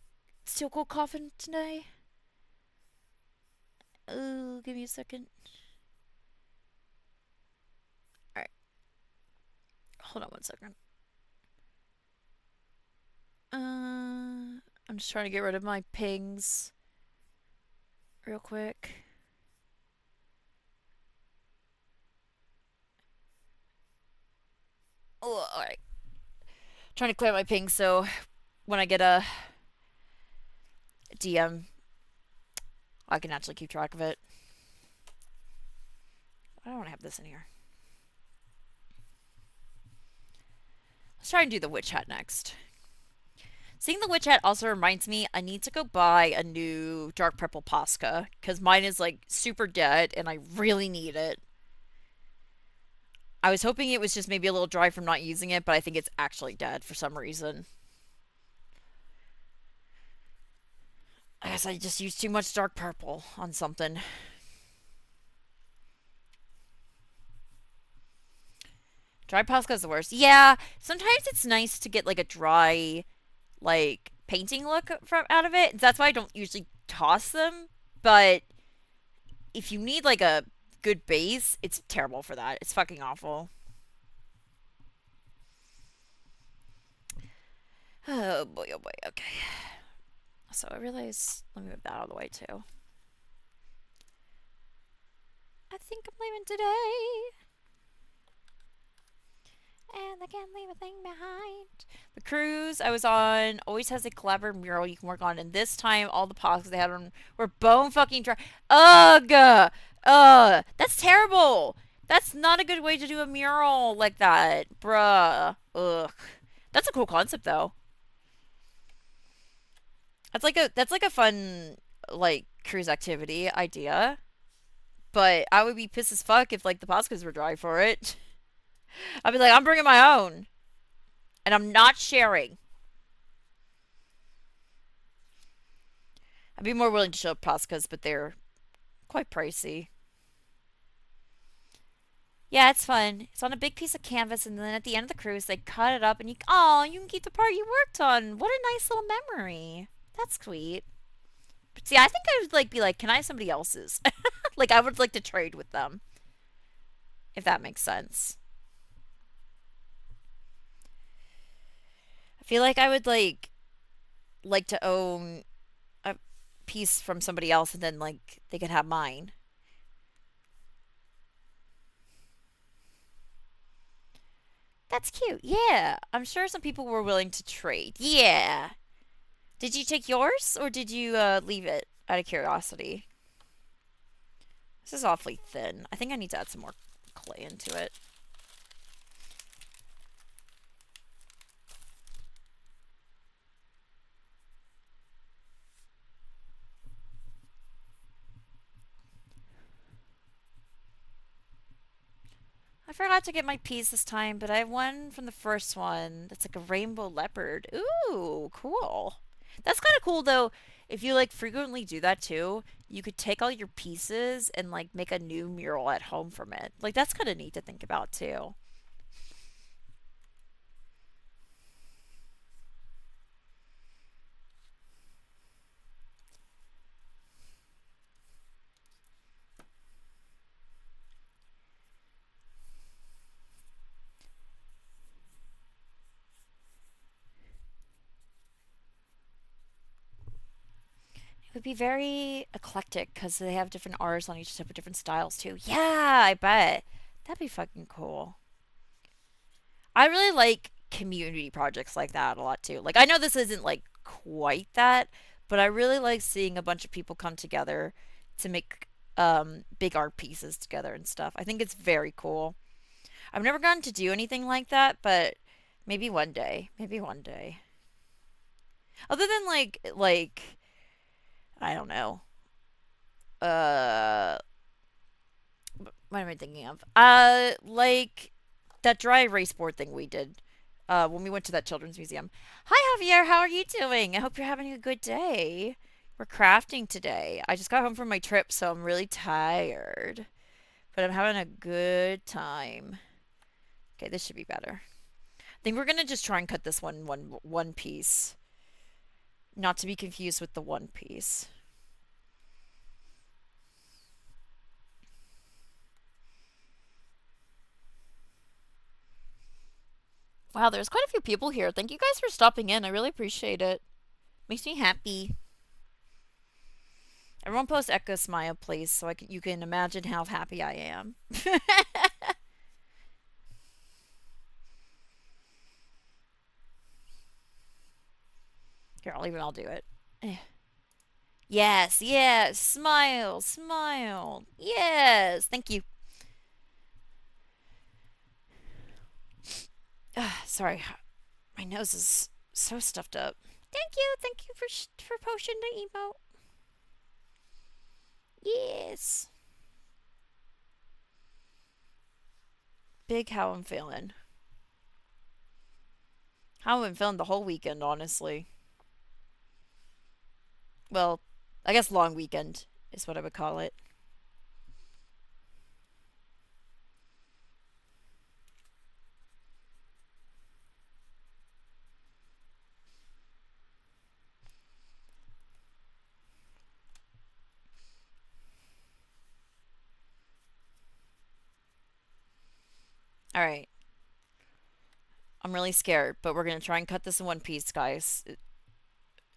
still cold coughing today. Oh, give me a second. All right, hold on 1 second. I'm just trying to get rid of my pings real quick. Oh, all right. Trying to clear my pings so when I get a DM, I can actually keep track of it. I don't have this in here. Let's try and do the witch hat next. Seeing the witch hat also reminds me I need to go buy a new dark purple Posca because mine is like super dead and I really need it. I was hoping it was just maybe a little dry from not using it, but I think it's actually dead for some reason. I guess I just used too much dark purple on something. Dry Posca is the worst. Yeah, sometimes it's nice to get like a dry, like painting look from out of it. That's why I don't usually toss them. But if you need like a good base, it's terrible for that. It's fucking awful. Oh boy, oh boy. Okay. So I realize. Let me move that out of the way too. I think I'm leaving today. And I can't leave a thing behind. The cruise I was on always has a clever mural you can work on, and this time all the pods they had on were bone fucking dry. Ugh! That's terrible! That's not a good way to do a mural like that. Bruh. Ugh. That's a cool concept though. That's like a fun like cruise activity idea. But I would be pissed as fuck if like the Poscas were dry for it. I'd be like, I'm bringing my own. And I'm not sharing. I'd be more willing to show Poscas, but they're quite pricey. Yeah, it's fun. It's on a big piece of canvas, and then at the end of the cruise, they cut it up, and you can keep the part you worked on. What a nice little memory. That's sweet. But see, I think I would like be like, can I have somebody else's? Like I would like to trade with them, if that makes sense. I feel like I would like to own a piece from somebody else, and then like they could have mine. That's cute. Yeah, I'm sure some people were willing to trade. Yeah. Did you take yours or did you leave it out of curiosity? This is awfully thin. I think I need to add some more clay into it. I forgot to get my piece this time, but I have one from the first one that's like a rainbow leopard. Ooh, cool. That's kind of cool though. If you like frequently do that too, you could take all your pieces and like make a new mural at home from it. Like that's kind of neat to think about too. It would be very eclectic because they have different artists on each type of different styles too. Yeah, I bet. That'd be fucking cool. I really like community projects like that a lot too. Like I know this isn't like quite that, but I really like seeing a bunch of people come together to make big art pieces together and stuff. I think it's very cool. I've never gotten to do anything like that, but maybe one day. Maybe one day. Other than like I don't know. Uh what am I thinking of? Like that dry erase board thing we did when we went to that children's museum. Hi, Javier. How are you doing? I hope you're having a good day. We're crafting today. I just got home from my trip, so I'm really tired, but I'm having a good time. Okay, this should be better. I think we're gonna just try and cut this one piece, not to be confused with the one piece. Wow, there's quite a few people here. Thank you guys for stopping in. I really appreciate it. Makes me happy. Everyone post Echo smile, please, so you can imagine how happy I am. Here, I'll do it. Yes, yes, smile, smile. Yes, thank you. Sorry, my nose is so stuffed up. Thank you for posting the emote. Yes. Big how I'm feeling. How I've been feeling the whole weekend, honestly. Well, I guess long weekend is what I would call it. All right. I'm really scared, but we're gonna try and cut this in one piece, guys.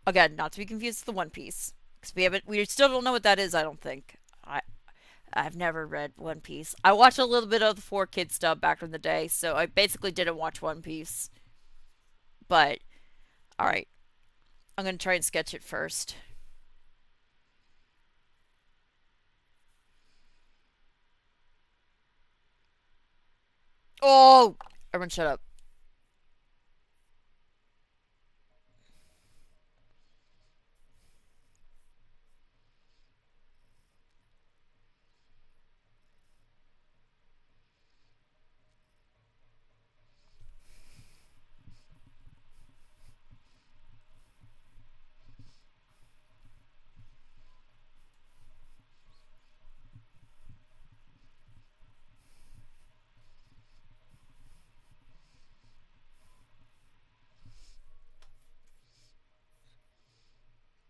Again, not to be confused with the One Piece, because we still don't know what that is. I don't think. I've never read One Piece. I watched a little bit of the 4 Kids stuff back in the day, so I basically didn't watch One Piece. But all right, I'm gonna try and sketch it first. Oh, everyone, shut up.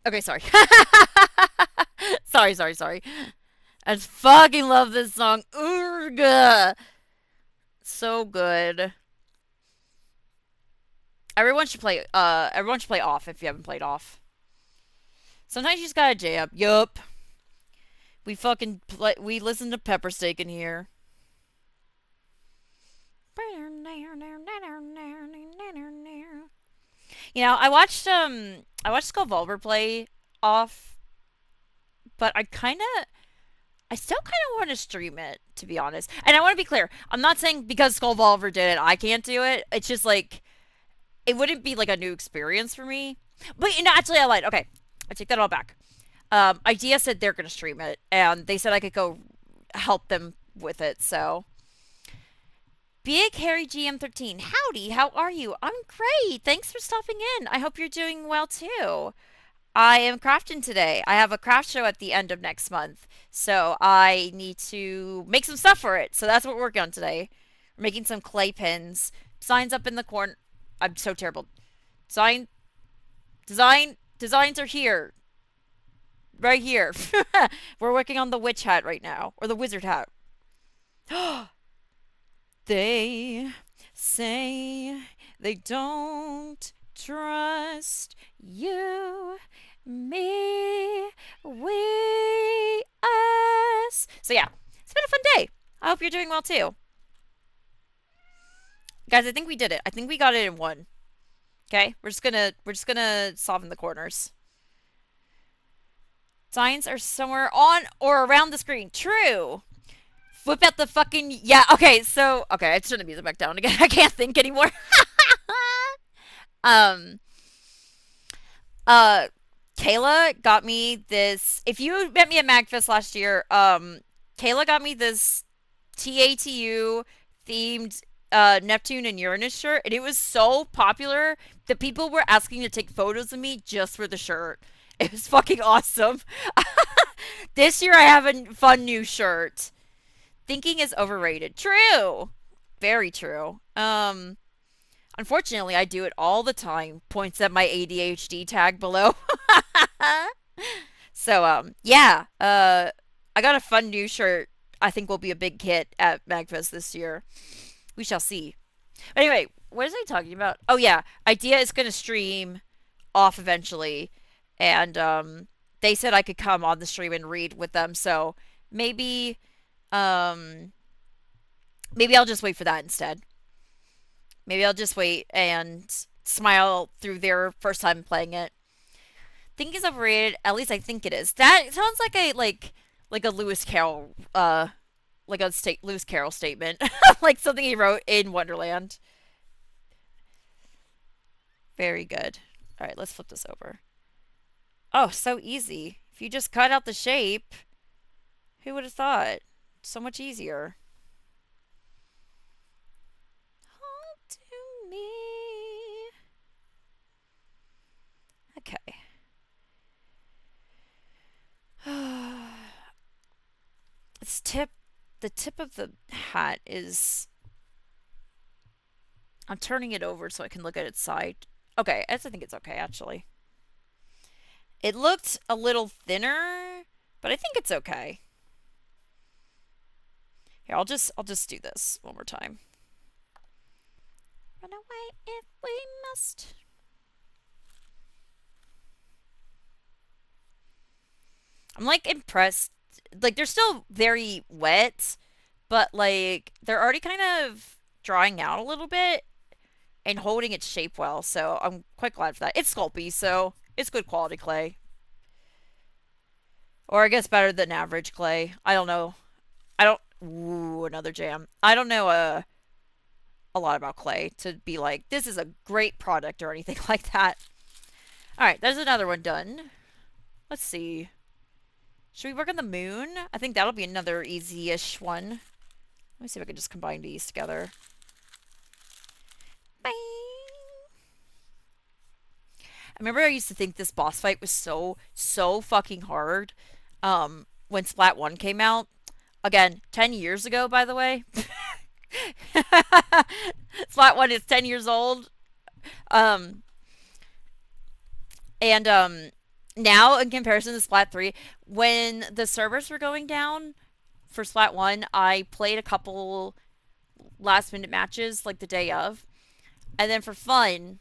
Okay, sorry. Sorry. I just fucking love this song. Urgh. So good. Everyone should play off if you haven't played off. Sometimes you just gotta jam. Yup. We listen to Pepper Steak in here. I watched Skull play off, but I still kind of want to stream it, to be honest. And I want to be clear. I'm not saying because Skull did it, I can't do it. It's just like it wouldn't be like a new experience for me. But actually, I lied. Okay, I take that all back. Idea said they're gonna stream it, and they said I could go help them with it. So, Big Harry GM13, howdy, how are you? I'm great. Thanks for stopping in. I hope you're doing well too. I am crafting today. I have a craft show at the end of next month, so I need to make some stuff for it. So that's what we're working on today. We're making some clay pins. Designs up in the corner. I'm so terrible. Design, designs are here, right here. We're working on the witch hat right now, or the wizard hat. They say they don't trust you, me, we, us. So yeah, it's been a fun day. I hope you're doing well too. Guys, I think we did it. I think we got it in one. Okay? We're just gonna soften the corners. Signs are somewhere on or around the screen. True. Flip out the fucking yeah. Okay, so okay, I turn the music back down again. I can't think anymore. um, uh, Kayla got me this. If you met me at Magfest last year, Kayla got me this TATU themed Neptune and Uranus shirt, and it was so popular that people were asking to take photos of me just for the shirt. It was fucking awesome. This year I have a fun new shirt. Thinking is overrated. True. Very true. Unfortunately, I do it all the time. Points at my ADHD tag below. So, yeah. I got a fun new shirt. I think will be a big hit at Magfest this year. We shall see. But anyway, what was I talking about? Oh yeah, Idea is gonna stream off eventually, and they said I could come on the stream and read with them. So maybe, um, maybe I'll just wait for that instead. Maybe I'll just wait and smile through their first time playing it. Think is overrated. At least I think it is. That sounds like a Lewis Carroll like a Lewis Carroll statement, like something he wrote in Wonderland. Very good. All right, let's flip this over. Oh, so easy. If you just cut out the shape, who would have thought? So much easier. Hold to me. Okay. Its tip, the tip of the hat is. I'm turning it over so I can look at its side. Okay, I think it's okay actually. It looked a little thinner, but I think it's okay. Here, I'll just do this one more time. Run away if we must. I'm like impressed. Like they're still very wet, but like they're already kind of drying out a little bit and holding its shape well. So I'm quite glad for that. It's Sculpey, so it's good quality clay. Or I guess better than average clay. I don't know. I don't. Ooh, another jam. I don't know a lot about clay to be like, this is a great product or anything like that. Alright, there's another one done. Let's see. Should we work on the moon? I think that'll be another easy-ish one. Let me see if I can just combine these together. Bang! I remember I used to think this boss fight was so fucking hard when Splat 1 came out. Again, 10 years ago, by the way. Splat 1 is 10 years old. Um, and now, in comparison to Splat 3, when the servers were going down for Splat 1, I played a couple last minute matches like the day of. And then for fun,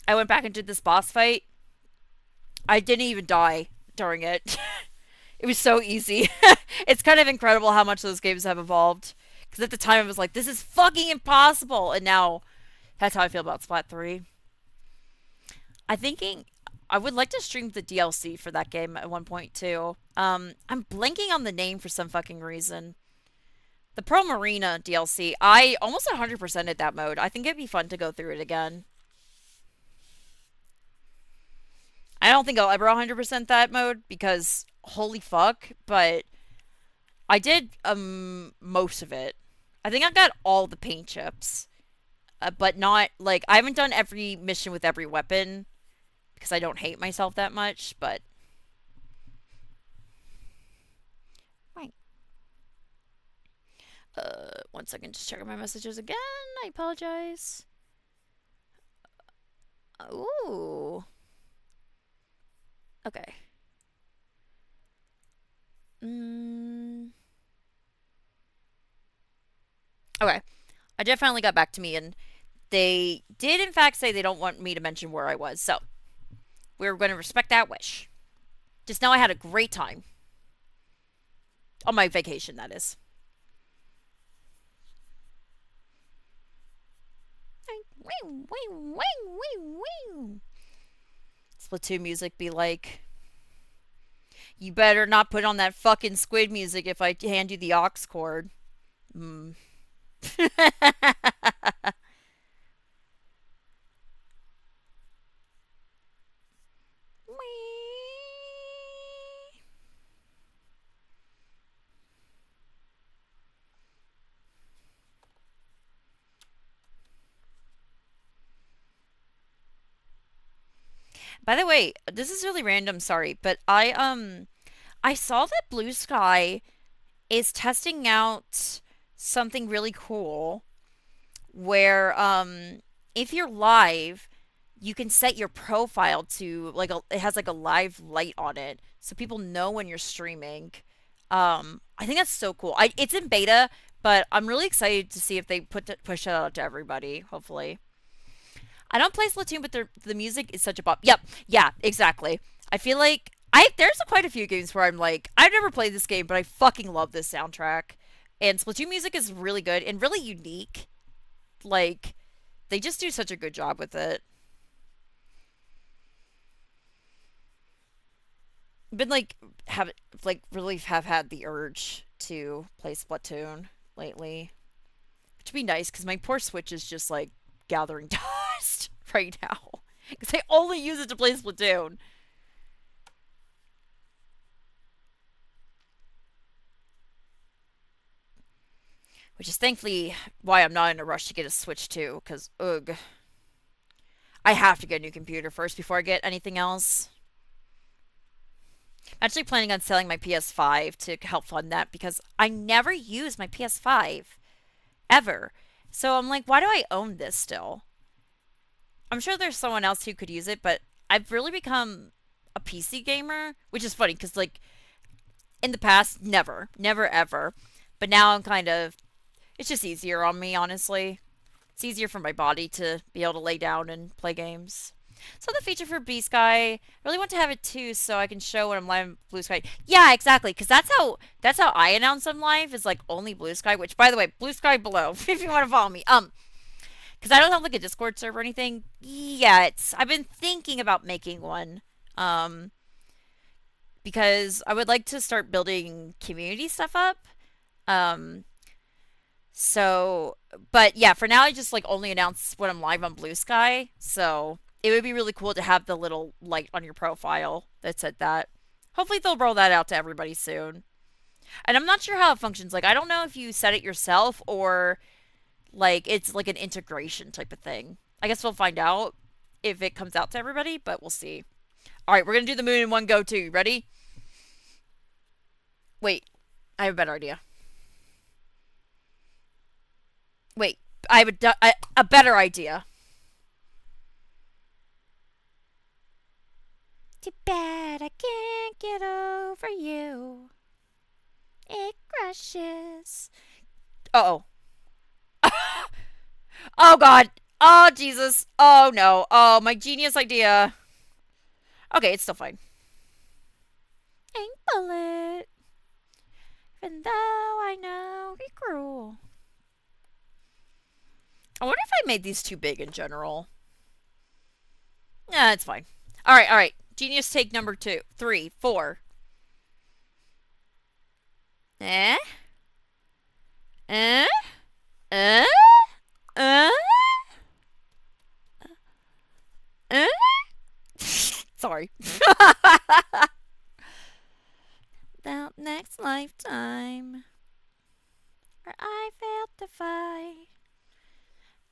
I went back and did this boss fight. I didn't even die during it. It was so easy. It's kind of incredible how much those games have evolved. Because at the time I was like, this is fucking impossible. And now that's how I feel about Splat 3. I'm thinking I would like to stream the DLC for that game at one point too. I'm blanking on the name for some fucking reason. The Pearl Marina DLC. I almost 100%ed that mode. I think it'd be fun to go through it again. I don't think I'll ever 100% that mode because holy fuck, but I did most of it. I think I got all the paint chips. But not like I haven't done every mission with every weapon because I don't hate myself that much, but right. One second, just checking my messages again. I apologize. Ooh. Okay. Okay. I definitely got back to me, and they did in fact say they don't want me to mention where I was, so we're going to respect that wish. Just know I had a great time. On my vacation, that is. Wing, wing, wing, wing, wing. Splatoon music be like, you better not put on that fucking squid music if I hand you the aux cord. Mm. By the way, this is really random, sorry, but I saw that Blue Sky is testing out something really cool where if you're live, you can set your profile to like it has like a live light on it so people know when you're streaming. I think that's so cool. It's in beta, but I'm really excited to see if they push it out to everybody, hopefully. I don't play Splatoon, but the music is such a bop. Yep, yeah, exactly. I feel like there's quite a few games where I'm like, I've never played this game, but I fucking love this soundtrack. And Splatoon music is really good and really unique. Like, they just do such a good job with it. Been have really have had the urge to play Splatoon lately, which would be nice because my poor Switch is just like gathering dust right now because I only use it to play Splatoon. Which is thankfully why I'm not in a rush to get a Switch too, because ugh, I have to get a new computer first before I get anything else. I'm actually planning on selling my PS5 to help fund that because I never use my PS5 ever. So I'm like, why do I own this still? I'm sure there's someone else who could use it, but I've really become a PC gamer, which is funny because like in the past, never, never ever. But now I'm kind of, it's just easier on me, honestly. It's easier for my body to be able to lay down and play games. So the feature for B Sky, I really want to have it too, so I can show when I'm live on Blue Sky. Yeah, exactly, because that's how I announce I'm live is like only Blue Sky. Which, by the way, Blue Sky below if you want to follow me. Because I don't have like a Discord server or anything yet. I've been thinking about making one. Um, because I would like to start building community stuff up. Um, So, but yeah, for now I just like only announce when I'm live on Blue Sky. So it would be really cool to have the little light on your profile that said that. Hopefully they'll roll that out to everybody soon. And I'm not sure how it functions. Like I don't know if you set it yourself or like it's like an integration type of thing. I guess we'll find out if it comes out to everybody, but we'll see. All right, we're gonna do the moon in one go too. Ready? Wait, I have a better idea. Wait, I have a better idea. Too bad I can't get over you. It crushes. Uh oh. Oh god. Oh Jesus. Oh no. Oh, my genius idea. Okay, it's still fine. Ink bullet. Even though I know you're cruel. I wonder if I made these too big in general. Nah, it's fine. Alright, alright. Genius take number 2, 3, 4. Eh? Eh? Eh? Eh? Eh? Sorry. That next lifetime where I failed to fight,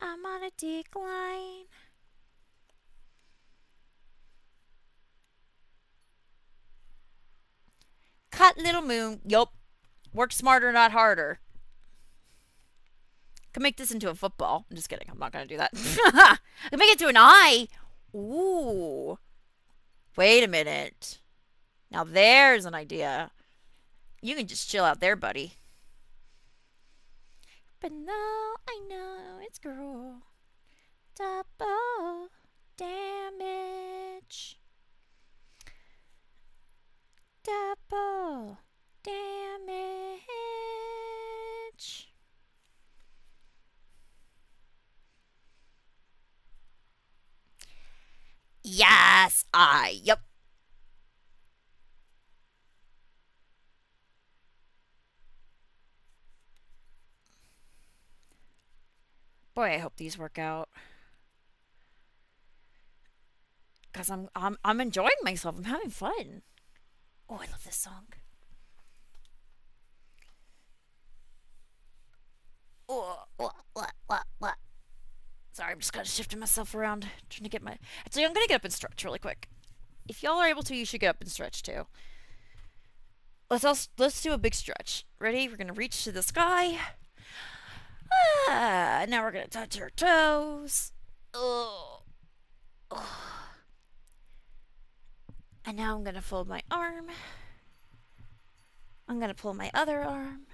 I'm on a decline. Cut little moon. Yup. Work smarter, not harder. Can make this into a football. I'm just kidding. I'm not gonna do that. I can make it to an eye. Ooh. Wait a minute. Now there's an idea. You can just chill out there, buddy. But now I know it's cruel. Double damage. Double damage. Yes, yep. Boy, I hope these work out. Because I'm enjoying myself. I'm having fun. Oh, I love this song. Oh, what? Sorry, I'm just kind of shifting myself around, trying to get my. Actually, I'm gonna get up and stretch really quick. If y'all are able to, you should get up and stretch too. Let's do a big stretch. Ready? We're gonna reach to the sky. Now we're gonna touch our toes. Oh, oh. And now I'm gonna fold my arm. I'm gonna pull my other arm.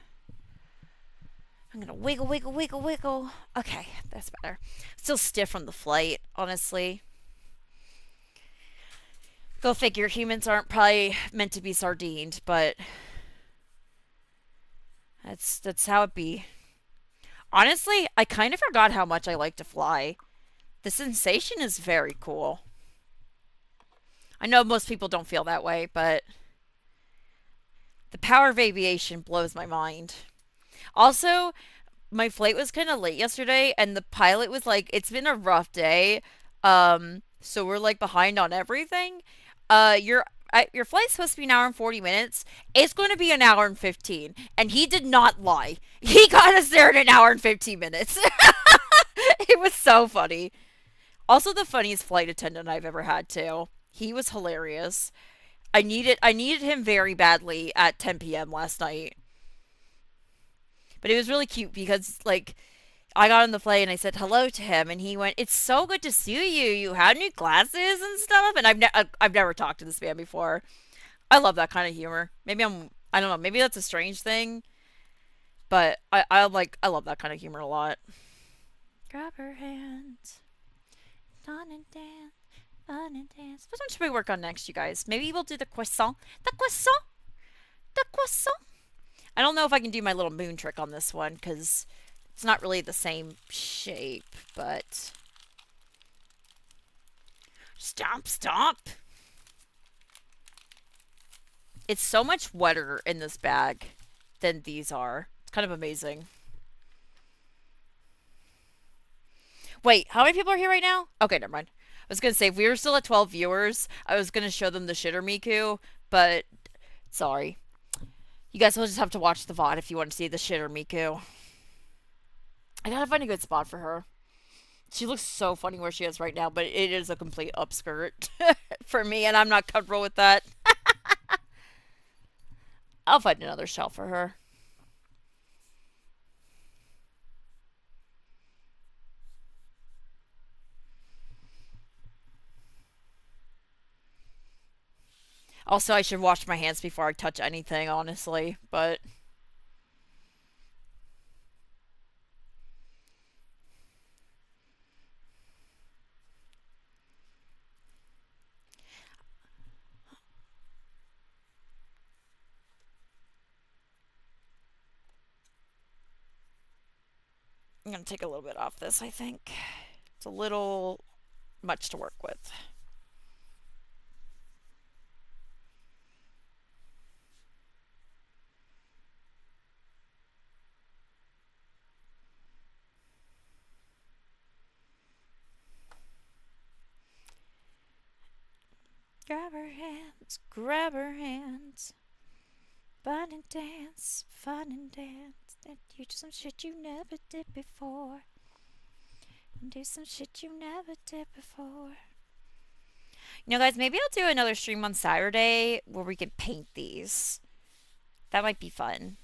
I'm gonna wiggle, wiggle, wiggle, wiggle. Okay, that's better. Still stiff from the flight, honestly. Go figure, humans aren't probably meant to be sardined, but that's how it be. Honestly, I kind of forgot how much I like to fly. The sensation is very cool. I know most people don't feel that way, but the power of aviation blows my mind. Also, my flight was kind of late yesterday, and the pilot was like, "It's been a rough day, so we're like behind on everything. Your flight's supposed to be an hour and 40 minutes. It's going to be an hour and 15." And he did not lie. He got us there in an hour and 15 minutes. It was so funny. Also, the funniest flight attendant I've ever had too. He was hilarious. I needed him very badly at 10 p.m. last night. But it was really cute because like I got on the plane and I said hello to him, and he went, "It's so good to see you. You had new glasses and stuff." And I've never talked to this man before. I love that kind of humor. I don't know. Maybe that's a strange thing, but I love that kind of humor a lot. Grab her hands, on and dance, on and dance. Which one should we work on next, you guys? Maybe we'll do the croissant, the croissant, the croissant. I don't know if I can do my little moon trick on this one because it's not really the same shape, but stomp, stomp. It's so much wetter in this bag than these are. It's kind of amazing. Wait, how many people are here right now? Okay, never mind. I was gonna say if we were still at 12 viewers, I was gonna show them the shitter Miku, but sorry. You guys will just have to watch the VOD if you want to see the shitter Miku. I gotta find a good spot for her. She looks so funny where she is right now, but it is a complete upskirt for me, and I'm not comfortable with that. I'll find another shelf for her. Also, I should wash my hands before I touch anything, honestly, but I'm gonna take a little bit off this, I think. It's a little much to work with. Grab her hands, grab her hands. Fun and dance, fun and dance. And you do some shit you never did before. And do some shit you never did before. You know, guys, maybe I'll do another stream on Saturday where we can paint these. That might be fun.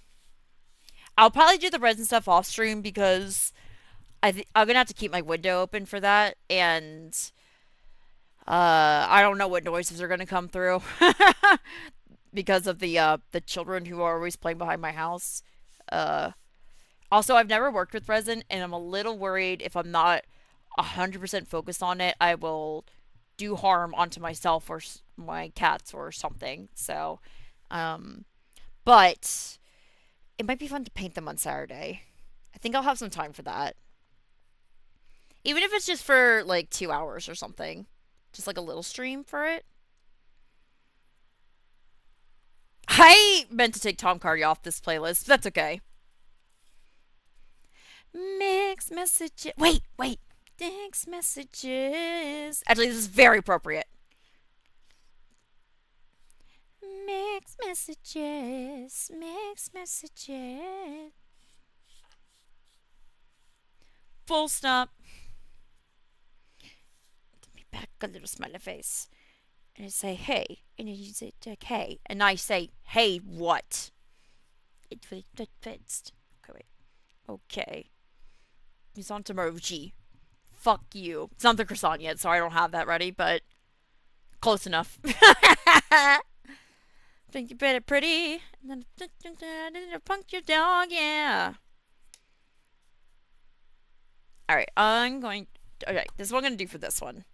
I'll probably do the resin stuff off stream because I'm gonna have to keep my window open for that, and I don't know what noises are gonna come through because of the children who are always playing behind my house. Uh, Also, I've never worked with resin, and I'm a little worried if I'm not 100% focused on it, I will do harm onto myself or my cats or something. So, um, but it might be fun to paint them on Saturday. I think I'll have some time for that. Even if it's just for like 2 hours or something. Just like a little stream for it. I meant to take Tom Cardy off this playlist. That's okay. Mixed messages. Wait, wait. Mixed messages. Actually, this is very appropriate. Mixed messages. Mixed messages. Full stop. Let me back a little smiley face. And I say, hey. And then you say, hey. And I say, hey, what? It fits. Okay, wait. Okay. He's on emoji. Fuck you. It's not the croissant yet, so I don't have that ready, but close enough. Think you better pretty. And then punk your dog, yeah. Alright, I'm going. Okay, this is what I'm gonna do for this one.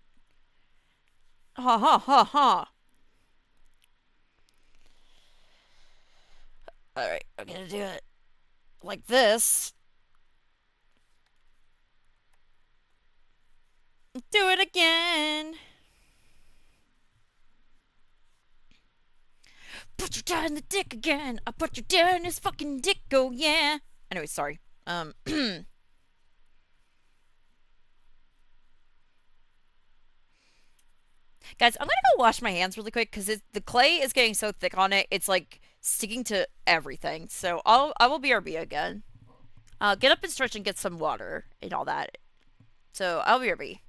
Ha ha ha ha. Alright, I'm gonna do it like this. Do it again. Put your dad in the dick again. I put your dad in his fucking dick, oh yeah. Anyway, sorry. Guys, I'm gonna go wash my hands really quick because the clay is getting so thick on it. It's like sticking to everything. So I will BRB again. Get up and stretch and get some water and all that. So I'll BRB.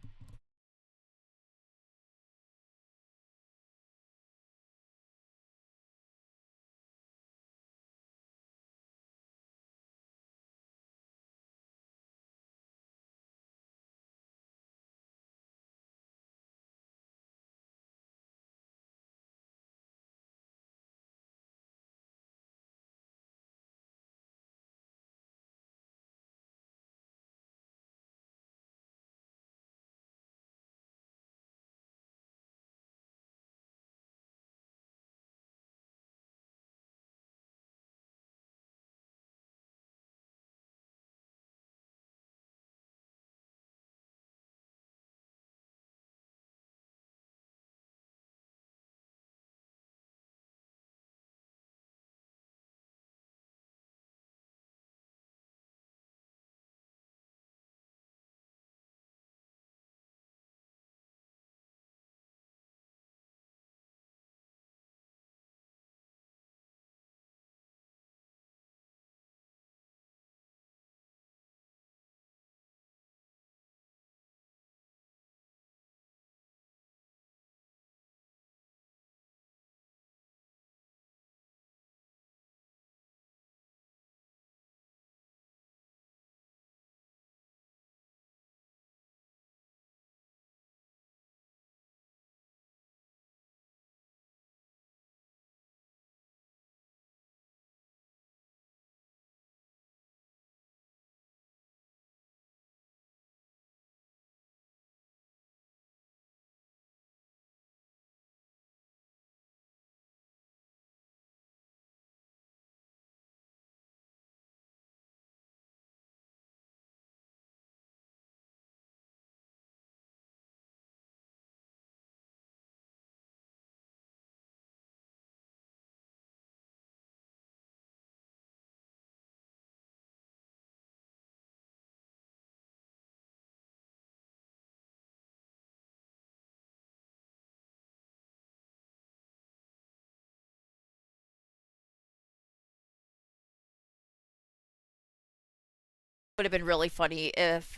Would have been really funny if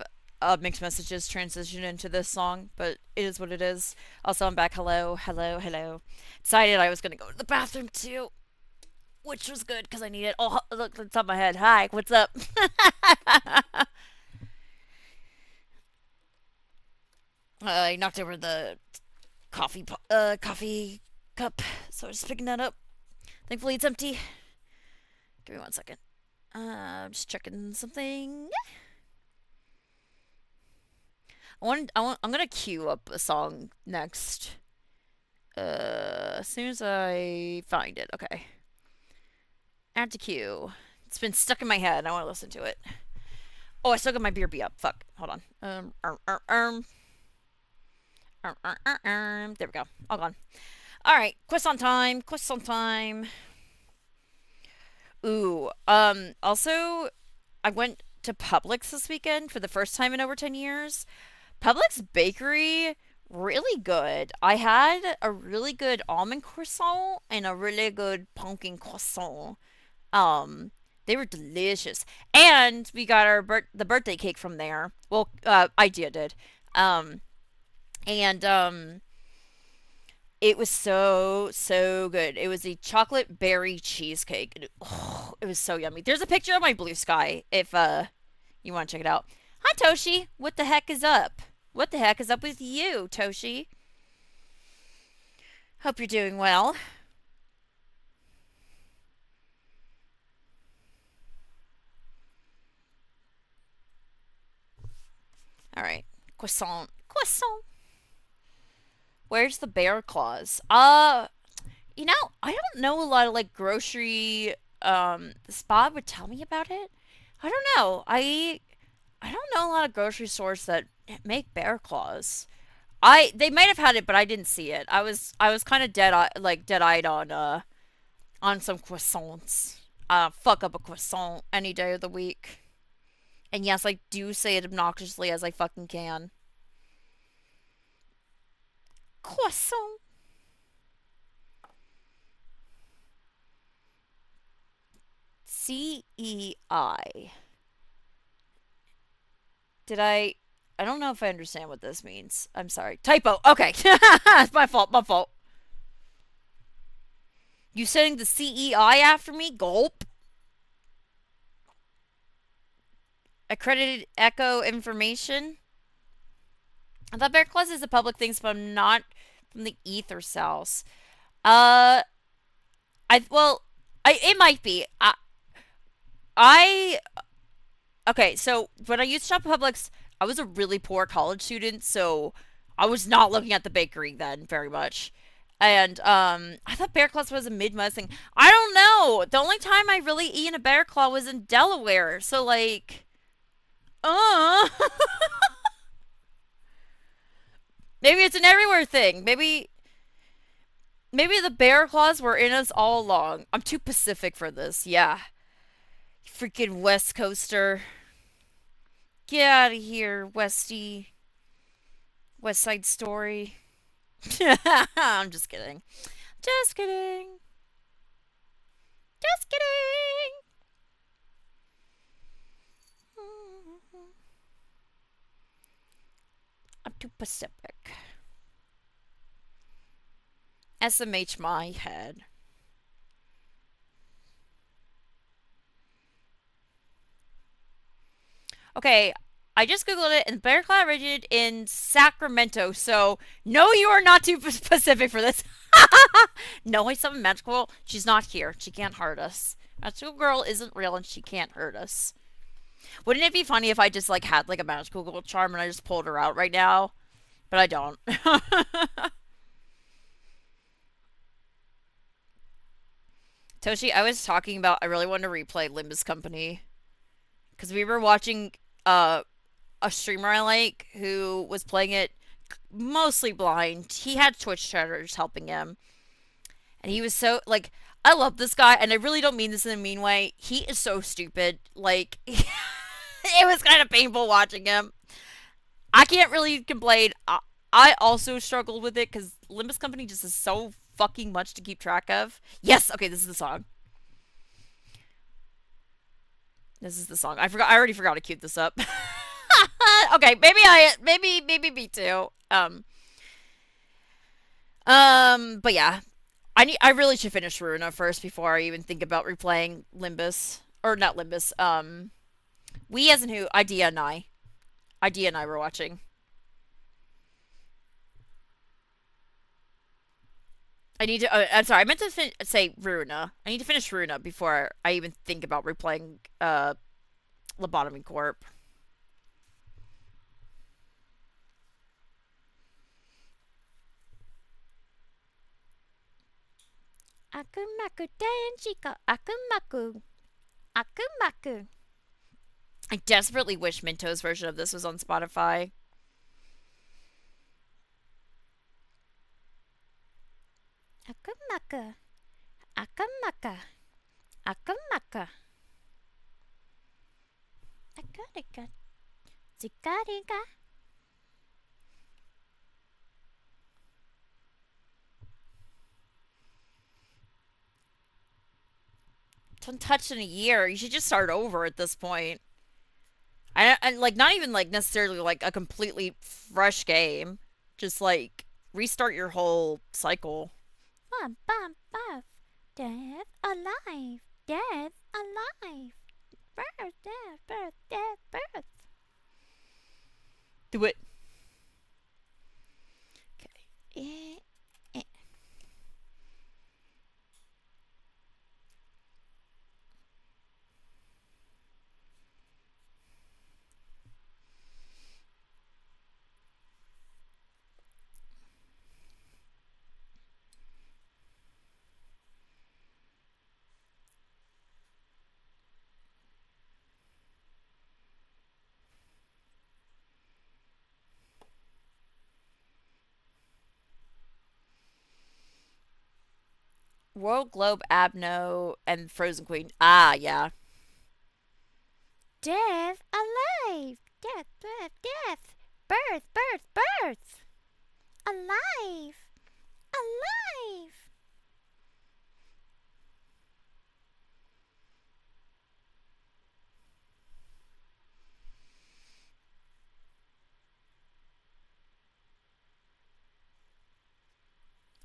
mixed messages transitioned into this song, but it is what it is. Also, I'm back. Hello, hello, hello. Decided I was gonna go to the bathroom too, which was good because I needed. Oh, look, it's on my head. Hi, what's up? I knocked over the coffee cup, so I'm just picking that up. Thankfully, it's empty. Give me 1 second. I'm just checking something. I'm gonna queue up a song next. As soon as I find it. Okay. Add to queue. It's been stuck in my head. I want to listen to it. Oh, I still got my beer B up. Fuck. Hold on. There we go. All gone. All right, croissant time. Croissant time. Ooh. Also, I went to Publix this weekend for the first time in over 10 years. Publix bakery, really good. I had a really good almond croissant and a really good pumpkin croissant. Um, they were delicious. And we got the birthday cake from there. Well, Idea did. Um, and it was so good. It was a chocolate berry cheesecake. It was so yummy. There's a picture of my blue sky if you want to check it out. Hi Toshi, what the heck is up? What the heck is up with you, Toshi? Hope you're doing well. All right, croissant, croissant. Where's the bear claws? I don't know a lot of like grocery. The spa would tell me about it. I don't know. I don't know a lot of grocery stores that make bear claws. They might have had it, but I didn't see it. I was kind of dead eyed on some croissants. Fuck up a croissant any day of the week. And yes, I do say it obnoxiously as I fucking can. Croissant. CEI. Did I don't know if I understand what this means. I'm sorry. Typo. Okay. It's my fault. My fault. You saying the CEI after me? Gulp. Accredited Echo information. I thought Bear Claws is a public thing, but I'm not from the Ether South. Uh, well, it might be. I okay. So when I used to shop at Publix, I was a really poor college student, so I was not looking at the bakery then very much. And I thought Bear Claws was a Midwest thing. I don't know. The only time I really eaten a Bear Claw was in Delaware. So like, uh, maybe it's an everywhere thing. Maybe the Bear Claws were in us all along. I'm too Pacific for this. Yeah, freaking West Coaster. Get out of here, Westy. West Side Story. I'm just kidding. Just kidding. Just kidding. I'm too Pacific. SMH my head. Okay, I just googled it, and Bear Claw originated in Sacramento. So no, you are not too Pacific for this. No, I summon magical. She's not here. She can't hurt us. Magical girl isn't real, and she can't hurt us. Wouldn't it be funny if I just like had like a magical girl charm and I just pulled her out right now? But I don't. Toshi, I was talking about I really wanted to replay Limbus Company because we were watching uh a streamer I like who was playing it mostly blind. He had Twitch chatters helping him, and he was so like, I love this guy, and I really don't mean this in a mean way. He is so stupid. Like, it was kind of painful watching him. I can't really complain. I also struggled with it because Limbus Company just is so fucking much to keep track of. Yes, okay, this is the song. This is the song. I forgot. I already forgot to cue this up. Okay, maybe me too. But yeah, I really should finish Runa first before I even think about replaying Limbus or not Limbus. We as in who? Idea and I were watching. I need to. I'm sorry. I meant to say Runa. I need to finish Runa before I even think about replaying Lobotomy Corp. Akumaku Denshiko Akumaku Akumaku. I desperately wish Minto's version of this was on Spotify. Akamaka. Akamaka. Akamaka. Akarika. Zikarika. Haven't touched in a year. You should just start over at this point. I like not even like necessarily like a completely fresh game. Just like restart your whole cycle. Bum, bum, bum. Death alive. Death alive. Birth, death, birth, death, birth. Do it. Okay. World Globe, Abno, and Frozen Queen. Ah, yeah. Death alive. Death, birth, death. Birth, birth, birth. Alive. Alive.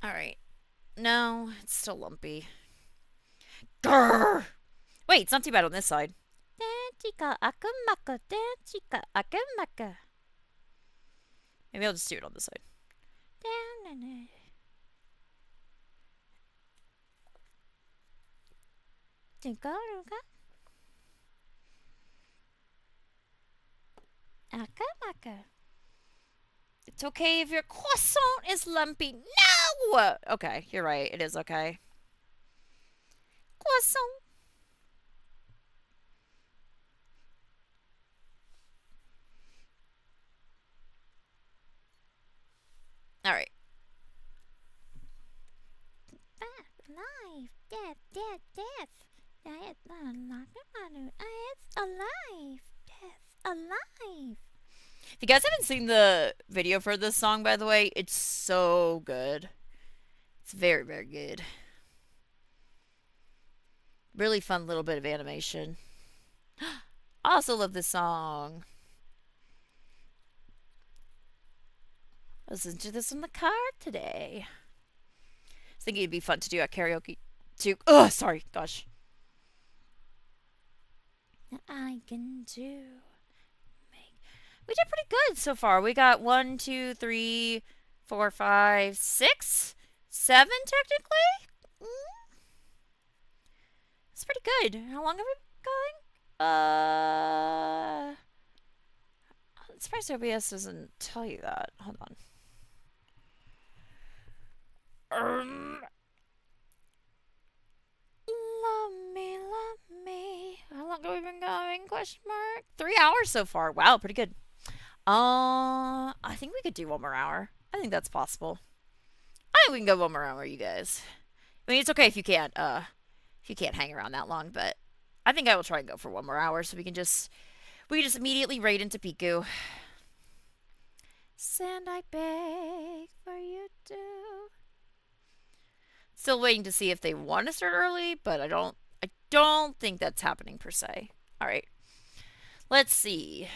All right. No, it's still lumpy. Grrr! Wait, it's not too bad on this side. Maybe I'll just do it on this side. It's okay if your croissant is lumpy. No! Okay, you're right. It is okay. Croissant. All right. Alive. Death, death, death. It's alive. Death, alive. If you guys haven't seen the video for this song, by the way, it's so good. It's very, very good. Really fun little bit of animation. I also love this song. I listened to this in the car today. I was thinking it'd be fun to do at karaoke too. Oh, sorry. Gosh. I can do. We did pretty good so far. We got 1, 2, 3, 4, 5, 6, 7 technically. It's pretty good. How long have we been going? I'm surprised OBS doesn't tell you that. Hold on. Love me, love me. How long have we been going? Question mark. 3 hours so far. Wow, pretty good. I think we could do 1 more hour. I think that's possible. I think we can go 1 more hour, you guys. I mean, it's okay if you can't hang around that long, but I think I will try and go for 1 more hour so we can just immediately raid into Piku. Sand, I beg for you to. Still waiting to see if they want to start early, but I don't think that's happening per se. All right. Let's see.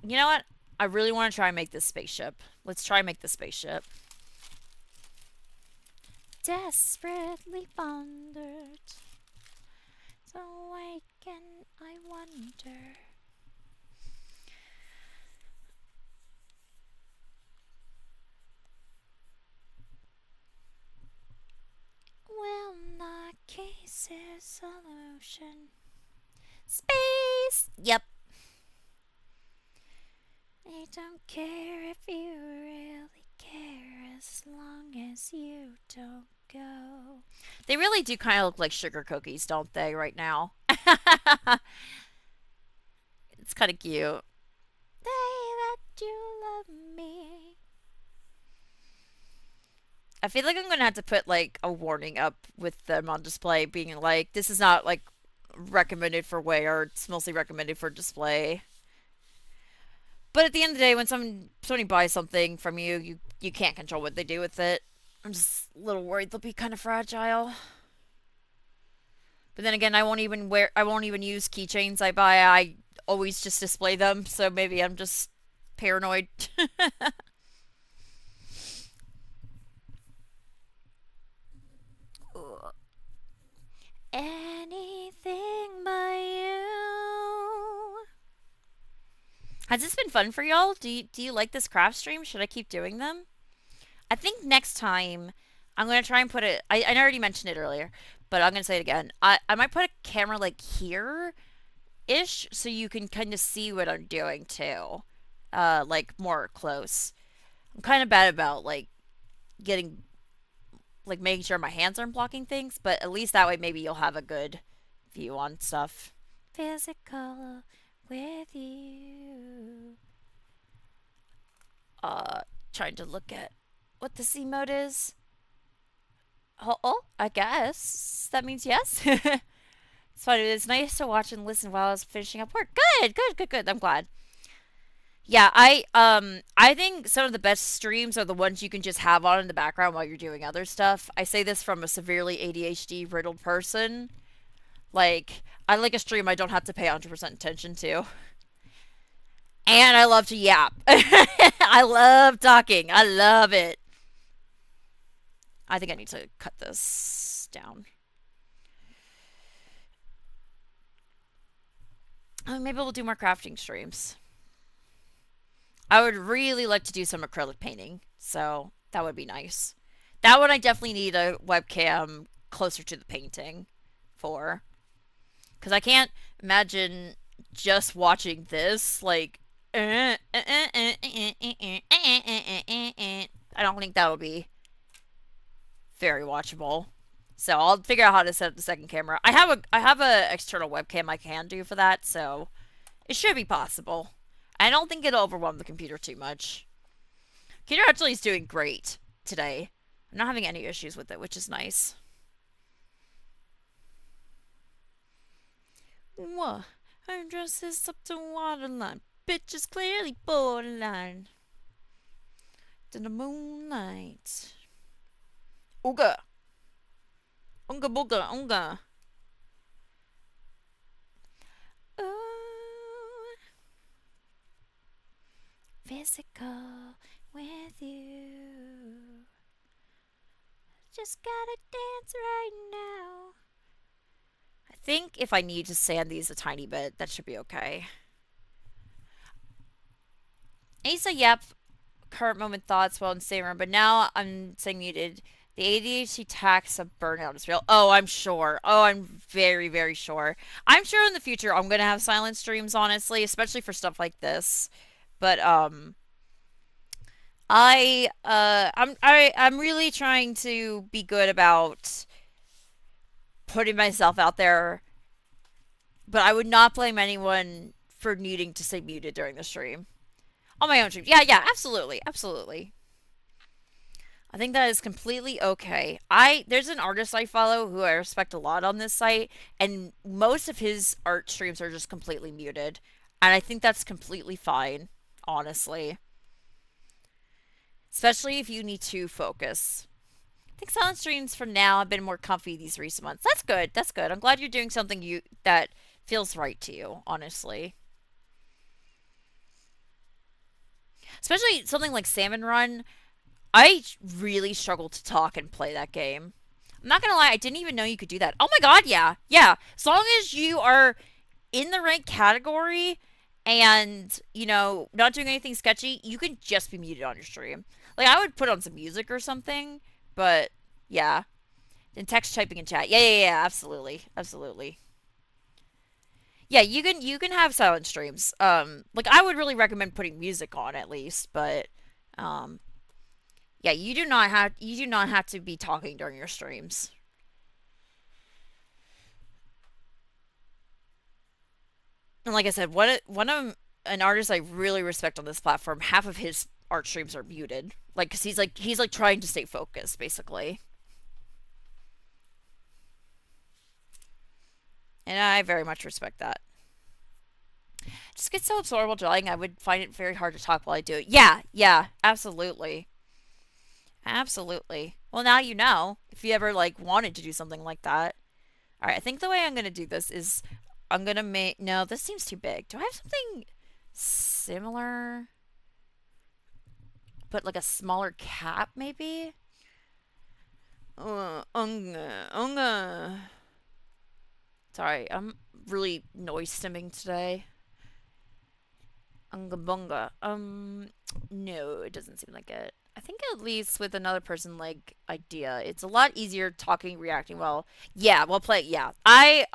You know what? I really want to try and make this spaceship. Let's try and make the spaceship. Desperately pondered. So awaken, I wonder. Will not case his solution. Space! Yep. I don't care if you really care as long as you don't go. They really do kind of look like sugar cookies, don't they, right now? It's kind of cute. Say that you love me. I feel like I'm gonna have to put like a warning up with them on display, being like, this is not like recommended for wear. It's mostly recommended for display. But at the end of the day, when somebody buys something from you, you can't control what they do with it. I'm just a little worried they'll be kind of fragile. But then again, I won't even use keychains I buy. I always just display them, so maybe I'm just paranoid. Anything but you. Has this been fun for y'all? Do you like this craft stream? Should I keep doing them? I think next time I'm gonna try and put it. I already mentioned it earlier, but I'm gonna say it again. I might put a camera like here ish so you can kind of see what I'm doing too, like more close. I'm kind of bad about like getting like making sure my hands aren't blocking things, but at least that way maybe you'll have a good view on stuff. Physical with you. Uh, Trying to look at what the C mode is. Oh, I guess that means yes. It's fun. It's nice to watch and listen while I was finishing up work. Good, good, good, good. I'm glad. Yeah, I think some of the best streams are the ones you can just have on in the background while you're doing other stuff. I say this from a severely ADHD riddled person. Like, I like a stream I don't have to pay 100% attention to. And I love to yap. I love talking. I love it. I think I need to cut this down. Maybe we'll do more crafting streams. I would really like to do some acrylic painting, so that would be nice. That one I definitely need a webcam closer to the painting for. Because I can't imagine just watching this, like, I don't think that'll be very watchable. So I'll figure out how to set up the second camera. I have a external webcam I can do for that, so it should be possible. I don't think it'll overwhelm the computer too much. Computer actually is doing great today. I'm not having any issues with it, which is nice. What? Her dress is up to waterline. Bitch is clearly borderline. In the moonlight. Ooga. Unga booga unga. Ooh. Physical with you. Just gotta dance right now. I think if I need to sand these a tiny bit, that should be okay. Asa, yep. Current moment thoughts while in staying room, but now I'm saying muted. The ADHD tax of burnout is real. Oh, I'm sure. Oh, I'm very, very sure. I'm sure in the future I'm gonna have silent streams, honestly, especially for stuff like this. But I'm really trying to be good about putting myself out there, but I would not blame anyone for needing to stay muted during the stream. On my own stream. Yeah, yeah, absolutely. Absolutely. I think that is completely okay. There's an artist I follow who I respect a lot on this site, and most of his art streams are just completely muted. And I think that's completely fine, honestly. Especially if you need to focus. I think silent streams for now have been more comfy these recent months. That's good. That's good. I'm glad you're doing something that feels right to you, honestly. Especially something like Salmon Run. I really struggled to talk and play that game. I'm not gonna lie, I didn't even know you could do that. Oh my god, yeah. Yeah. As long as you are in the right category and, not doing anything sketchy, you can just be muted on your stream. Like, I would put on some music or something, but yeah. And text typing in chat. Yeah, yeah, yeah, absolutely. Absolutely. Yeah, you can have silent streams. Like I would really recommend putting music on at least, but um yeah, you do not have to be talking during your streams. And like I said, one of an artist I really respect on this platform, half of his art streams are muted. Like, cause he's like trying to stay focused, basically. And I very much respect that. Just get so absorbed while drawing, I would find it very hard to talk while I do it. Yeah, yeah, absolutely. Absolutely. Well, now you know if you ever like wanted to do something like that. All right, I think the way I'm going to do this is I'm going to make no, this seems too big. Do I have something similar but like a smaller cap maybe? Unga. Sorry, I'm really noise stimming today. Unga bunga. No, it doesn't seem like it. I think at least with another person like idea, it's a lot easier talking, reacting well. Yeah, well play. Yeah, I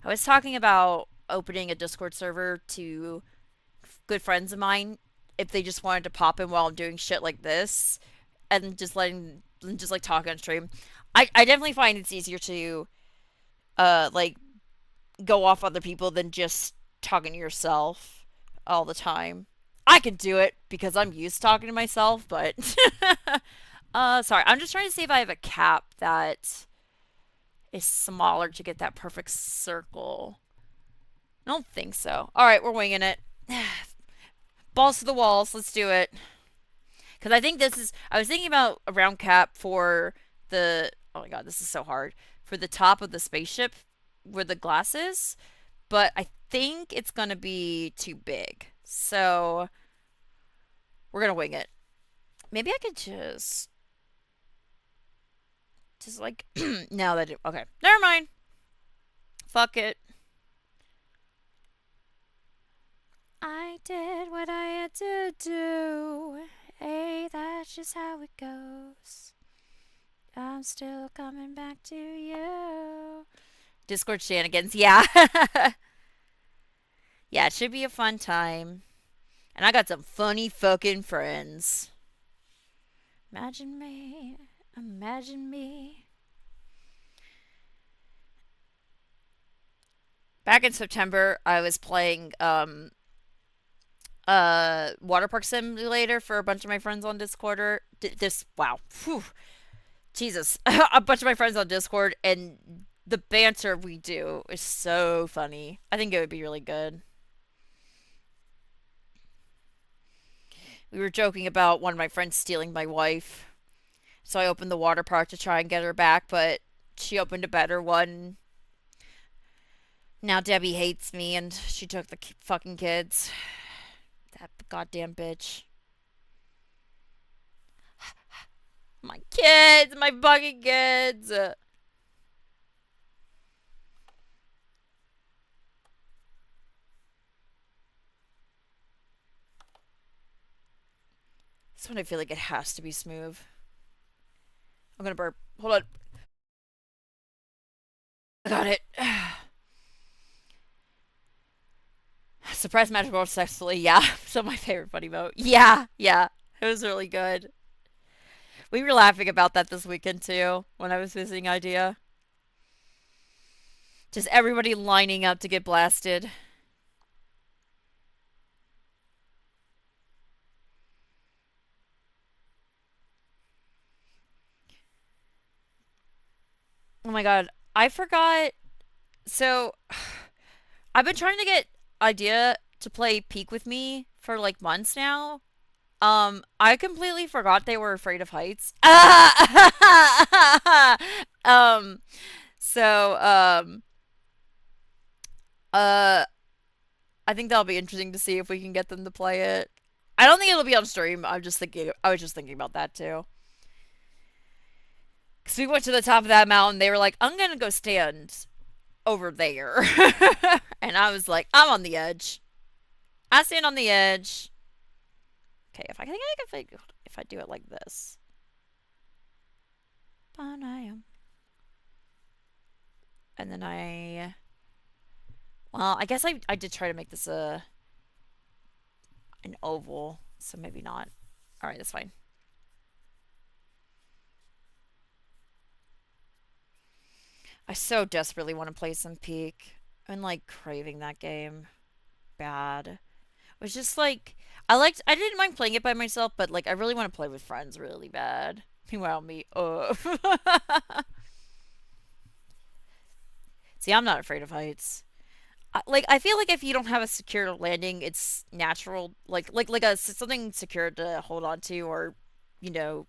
was talking about opening a Discord server to good friends of mine if they just wanted to pop in while I'm doing shit like this and just letting just like talk on stream. I definitely find it's easier to like go off other people than just talking to yourself all the time. I can do it because I'm used to talking to myself, but sorry, I'm just trying to see if I have a cap that is smaller to get that perfect circle. I don't think so. All right, we're winging it. Balls to the walls. Let's do it. Because I think this is. I was thinking about a round cap for the. Oh my god, this is so hard. For the top of the spaceship where the glass is. But I think it's going to be too big. So we're going to wing it. Maybe I could just. Just like. now that. Okay. Never mind. Fuck it. I did what I had to do. Hey, that's just how it goes. I'm still coming back to you. Discord shenanigans, yeah. yeah, it should be a fun time. And I got some funny fucking friends. Imagine me. Imagine me. Back in September, I was playing water park simulator for a bunch of my friends on Discord. This wow, whew, Jesus, a bunch of my friends on Discord, and the banter we do is so funny. I think it would be really good. We were joking about one of my friends stealing my wife, so I opened the water park to try and get her back, but she opened a better one. Now Debbie hates me, and she took the fucking kids. That goddamn bitch. My kids, my fucking kids. This one I feel like it has to be smooth. I'm gonna burp. Hold on. I got it. Suppress magic roll successfully. Yeah. So my favorite funny vote. Yeah. Yeah. It was really good. We were laughing about that this weekend too when I was visiting Idea. Just everybody lining up to get blasted. Oh my god. I forgot. So I've been trying to get Idea to play Peak with me for like months now. I completely forgot they were afraid of heights. um, so, uh, I think that'll be interesting to see if we can get them to play it. I don't think it'll be on stream. I was just thinking about that too. Because we went to the top of that mountain. They were like, I'm going to go stand over there. and I was like, I'm on the edge. I stand on the edge. Okay, if I do it like this. And then well, I guess I did try to make this an oval, so maybe not. All right, that's fine. I so desperately want to play some Peak. I'm like craving that game bad. It was just like I didn't mind playing it by myself, but like I really want to play with friends really bad. Meanwhile, me, See, I'm not afraid of heights. Like I feel like if you don't have a secure landing, it's natural. Like a something secure to hold on to, or you know,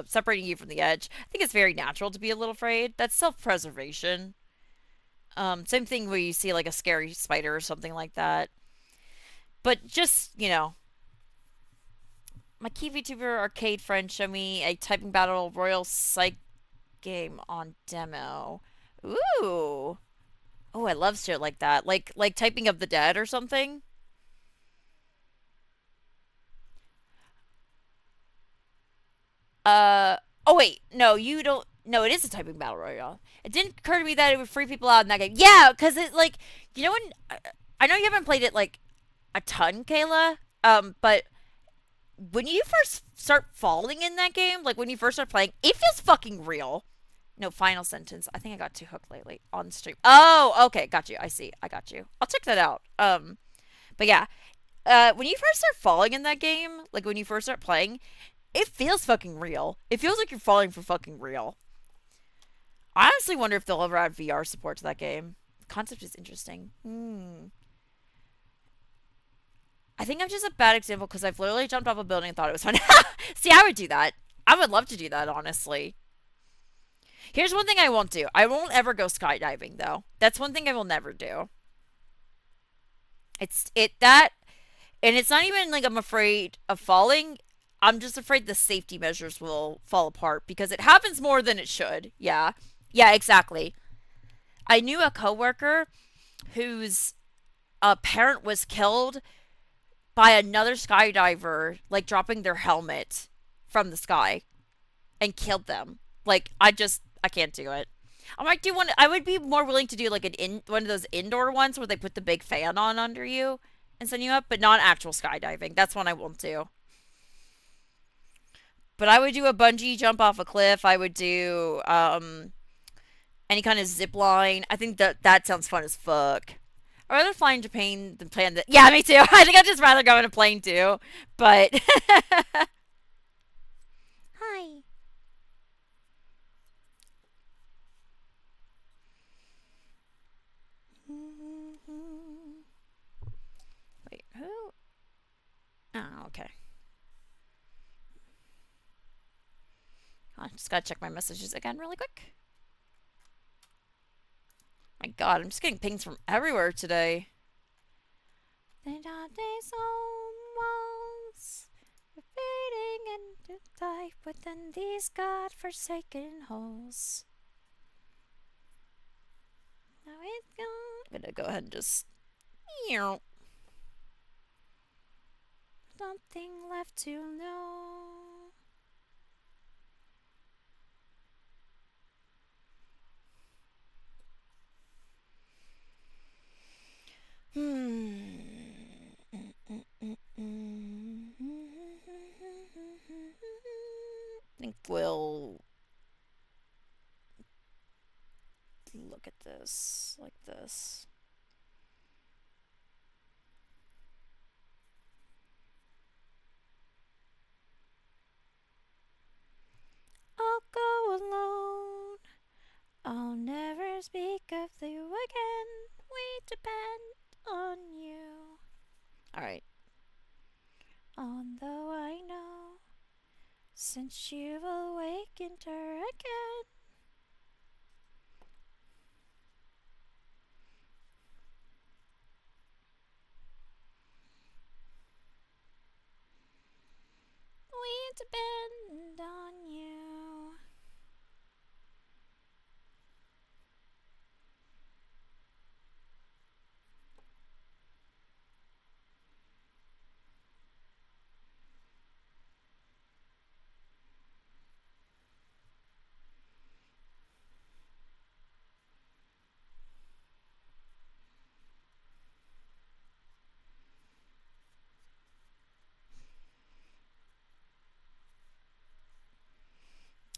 separating you from the edge. I think it's very natural to be a little afraid. That's self preservation. Same thing where you see like a scary spider or something like that. But just my key VTuber arcade friend showed me a typing battle royal psych game on demo. Ooh. Oh, I love shit like that. Like typing of the dead or something. Uh oh wait, no, you don't no, it is a typing battle royale. It didn't occur to me that it would free people out in that game. Yeah, cuz it like when I know you haven't played it like a ton, Kayla. But when you first start falling in that game, like when you first start playing, it feels fucking real. No, final sentence. I think I got too hooked lately on stream. Oh, okay, got you. I see. I got you. I'll check that out. But yeah, when you first start falling in that game, like when you first start playing, it feels fucking real. It feels like you're falling for fucking real. I honestly wonder if they'll ever add VR support to that game. The concept is interesting. I think I'm just a bad example because I've literally jumped off a building and thought it was fun. See, I would do that. I would love to do that, honestly. Here's one thing I won't do. I won't ever go skydiving though. That's one thing I will never do. It's it that and it's not even like I'm afraid of falling. I'm just afraid the safety measures will fall apart because it happens more than it should. Yeah. Yeah, exactly. I knew a coworker whose parent was killed by another skydiver like dropping their helmet from the sky and killed them. Like I can't do it. I might do one. I would be more willing to do like one of those indoor ones where they put the big fan on under you and send you up, but not actual skydiving. That's one I won't do. But I would do a bungee jump off a cliff. I would do any kind of zip line. I think that sounds fun as fuck. I'd rather fly in Japan than plan that. Yeah, me too. I think I'd just rather go in a plane too. But hi. Wait, who? Oh, okay. I just gotta check my messages again really quick. My God, I'm just getting pings from everywhere today. They are these walls, fading into life within these God-forsaken halls. Now it's gone. I'm gonna go ahead and just something left to know. I think we'll look at this like this. I'll go alone. I'll never speak of you again. We depend on you. Alright. Although I know, since you've awakened her again. We depend on you.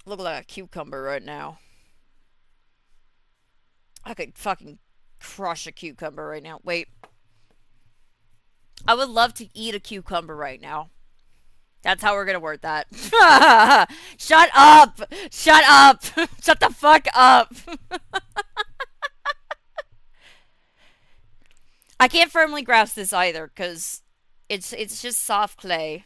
Look like a cucumber right now. I could fucking crush a cucumber right now. Wait. I would love to eat a cucumber right now. That's how we're gonna word that. Shut up! Shut up! Shut the fuck up! I can't firmly grasp this either because it's just soft clay.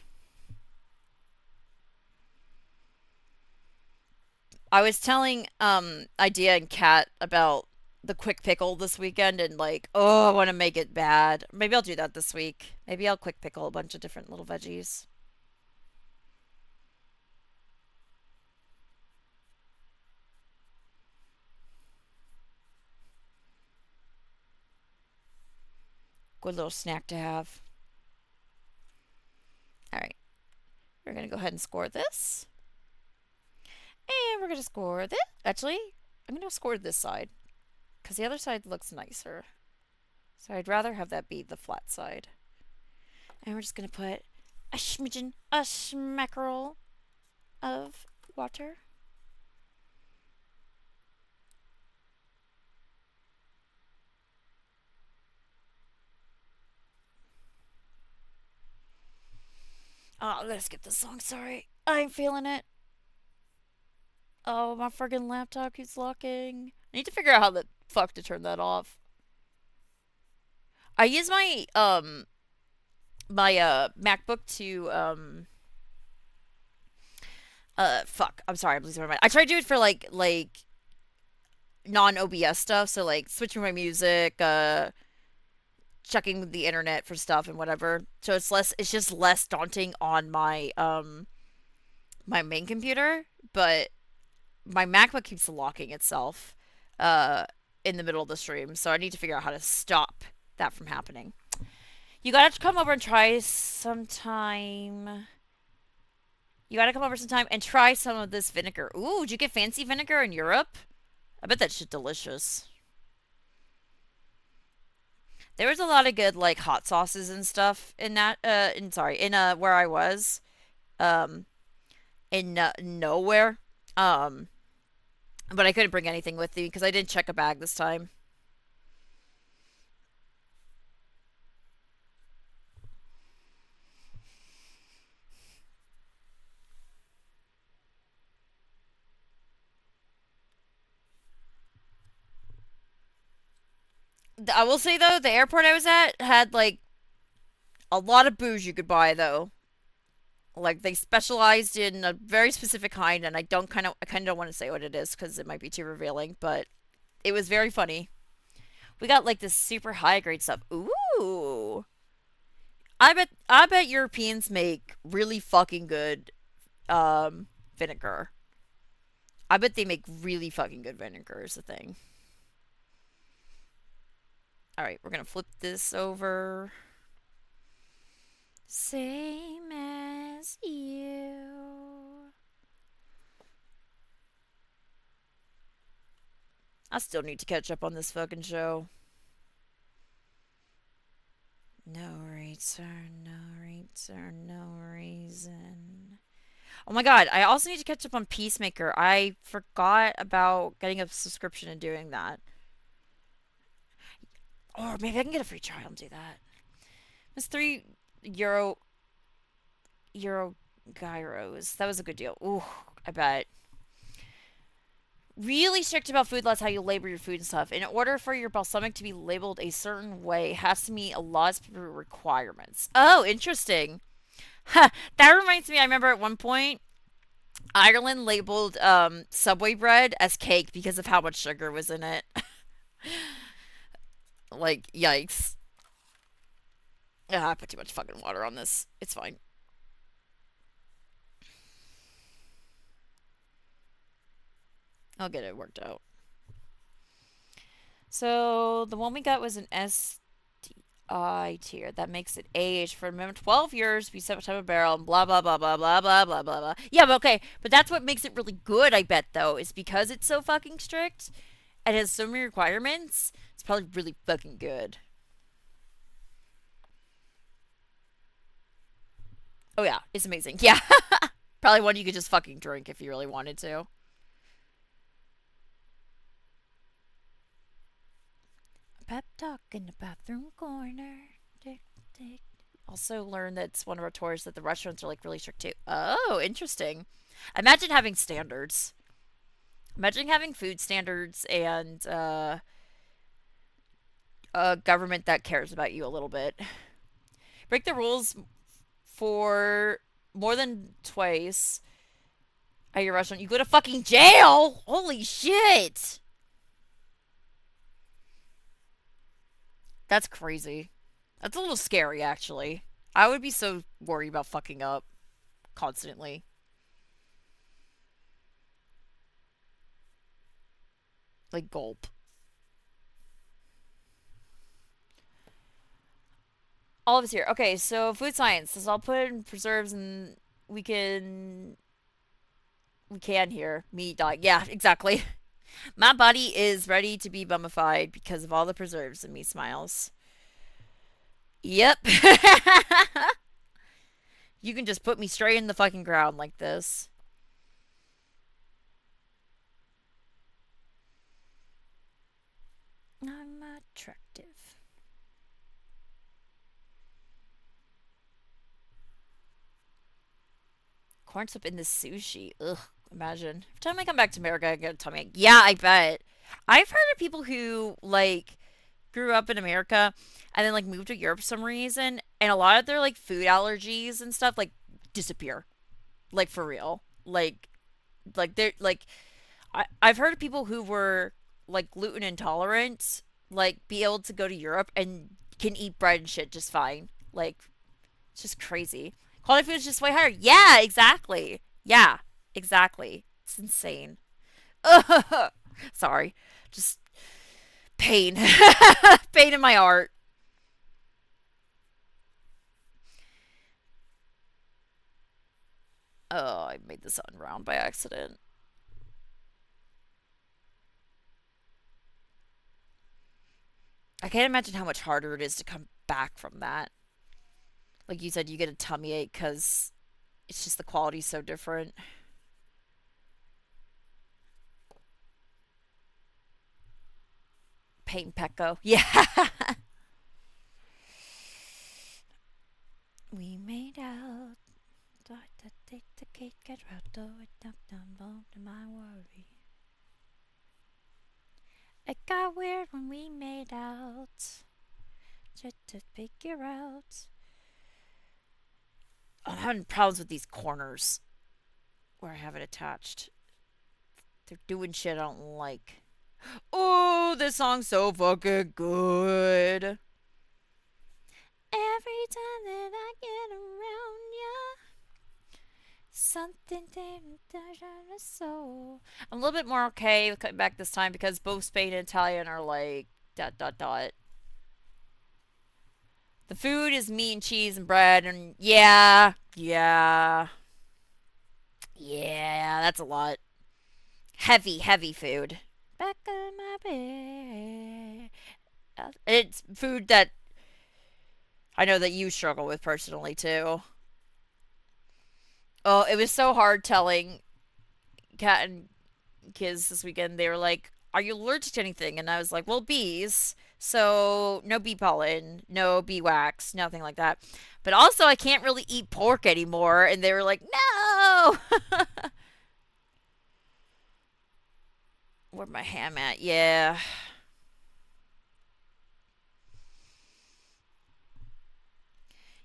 I was telling Idea and Kat about the quick pickle this weekend and like, oh, I want to make it bad. Maybe I'll do that this week. Maybe I'll quick pickle a bunch of different little veggies. Good little snack to have. All right, we're gonna go ahead and score this, and we're gonna score this. Actually, I'm gonna score this side because the other side looks nicer. So I'd rather have that be the flat side. And we're just gonna put a smidgen, a smackerel of water. Oh, I'm gonna skip this song. Sorry, I ain't feeling it. Oh, my friggin' laptop keeps locking. I need to figure out how the fuck to turn that off. I use my MacBook to fuck. I'm sorry, I'm losing my mind. I try to do it for like non OBS stuff, so like switching my music, checking the internet for stuff and whatever. So it's just less daunting on my main computer, but my MacBook keeps locking itself uh in the middle of the stream, so I need to figure out how to stop that from happening. You gotta come over and try sometime. You gotta come over sometime and try some of this vinegar. Ooh, did you get fancy vinegar in Europe? I bet that shit delicious. There was a lot of good like hot sauces and stuff in that in where I was. Um in nowhere. Um but I couldn't bring anything with me because I didn't check a bag this time. I will say though, the airport I was at had like a lot of booze you could buy though. Like they specialized in a very specific kind, and I kind of don't want to say what it is because it might be too revealing. But it was very funny. We got like this super high grade stuff. Ooh, I bet Europeans make really fucking good vinegar. I bet they make really fucking good vinegar is the thing. All right, we're gonna flip this over. Same as you. I still need to catch up on this fucking show. No rates are no reason. Oh my god, I also need to catch up on Peacemaker. I forgot about getting a subscription and doing that. Or maybe I can get a free trial and do that. It's €3 euro gyros. That was a good deal. Ooh, I bet. Really strict about food laws, how you label your food and stuff. In order for your balsamic to be labeled a certain way, it has to meet a lot of requirements. Oh, interesting. Huh, that reminds me, I remember at one point, Ireland labeled Subway bread as cake because of how much sugar was in it. Like, yikes. Ah, I put too much fucking water on this. It's fine. I'll get it worked out. So the one we got was an STI tier. That makes it age for a minimum 12 years, be set type of barrel, and blah, blah, blah, blah, blah, blah, blah, blah, blah. Yeah, but okay. But that's what makes it really good, I bet, though, is because it's so fucking strict and has so many requirements. It's probably really fucking good. Oh, yeah. It's amazing. Yeah. Probably one you could just fucking drink if you really wanted to. Pep talk in the bathroom corner. Tick, tick. Also learned that's one of our tours that the restaurants are like really strict too. Oh, interesting. Imagine having standards. Imagine having food standards and a government that cares about you a little bit. Break the rules for more than twice at your restaurant, you go to fucking jail. Holy shit. That's crazy. That's a little scary, actually. I would be so worried about fucking up constantly. Like, gulp. All of us here. Okay, so food science. This all put in preserves and we can. We can here. Me dying. Yeah, exactly. My body is ready to be mummified because of all the preserves and me smiles. Yep. You can just put me straight in the fucking ground like this. I'm attractive. Corn soup in the sushi. Ugh, imagine. Every time I come back to America, I get a tummy ache. Yeah, I bet. I've heard of people who, like, grew up in America and then, like, moved to Europe for some reason, and a lot of their, like, food allergies and stuff, like, disappear. Like, for real. They're, like, I've heard of people who were, like, gluten intolerant, like, be able to go to Europe and can eat bread and shit just fine. Like, it's just crazy. Quality food is just way higher. Yeah, exactly. Yeah, exactly. It's insane. Ugh. Sorry. Just pain. Pain in my heart. Oh, I made the sun round by accident. I can't imagine how much harder it is to come back from that. Like you said, you get a tummy ache because it's just the quality's so different. Paint Pecco. Yeah. We made out. Thought that take the cake, get out, though it knocked down bone to my worry. It got weird when we made out. Just to figure out. I'm having problems with these corners where I have it attached. They're doing shit I don't like. Oh, this song's so fucking good. Every time that I get around ya, something touches my soul. I'm a little bit more okay with cutting back this time because both Spain and Italian are like dot dot dot. The food is meat and cheese and bread and yeah, that's a lot. Heavy, heavy food. Back on my bed. It's food that I know that you struggle with personally too. Oh, it was so hard telling Kat and kids this weekend. They were like, "Are you allergic to anything?" And I was like, "Well, bees. So no bee pollen, no bee wax, nothing like that. But also, I can't really eat pork anymore." And they were like, "No." Where my ham at? Yeah.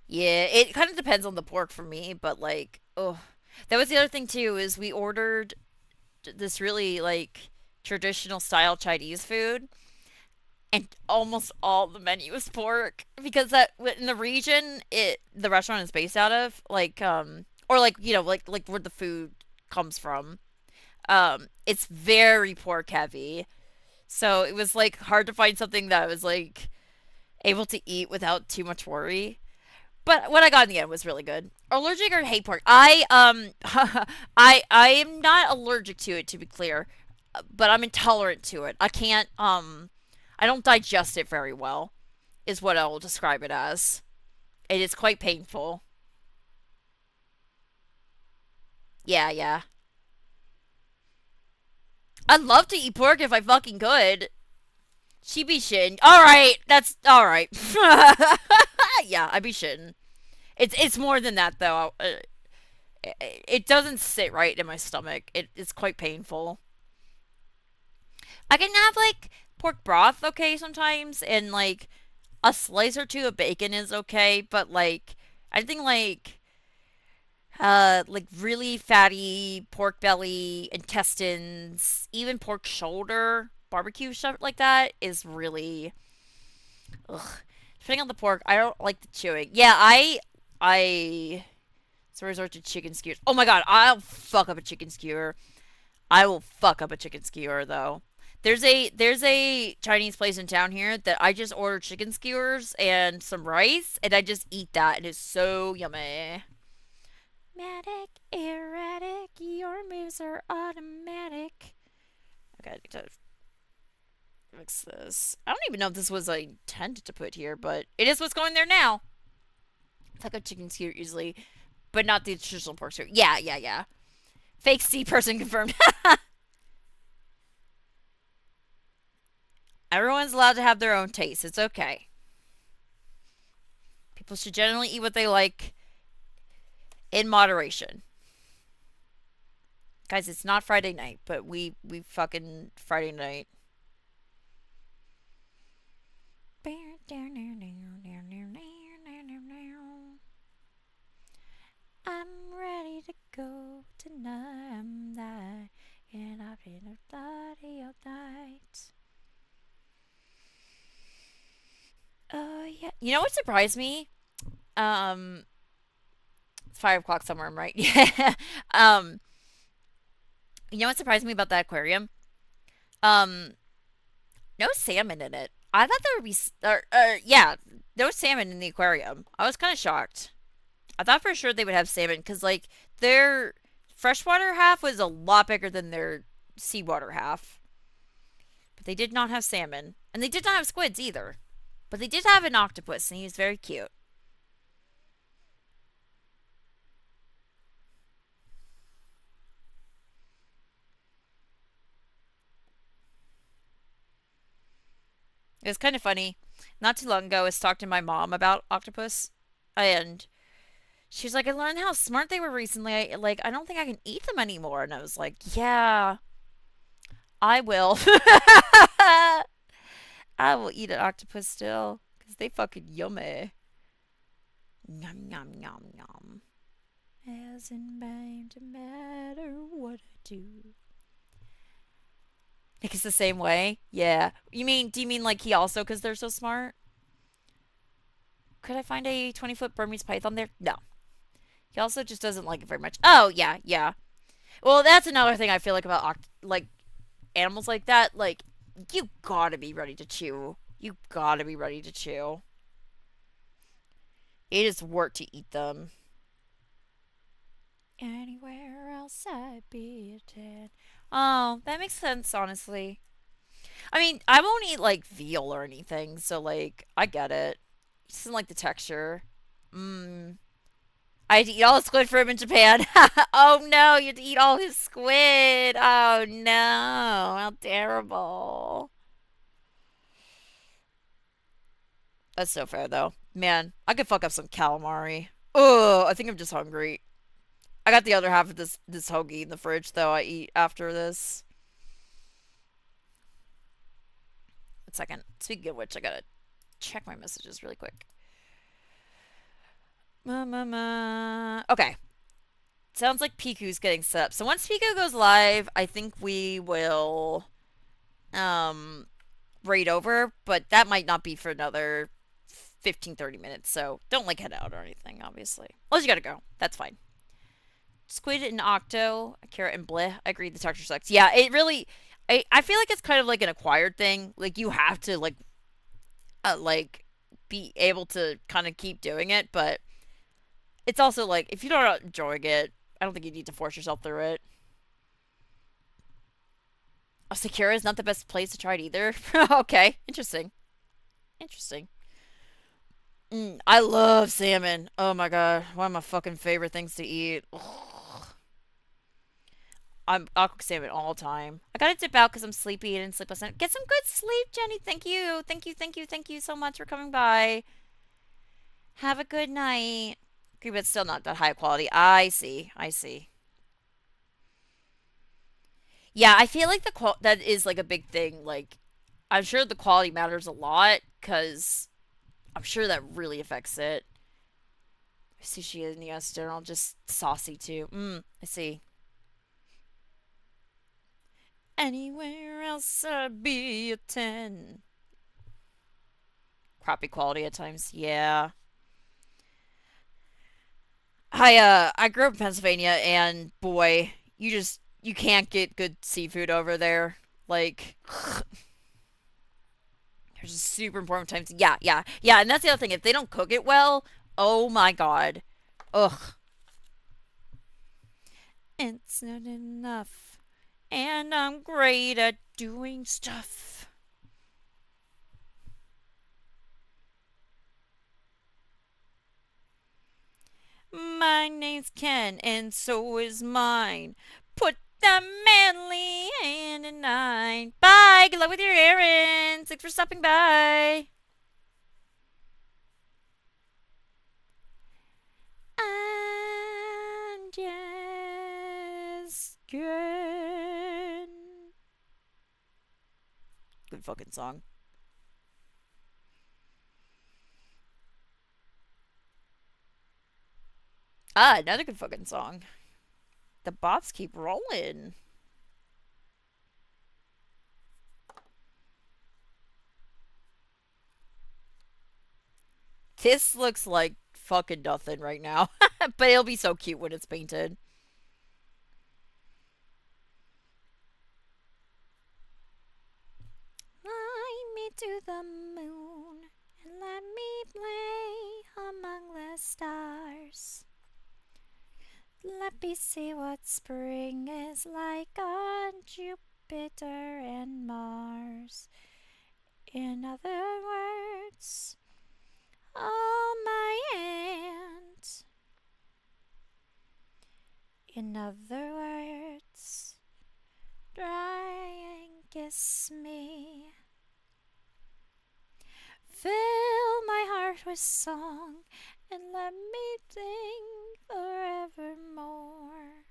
Yeah, it kind of depends on the pork for me, but like, oh, that was the other thing too. Is we ordered this really like traditional style Chinese food, and almost all the menu was pork because that in the region it the restaurant is based out of, like or like like where the food comes from. It's very pork heavy, so it was like hard to find something that was like able to eat without too much worry. But what I got in the end was really good. Allergic or hate pork? I am not allergic to it, to be clear, but I'm intolerant to it. I can't I don't digest it very well, is what I will describe it as. It is quite painful. Yeah, yeah. I'd love to eat pork if I fucking could. She be shitting. All right, that's all right. Yeah, I be shitting. It's more than that though. It doesn't sit right in my stomach. It's quite painful. I can have like pork broth okay sometimes, and like a slice or two of bacon is okay, but like I think like really fatty pork belly, intestines, even pork shoulder, barbecue stuff like that is really ugh. Depending on the pork, I don't like the chewing. Yeah, I so resort to chicken skewers. Oh my god, I'll fuck up a chicken skewer. I will fuck up a chicken skewer though. There's a Chinese place in town here that I just order chicken skewers and some rice, and I just eat that. It is so yummy. Matic, erratic, your moves are automatic. Okay, I need to fix this. I don't even know if this was intended to put here, but it is what's going there now. It's like a chicken skewer usually, but not the traditional pork skewer. Yeah, yeah, yeah. Fake C person confirmed. Everyone's allowed to have their own taste. It's okay. People should generally eat what they like in moderation. Guys, it's not Friday night, but we fucking Friday night. I'm ready to go tonight. I'm dying, and I've been a bloody all night. Yeah. You know what surprised me? Um, it's 5 o'clock somewhere. I'm right. Yeah. um, you know what surprised me about that aquarium? Um, no salmon in it. I thought there would be. Yeah, no salmon in the aquarium. I was kind of shocked. I thought for sure they would have salmon because like their freshwater half was a lot bigger than their seawater half. But they did not have salmon, and they did not have squids either. But they did have an octopus, and he was very cute. It was kind of funny. Not too long ago, I was talking to my mom about octopus, and she was like, "I learned how smart they were recently. I don't think I can eat them anymore." And I was like, "Yeah, I will. I will eat an octopus still, because they fucking yummy. Yum yum yum yum. Hasn't bound to matter what I do." Nick is the same way. Yeah. Do you mean like he also because they're so smart? Could I find a 20-foot Burmese python there? No. He also just doesn't like it very much. Oh yeah, yeah. Well, that's another thing I feel like about like animals like that. Like you gotta be ready to chew. You gotta be ready to chew. It is work to eat them. Anywhere else I'd be dead. Oh, that makes sense, honestly. I mean, I won't eat like veal or anything, so like I get it. Just didn't like the texture. Mmm. I had to eat all the squid for him in Japan. Oh no, you had to eat all his squid. Oh no, how terrible. That's so fair though. Man, I could fuck up some calamari. Oh, I think I'm just hungry. I got the other half of this hoagie in the fridge though. I eat after this. A second. Speaking of which, I gotta check my messages really quick. Okay. Sounds like Piku's getting set up. So once Piku goes live, I think we will um raid over, but that might not be for another 15-30 minutes. So don't like head out or anything, obviously. Unless you gotta go. That's fine. Squid and Octo, Carrot and Bleh. I agree the texture sucks. Yeah, it really I feel like it's kind of like an acquired thing. Like you have to like be able to kind of keep doing it, but it's also like if you're not enjoying it, I don't think you need to force yourself through it. Oh, Sakura is not the best place to try it either. Okay, interesting. Interesting. I love salmon. Oh my god, one of my fucking favorite things to eat. Ugh. I'll cook salmon all the time. I gotta dip out because I'm sleepy and sleep last night. Get some good sleep, Jenny. Thank you. Thank you, thank you, thank you so much for coming by. Have a good night. working, but still not that high quality. I see. I see. Yeah, I feel like that is like a big thing. Like, I'm sure the quality matters a lot because I'm sure that really affects it. Sushi in the US general, just saucy too. I see. Anywhere else I'd be a 10. Crappy quality at times. Yeah. I grew up in Pennsylvania and boy, you can't get good seafood over there. Like there's just super important times. Yeah, yeah. Yeah, and that's the other thing. If they don't cook it well, oh my god. Ugh. It's not enough. And I'm great at doing stuff. My name's Ken, and so is mine. Put that manly hand in mine. Bye. Good luck with your errands. Thanks for stopping by. And yes, Ken. Good fucking song. Ah, another good fucking song. The bots keep rolling. This looks like fucking nothing right now. But it'll be so cute when it's painted. Fly me to the moon and let me play among the stars. Let me see what spring is like on Jupiter and Mars. In other words, hold my hand. In other words, try and kiss me. Fill my heart with song and let me sing forevermore.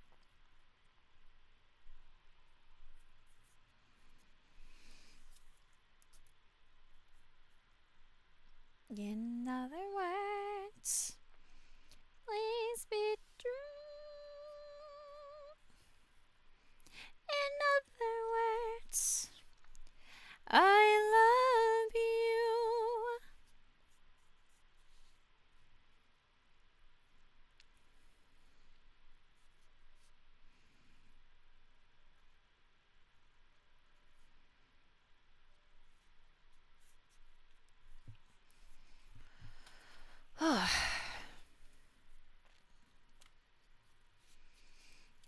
In other words, please be true. In other words, I love you.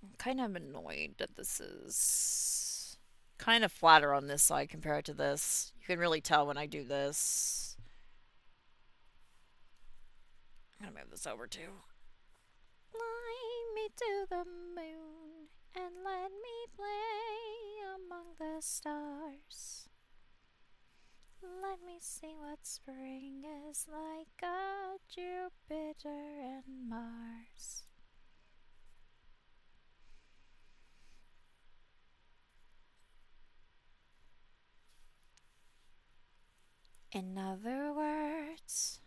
I'm kind of annoyed that this is kind of flatter on this side compared to this. You can really tell when I do this. I'm gonna move this over too. Fly me to the moon and let me play among the stars. Let me see what spring is like on Jupiter and Mars. In other words,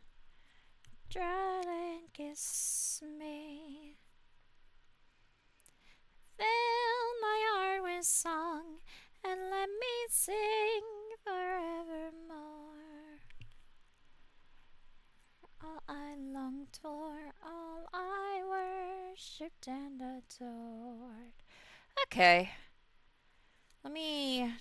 try and kiss me. Fill my heart with song and let me sing forevermore. All I longed for, all I worshipped and adored. Okay, let me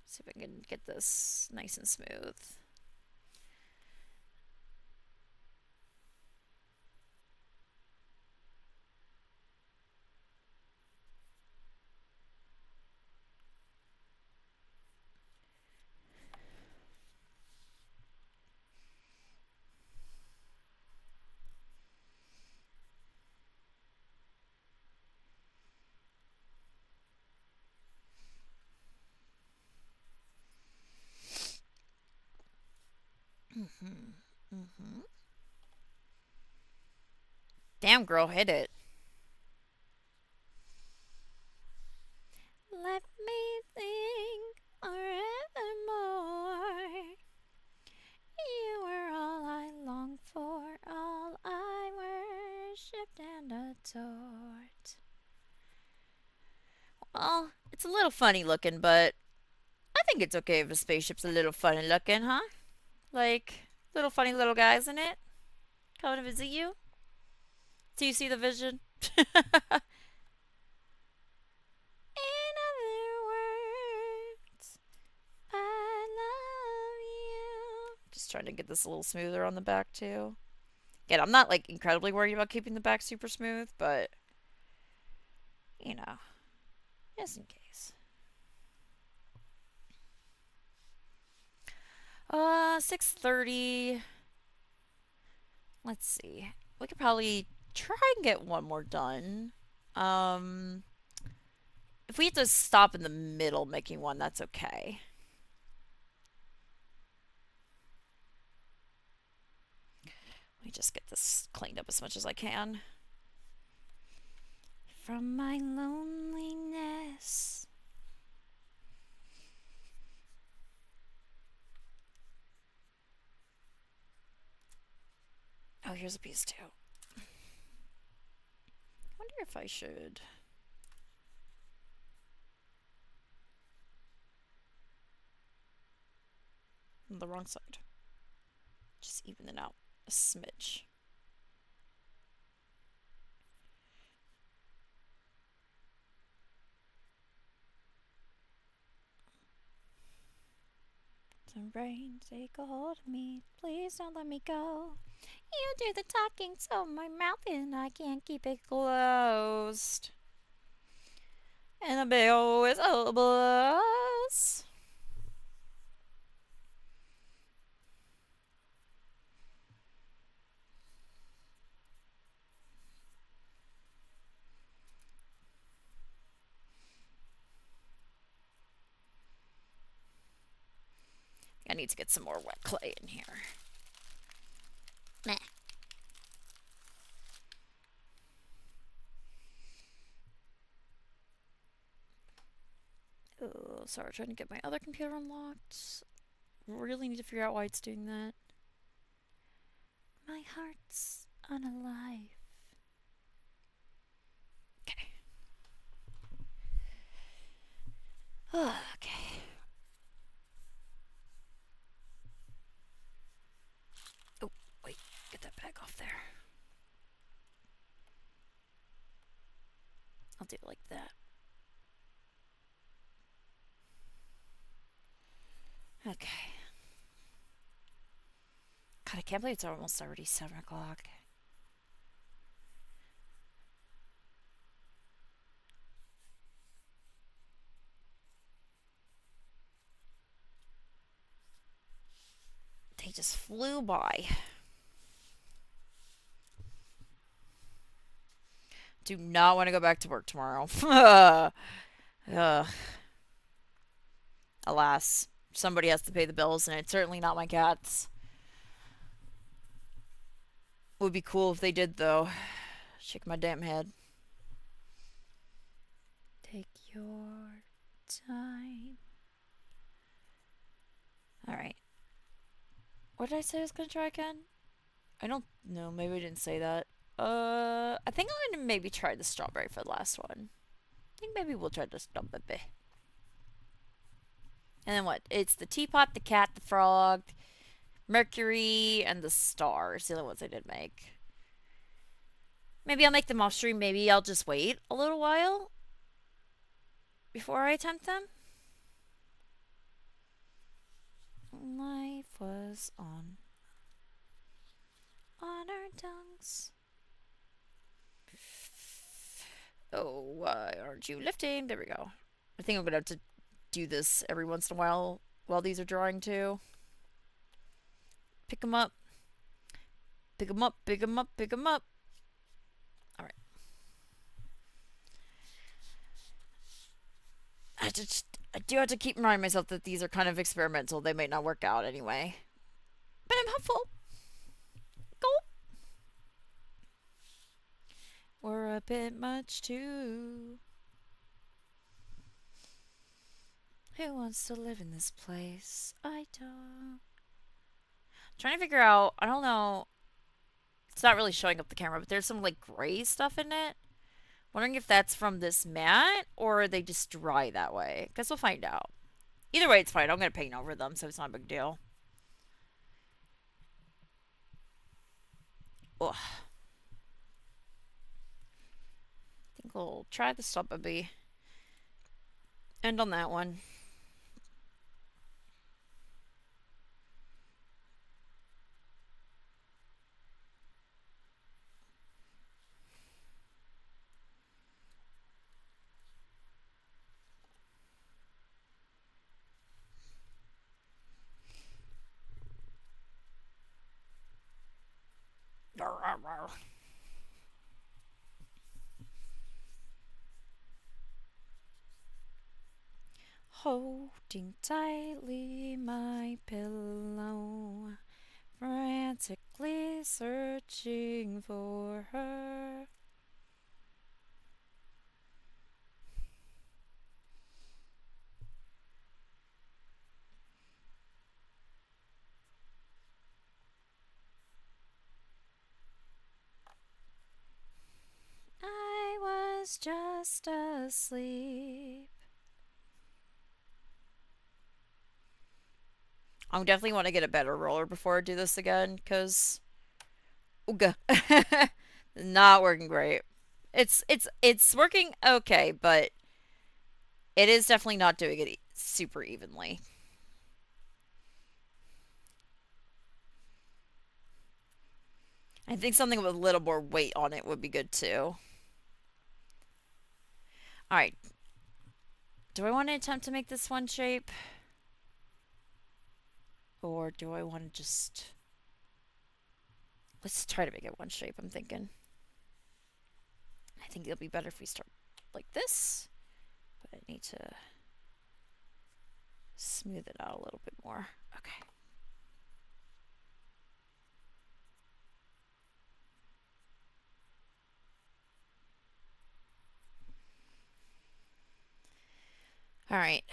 see if I can get this nice and smooth. Hmm. Mm-hmm. Damn, girl, hit it. Let me think forevermore. You were all I longed for, all I worshipped and adored. Well, it's a little funny looking, but I think it's okay if a spaceship's a little funny looking, huh? Like, little funny little guys in it coming to visit you. Do you see the vision? In other words, I love you. Just trying to get this a little smoother on the back, too. Again, I'm not, like, incredibly worried about keeping the back super smooth, but, you know, just in case. 6:30. Let's see. We could probably try and get one more done. Um, if we have to stop in the middle making one, that's okay. Let me just get this cleaned up as much as I can. From my loneliness. Oh, here's a piece too. I wonder if I should. On the wrong side. Just even it out a smidge. Some rain, take a hold of me. Please don't let me go. You do the talking, so my mouth and I can't keep it closed. And the bell whistle blows. I need to get some more wet clay in here. Meh. Oh, sorry, trying to get my other computer unlocked. Really need to figure out why it's doing that. My heart's unalive. Okay. Okay. Oh, wait. Get that bag off there. I'll do it like that. Okay. God, I can't believe it's almost already 7 o'clock. They just flew by. Do not want to go back to work tomorrow. Alas, somebody has to pay the bills, and it's certainly not my cats. Would be cool if they did, though. Shake my damn head. Take your time. Alright. What did I say I was gonna try again? I don't know. Maybe I didn't say that. I think I'm gonna maybe try the strawberry for the last one. I think maybe we'll try the strawberry. And then what? It's the teapot, the cat, the frog, Mercury, and the stars. The other ones I did make. Maybe I'll make them off stream. Maybe I'll just wait a little while before I attempt them. Life was on our tongues. Oh, why aren't you lifting? There we go. I think I'm gonna have to do this every once in a while these are drawing too. Pick them up. Pick them up, pick them up, pick them up. Alright. I do have to keep reminding myself that these are kind of experimental. They might not work out anyway. but I'm hopeful. Gulp. We're a bit much too. Who wants to live in this place? I don't. Trying to figure out. I don't know. It's not really showing up the camera, but there's some like gray stuff in it. Wondering if that's from this mat or are they just dry that way. Guess we'll find out. Either way, it's fine. I'm gonna paint over them, so it's not a big deal. Ugh. I think we'll try the stop a bee. End on that one. Holding tightly my pillow, frantically searching for her. I was just asleep. I definitely want to get a better roller before I do this again, because ooga. Not working great. It's working okay, but it is definitely not doing it super evenly. I think something with a little more weight on it would be good too. Alright. Do I want to attempt to make this one shape? Or do I want to just... Let's try to make it one shape, I'm thinking. I think it'll be better if we start like this. But I need to smooth it out a little bit more. Okay. Alright.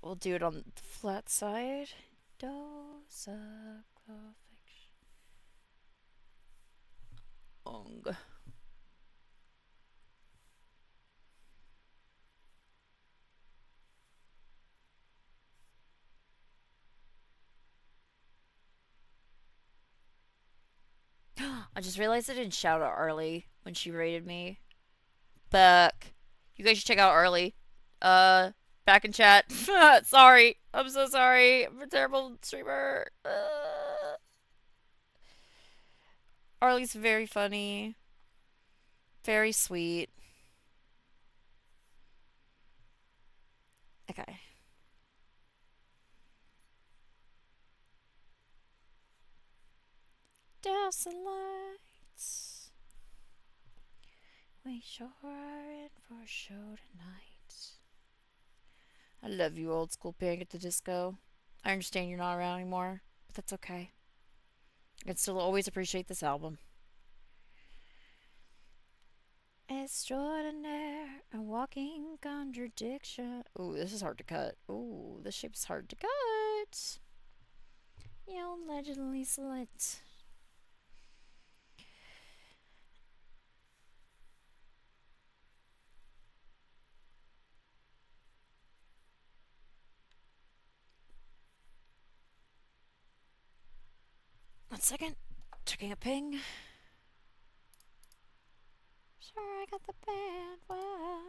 We'll do it on the flat side. Dose of Ong. I just realized I didn't shout out Arlie when she rated me. Fuck. You guys should check out Arlie. Back in chat. Sorry. I'm so sorry. I'm a terrible streamer. Arlie's very funny. Very sweet. Okay. Douse the lights. We sure are in for a show tonight. I love you, old school Panic at the Disco. I understand you're not around anymore, but that's okay. I can still always appreciate this album. Extraordinaire, a walking contradiction. Ooh, this is hard to cut. Ooh, this shape's hard to cut. You allegedly slit. One second. Checking a ping. Sure, I got the band. Wow.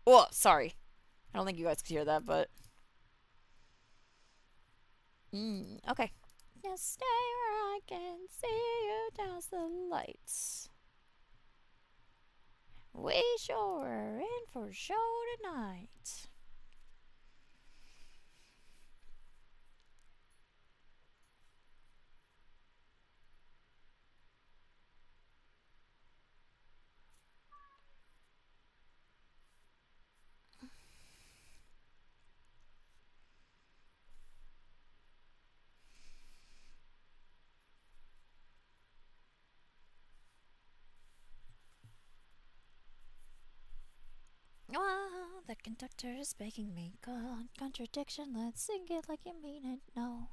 Oh, sorry. I don't think you guys could hear that, but. Okay. Just stay where I can see you douse the lights. We sure are in for a show tonight. conductor is begging me. Contradiction, let's sing it like you mean it. No.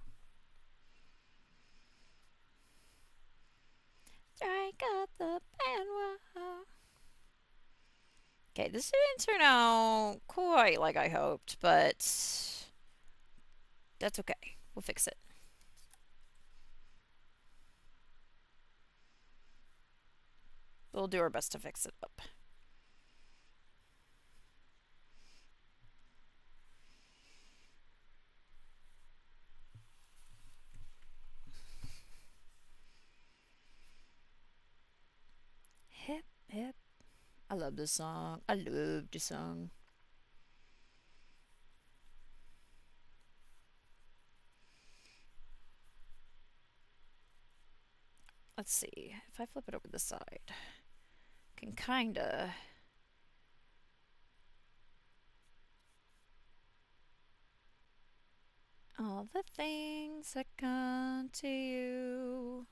Strike up the bandwagon. Okay, this didn't turn out quite like I hoped, but that's okay. We'll fix it. We'll do our best to fix it up. Hip, hip. I love this song. I love this song. Let's see. If I flip it over the side, can kinda. All the things that come to you.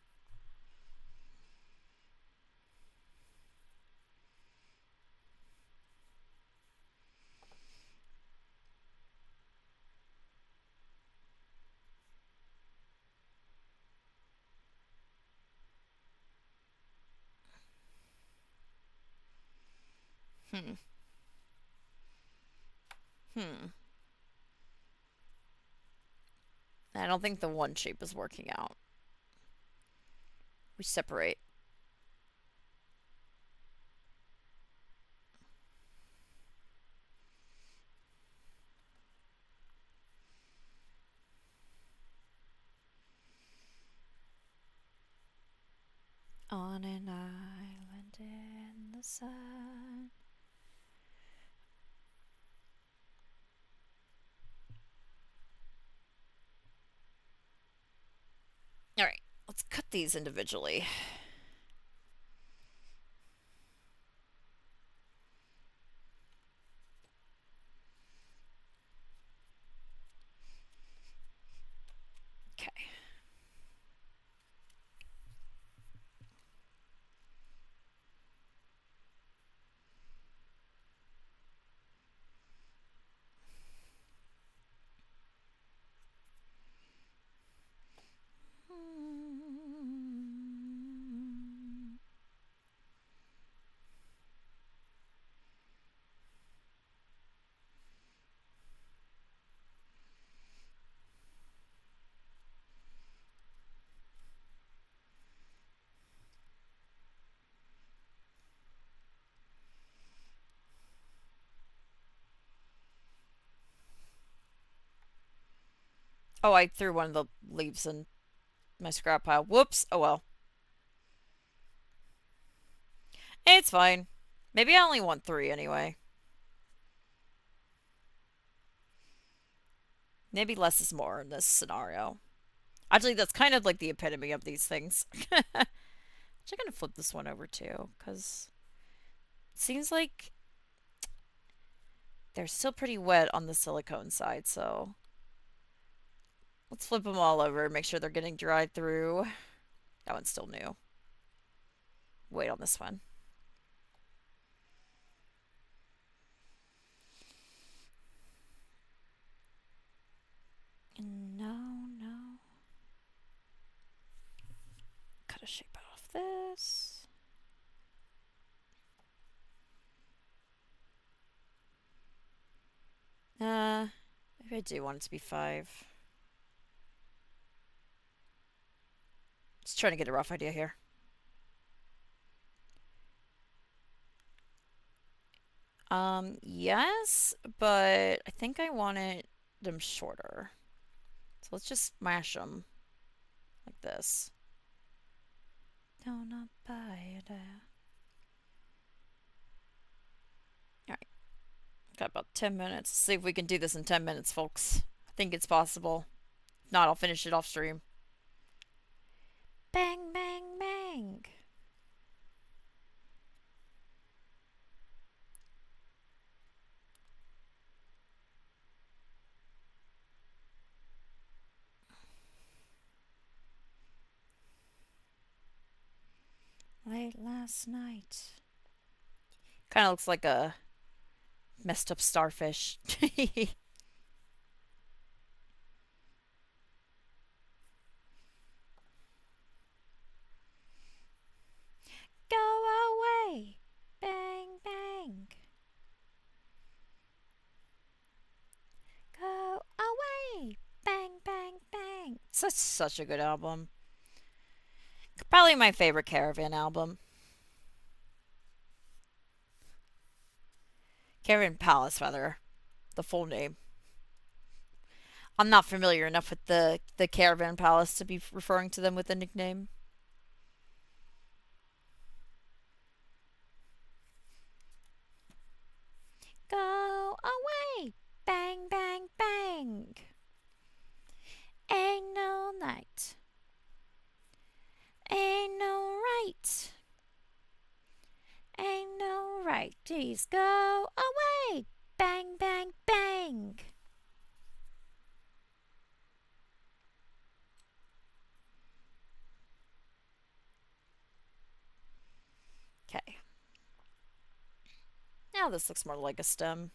Hmm. Hmm. I don't think the one shape is working out. We separate. On an island in the sun. Alright, let's cut these individually. Okay. Oh, I threw one of the leaves in my scrap pile. Whoops. Oh well. It's fine. Maybe I only want 3 anyway. Maybe less is more in this scenario. Actually, that's kind of like the epitome of these things. Actually, gonna flip this one over too, because it seems like they're still pretty wet on the silicone side, so let's flip them all over and make sure they're getting dried through. That one's still new. Wait on this one. No, no. Cut a shape out of this. Maybe I do want it to be 5. Just trying to get a rough idea here. Yes, but I think I wanted them shorter. So let's just smash them like this. No, not bad. Alright, got about 10 minutes. Let's see if we can do this in 10 minutes, folks. I think it's possible. If not, I'll finish it off stream. Bang, bang, bang. Late last night. Kind of looks like a messed up starfish. Go away. Bang, bang. Go away. Bang, bang, bang. Such a good album. Probably my favorite Caravan album. Caravan Palace, rather. The full name. I'm not familiar enough with the Caravan Palace to be referring to them with a nickname. Go away. Bang, bang, bang. Ain't no night. Ain't no right. Ain't no right. Please go away. Bang, bang, bang. Okay. Now this looks more like a stem.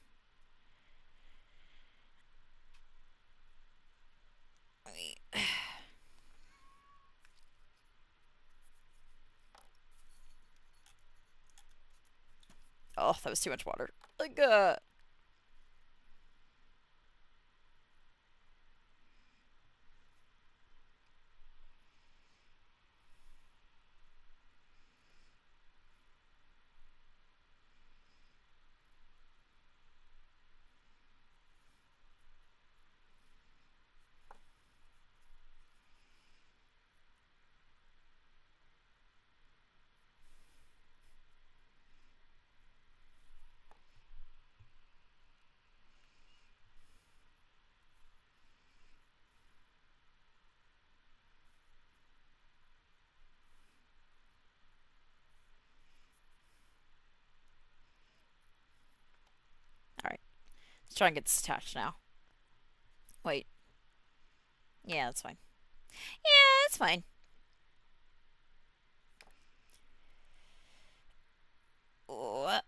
Oh, that was too much water. Like, alright. Let's try and get this attached now. Wait. Yeah, that's fine. Yeah, that's fine. Oh,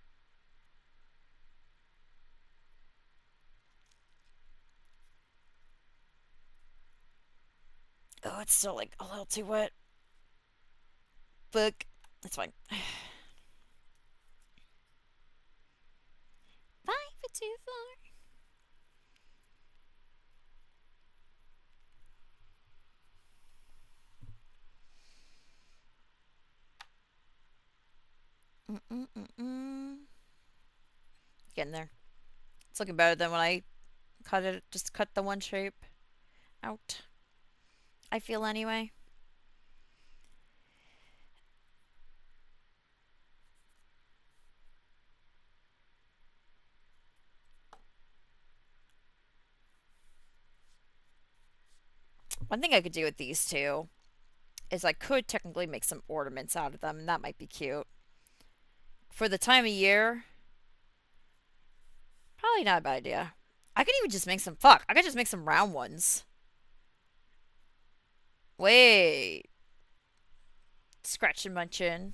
oh, it's still like a little too wet. But that's fine. 5 for 2 4. Getting there. It's looking better than when I cut it. Just cut the one shape out. I feel anyway. One thing I could do with these two is I could technically make some ornaments out of them, and that might be cute. For the time of year, probably not a bad idea. I could even just make some. Fuck, I could just make some round ones. Wait. Scratching my chin.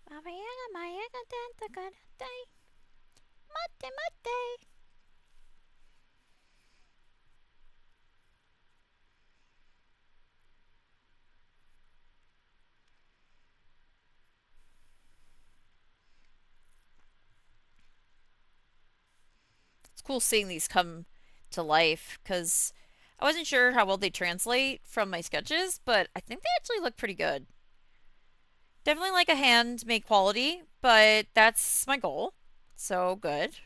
Mate, mate. It's cool seeing these come to life because I wasn't sure how well they translate from my sketches, but I think they actually look pretty good. Definitely like a handmade quality, but that's my goal. So good.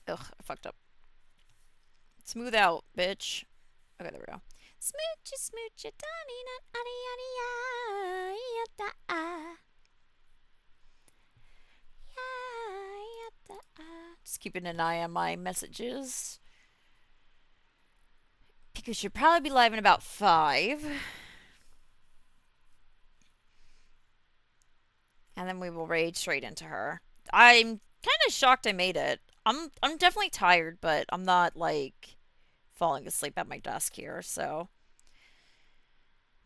Ugh, I fucked up. Smooth out, bitch. Okay, there we go. Smoochy, smoochy, tani, just keeping an eye on my messages. Because should probably be live in about 5. and then we will raid straight into her. I'm kind of shocked I made it. I'm definitely tired, but I'm not like falling asleep at my desk here, so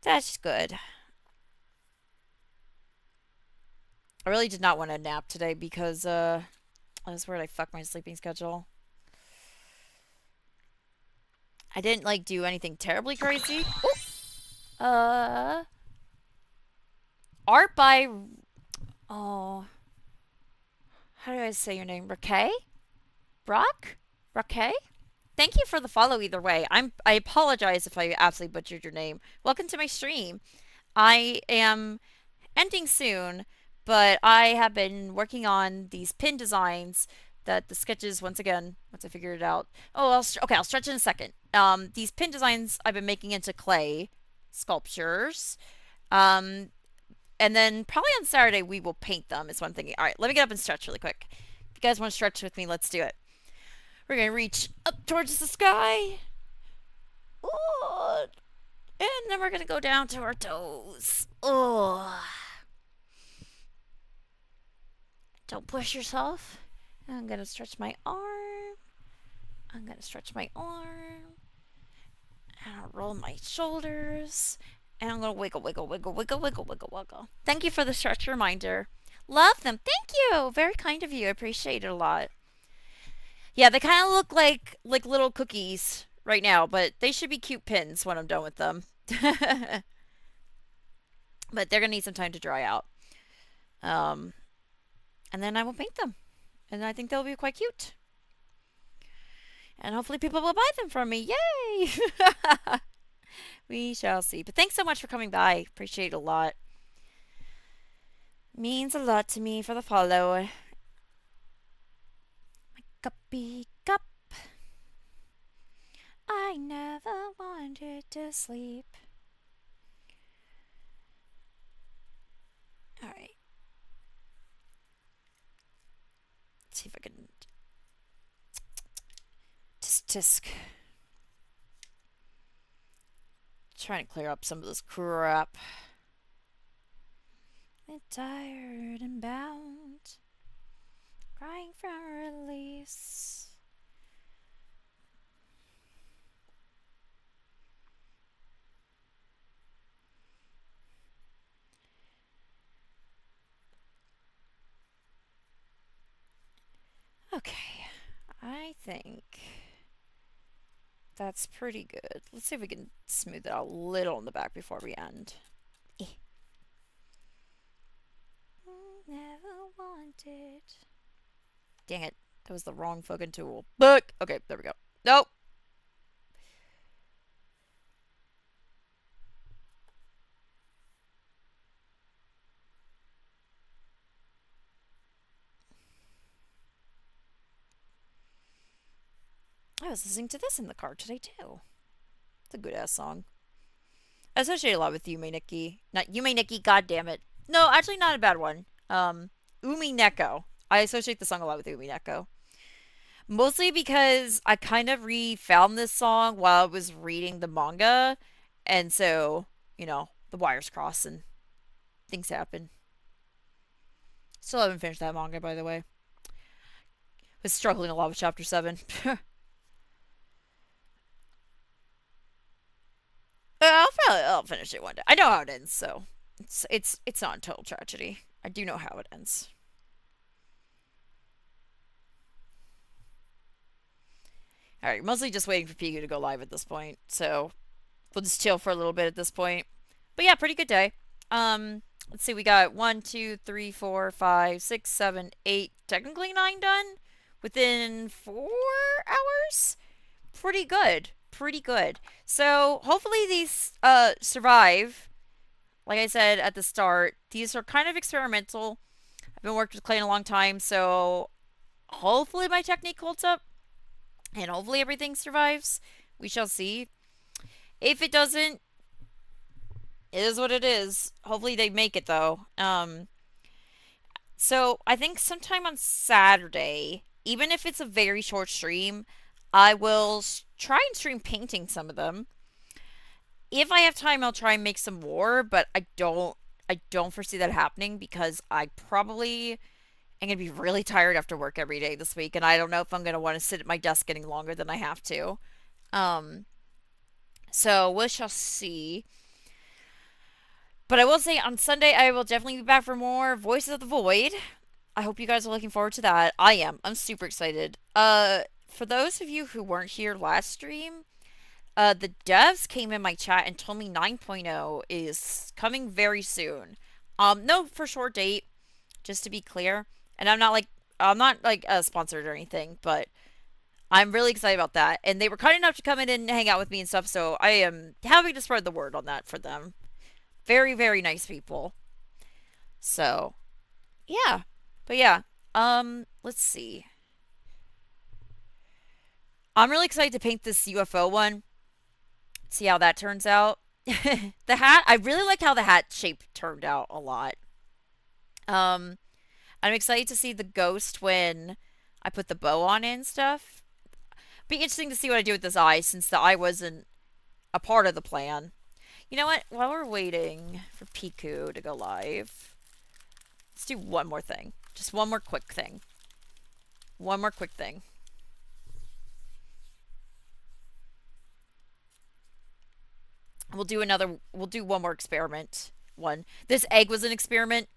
that's good. I really did not want to nap today because that's where I fucked my sleeping schedule. I didn't like do anything terribly crazy. Ooh. Art by oh, how do I say your name? Raquel? Brock? Raquel? Thank you for the follow either way. I apologize if I absolutely butchered your name. Welcome to my stream. I am ending soon, but I have been working on these pin designs that the sketches once again, once I figure it out. Oh, okay, I'll stretch in a second. These pin designs I've been making into clay sculptures. Um, and then probably on Saturday we will paint them is what I'm thinking. All right, let me get up and stretch really quick. If you guys want to stretch with me, let's do it. We're gonna reach up towards the sky. Oh, and then we're gonna go down to our toes. Oh, don't push yourself. I'm gonna stretch my arm. I'm gonna stretch my arm. And I'll roll my shoulders. And I'm gonna wiggle, wiggle, wiggle, wiggle, wiggle, wiggle, wiggle. Thank you for the stretch reminder. Love them. Thank you. Very kind of you. I appreciate it a lot. Yeah, they kind of look like little cookies right now, but they should be cute pins when I'm done with them. But they're gonna need some time to dry out. Um, and then I will paint them, and I think they'll be quite cute. And hopefully people will buy them from me. Yay! We shall see. But thanks so much for coming by. Appreciate it a lot. Means a lot to me for the follow. My cuppy cup. I never wanted to sleep. Alright. Let's see if I can. Tisk tisk. Trying to clear up some of this crap. I'm tired and bound, crying for release. Okay, I think that's pretty good. Let's see if we can smooth it out a little in the back before we end. Never wanted. Dang it. That was the wrong fucking tool. But, okay, there we go. Nope. I was listening to this in the car today, too. It's a good ass song. I associate a lot with Yume Nikki. Not Yume Nikki, god damn it. No, actually not a bad one. Umi Neko. I associate the song a lot with Umi Neko. Mostly because I kind of refound this song while I was reading the manga. And so, the wires cross and things happen. Still haven't finished that manga, by the way. Was struggling a lot with chapter 7. I'll finish it one day. I know how it ends, so it's not a total tragedy. I do know how it ends. Alright, mostly just waiting for Piku to go live at this point, so we'll just chill for a little bit at this point. But yeah, pretty good day. Let's see, we got 1, 2, 3, 4, 5, 6, 7, 8, technically 9 done within 4 hours. Pretty good. Pretty good. So hopefully these survive. Like I said at the start, these are kind of experimental. I've been working with clay in a long time, so hopefully my technique holds up. And hopefully everything survives. We shall see. If it doesn't, it is what it is. Hopefully they make it though. So I think sometime on Saturday, even if it's a very short stream, I will try and stream painting some of them. If I have time, I'll try and make some more, but I don't I don't foresee that happening because I probably am going to be really tired after work every day this week, and I don't know if I'm going to want to sit at my desk any longer than I have to. Um, so we shall see. But I will say on Sunday I will definitely be back for more Voices of the Void. I hope you guys are looking forward to that. I am. I'm super excited. For those of you who weren't here last stream, the devs came in my chat and told me 9.0 is coming very soon. No for sure date, just to be clear. And I'm not like sponsored or anything, but I'm really excited about that. And they were kind enough to come in and hang out with me and stuff, so I am happy to spread the word on that for them. Very, very nice people. So, yeah. But yeah, let's see. I'm really excited to paint this UFO one. See how that turns out. The hat, I really like how the hat shape turned out a lot. Um, I'm excited to see the ghost when I put the bow on it and stuff. Be interesting to see what I do with this eye since the eye wasn't a part of the plan. You know what? While we're waiting for Piku to go live, let's do one more thing. Just one more quick thing. One more quick thing. We'll do one more experiment. One. This egg was an experiment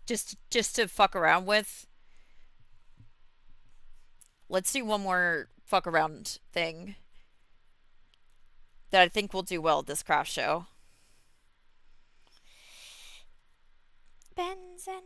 just to fuck around with. Let's do one more fuck around thing that I think will do well at this craft show. Benson.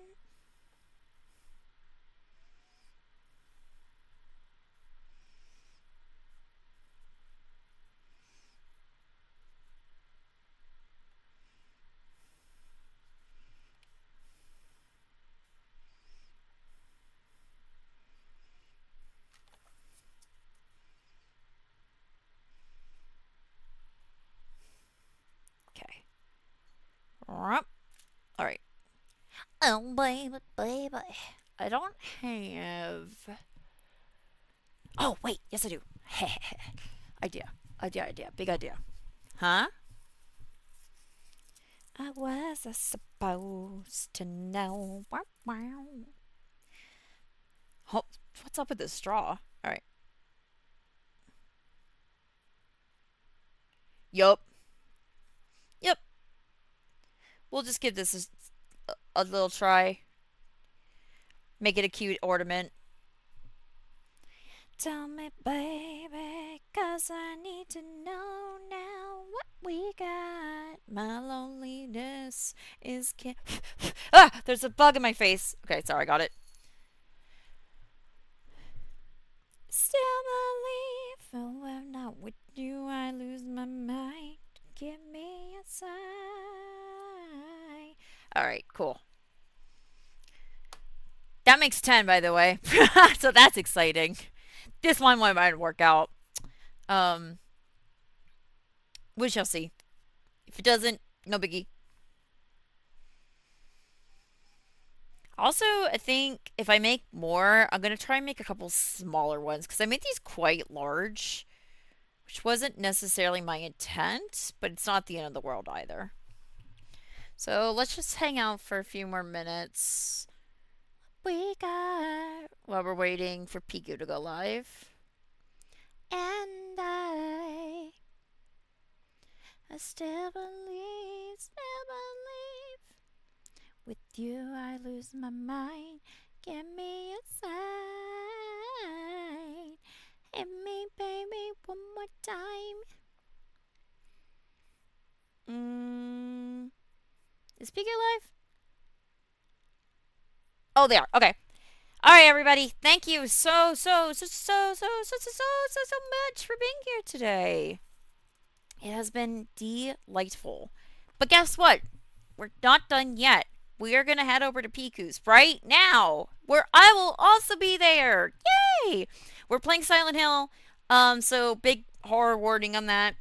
Okay. Alright. Oh, baby, baby. I don't have... Oh, wait. Yes, I do. Idea. Idea. Big idea. Huh? I was supposed to know. Oh, what's up with this straw? Alright. Yup. Yep. We'll just give this a little try. Make it a cute ornament. Tell me, baby, 'cause I need to know now what we got. My loneliness is ah! There's a bug in my face. Okay, sorry, I got it. Still believe, oh, I'm not with you, I lose my mind. Give me a sign. Alright, cool. That makes 10, by the way. So that's exciting. This one might work out. We shall see. If it doesn't, no biggie. Also, I think if I make more, I'm going to try and make a couple smaller ones because I made these quite large, which wasn't necessarily my intent, but it's not the end of the world either. So let's just hang out for a few more minutes. We got while we're waiting for Piku to go live. And I still believe. With you I lose my mind. Give me a sign. Hit me, baby, one more time. Is Piku live? Oh, they are. Okay. All right, everybody. Thank you so much for being here today. It has been delightful. But guess what? We're not done yet. We are going to head over to Piku's right now, where I will also be there. Yay! We're playing Silent Hill. So big horror warning on that.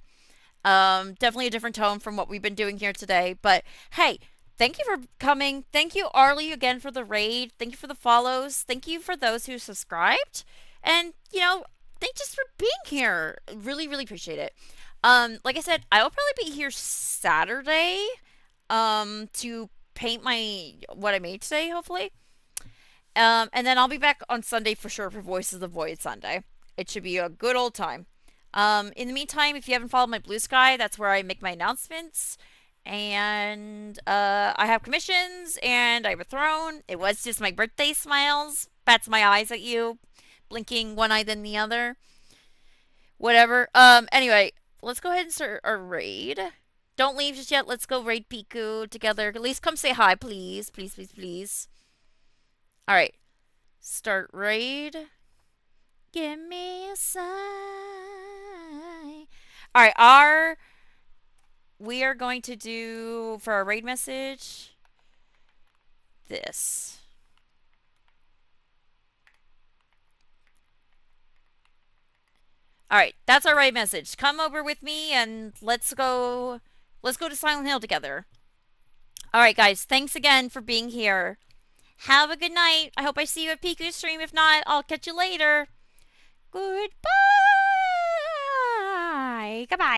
Definitely a different tone from what we've been doing here today. But hey, thank you for coming. Thank you, Arlie, again for the raid. Thank you for the follows. Thank you for those who subscribed. And, you know, thank you just for being here. Really, really appreciate it. Like I said, I will probably be here Saturday to paint my what I made today, hopefully. And then I'll be back on Sunday for sure for Voices of the Void Sunday. It should be a good old time. In the meantime, if you haven't followed my Blue Sky, that's where I make my announcements. And I have commissions and I have a throne. It was just my birthday smiles. Bats my eyes at you, blinking one eye then the other. Whatever. Anyway, let's go ahead and start our raid. Don't leave just yet. Let's go raid Piku together. At least come say hi, please. Please, please, please. Alright. Start raid. Give me a sign. Alright, we are going to do for our raid message this. Alright, that's our raid message. Come over with me and let's go to Silent Hill together. Alright guys, thanks again for being here. Have a good night. I hope I see you at Piku's stream. If not, I'll catch you later. Goodbye. Goodbye.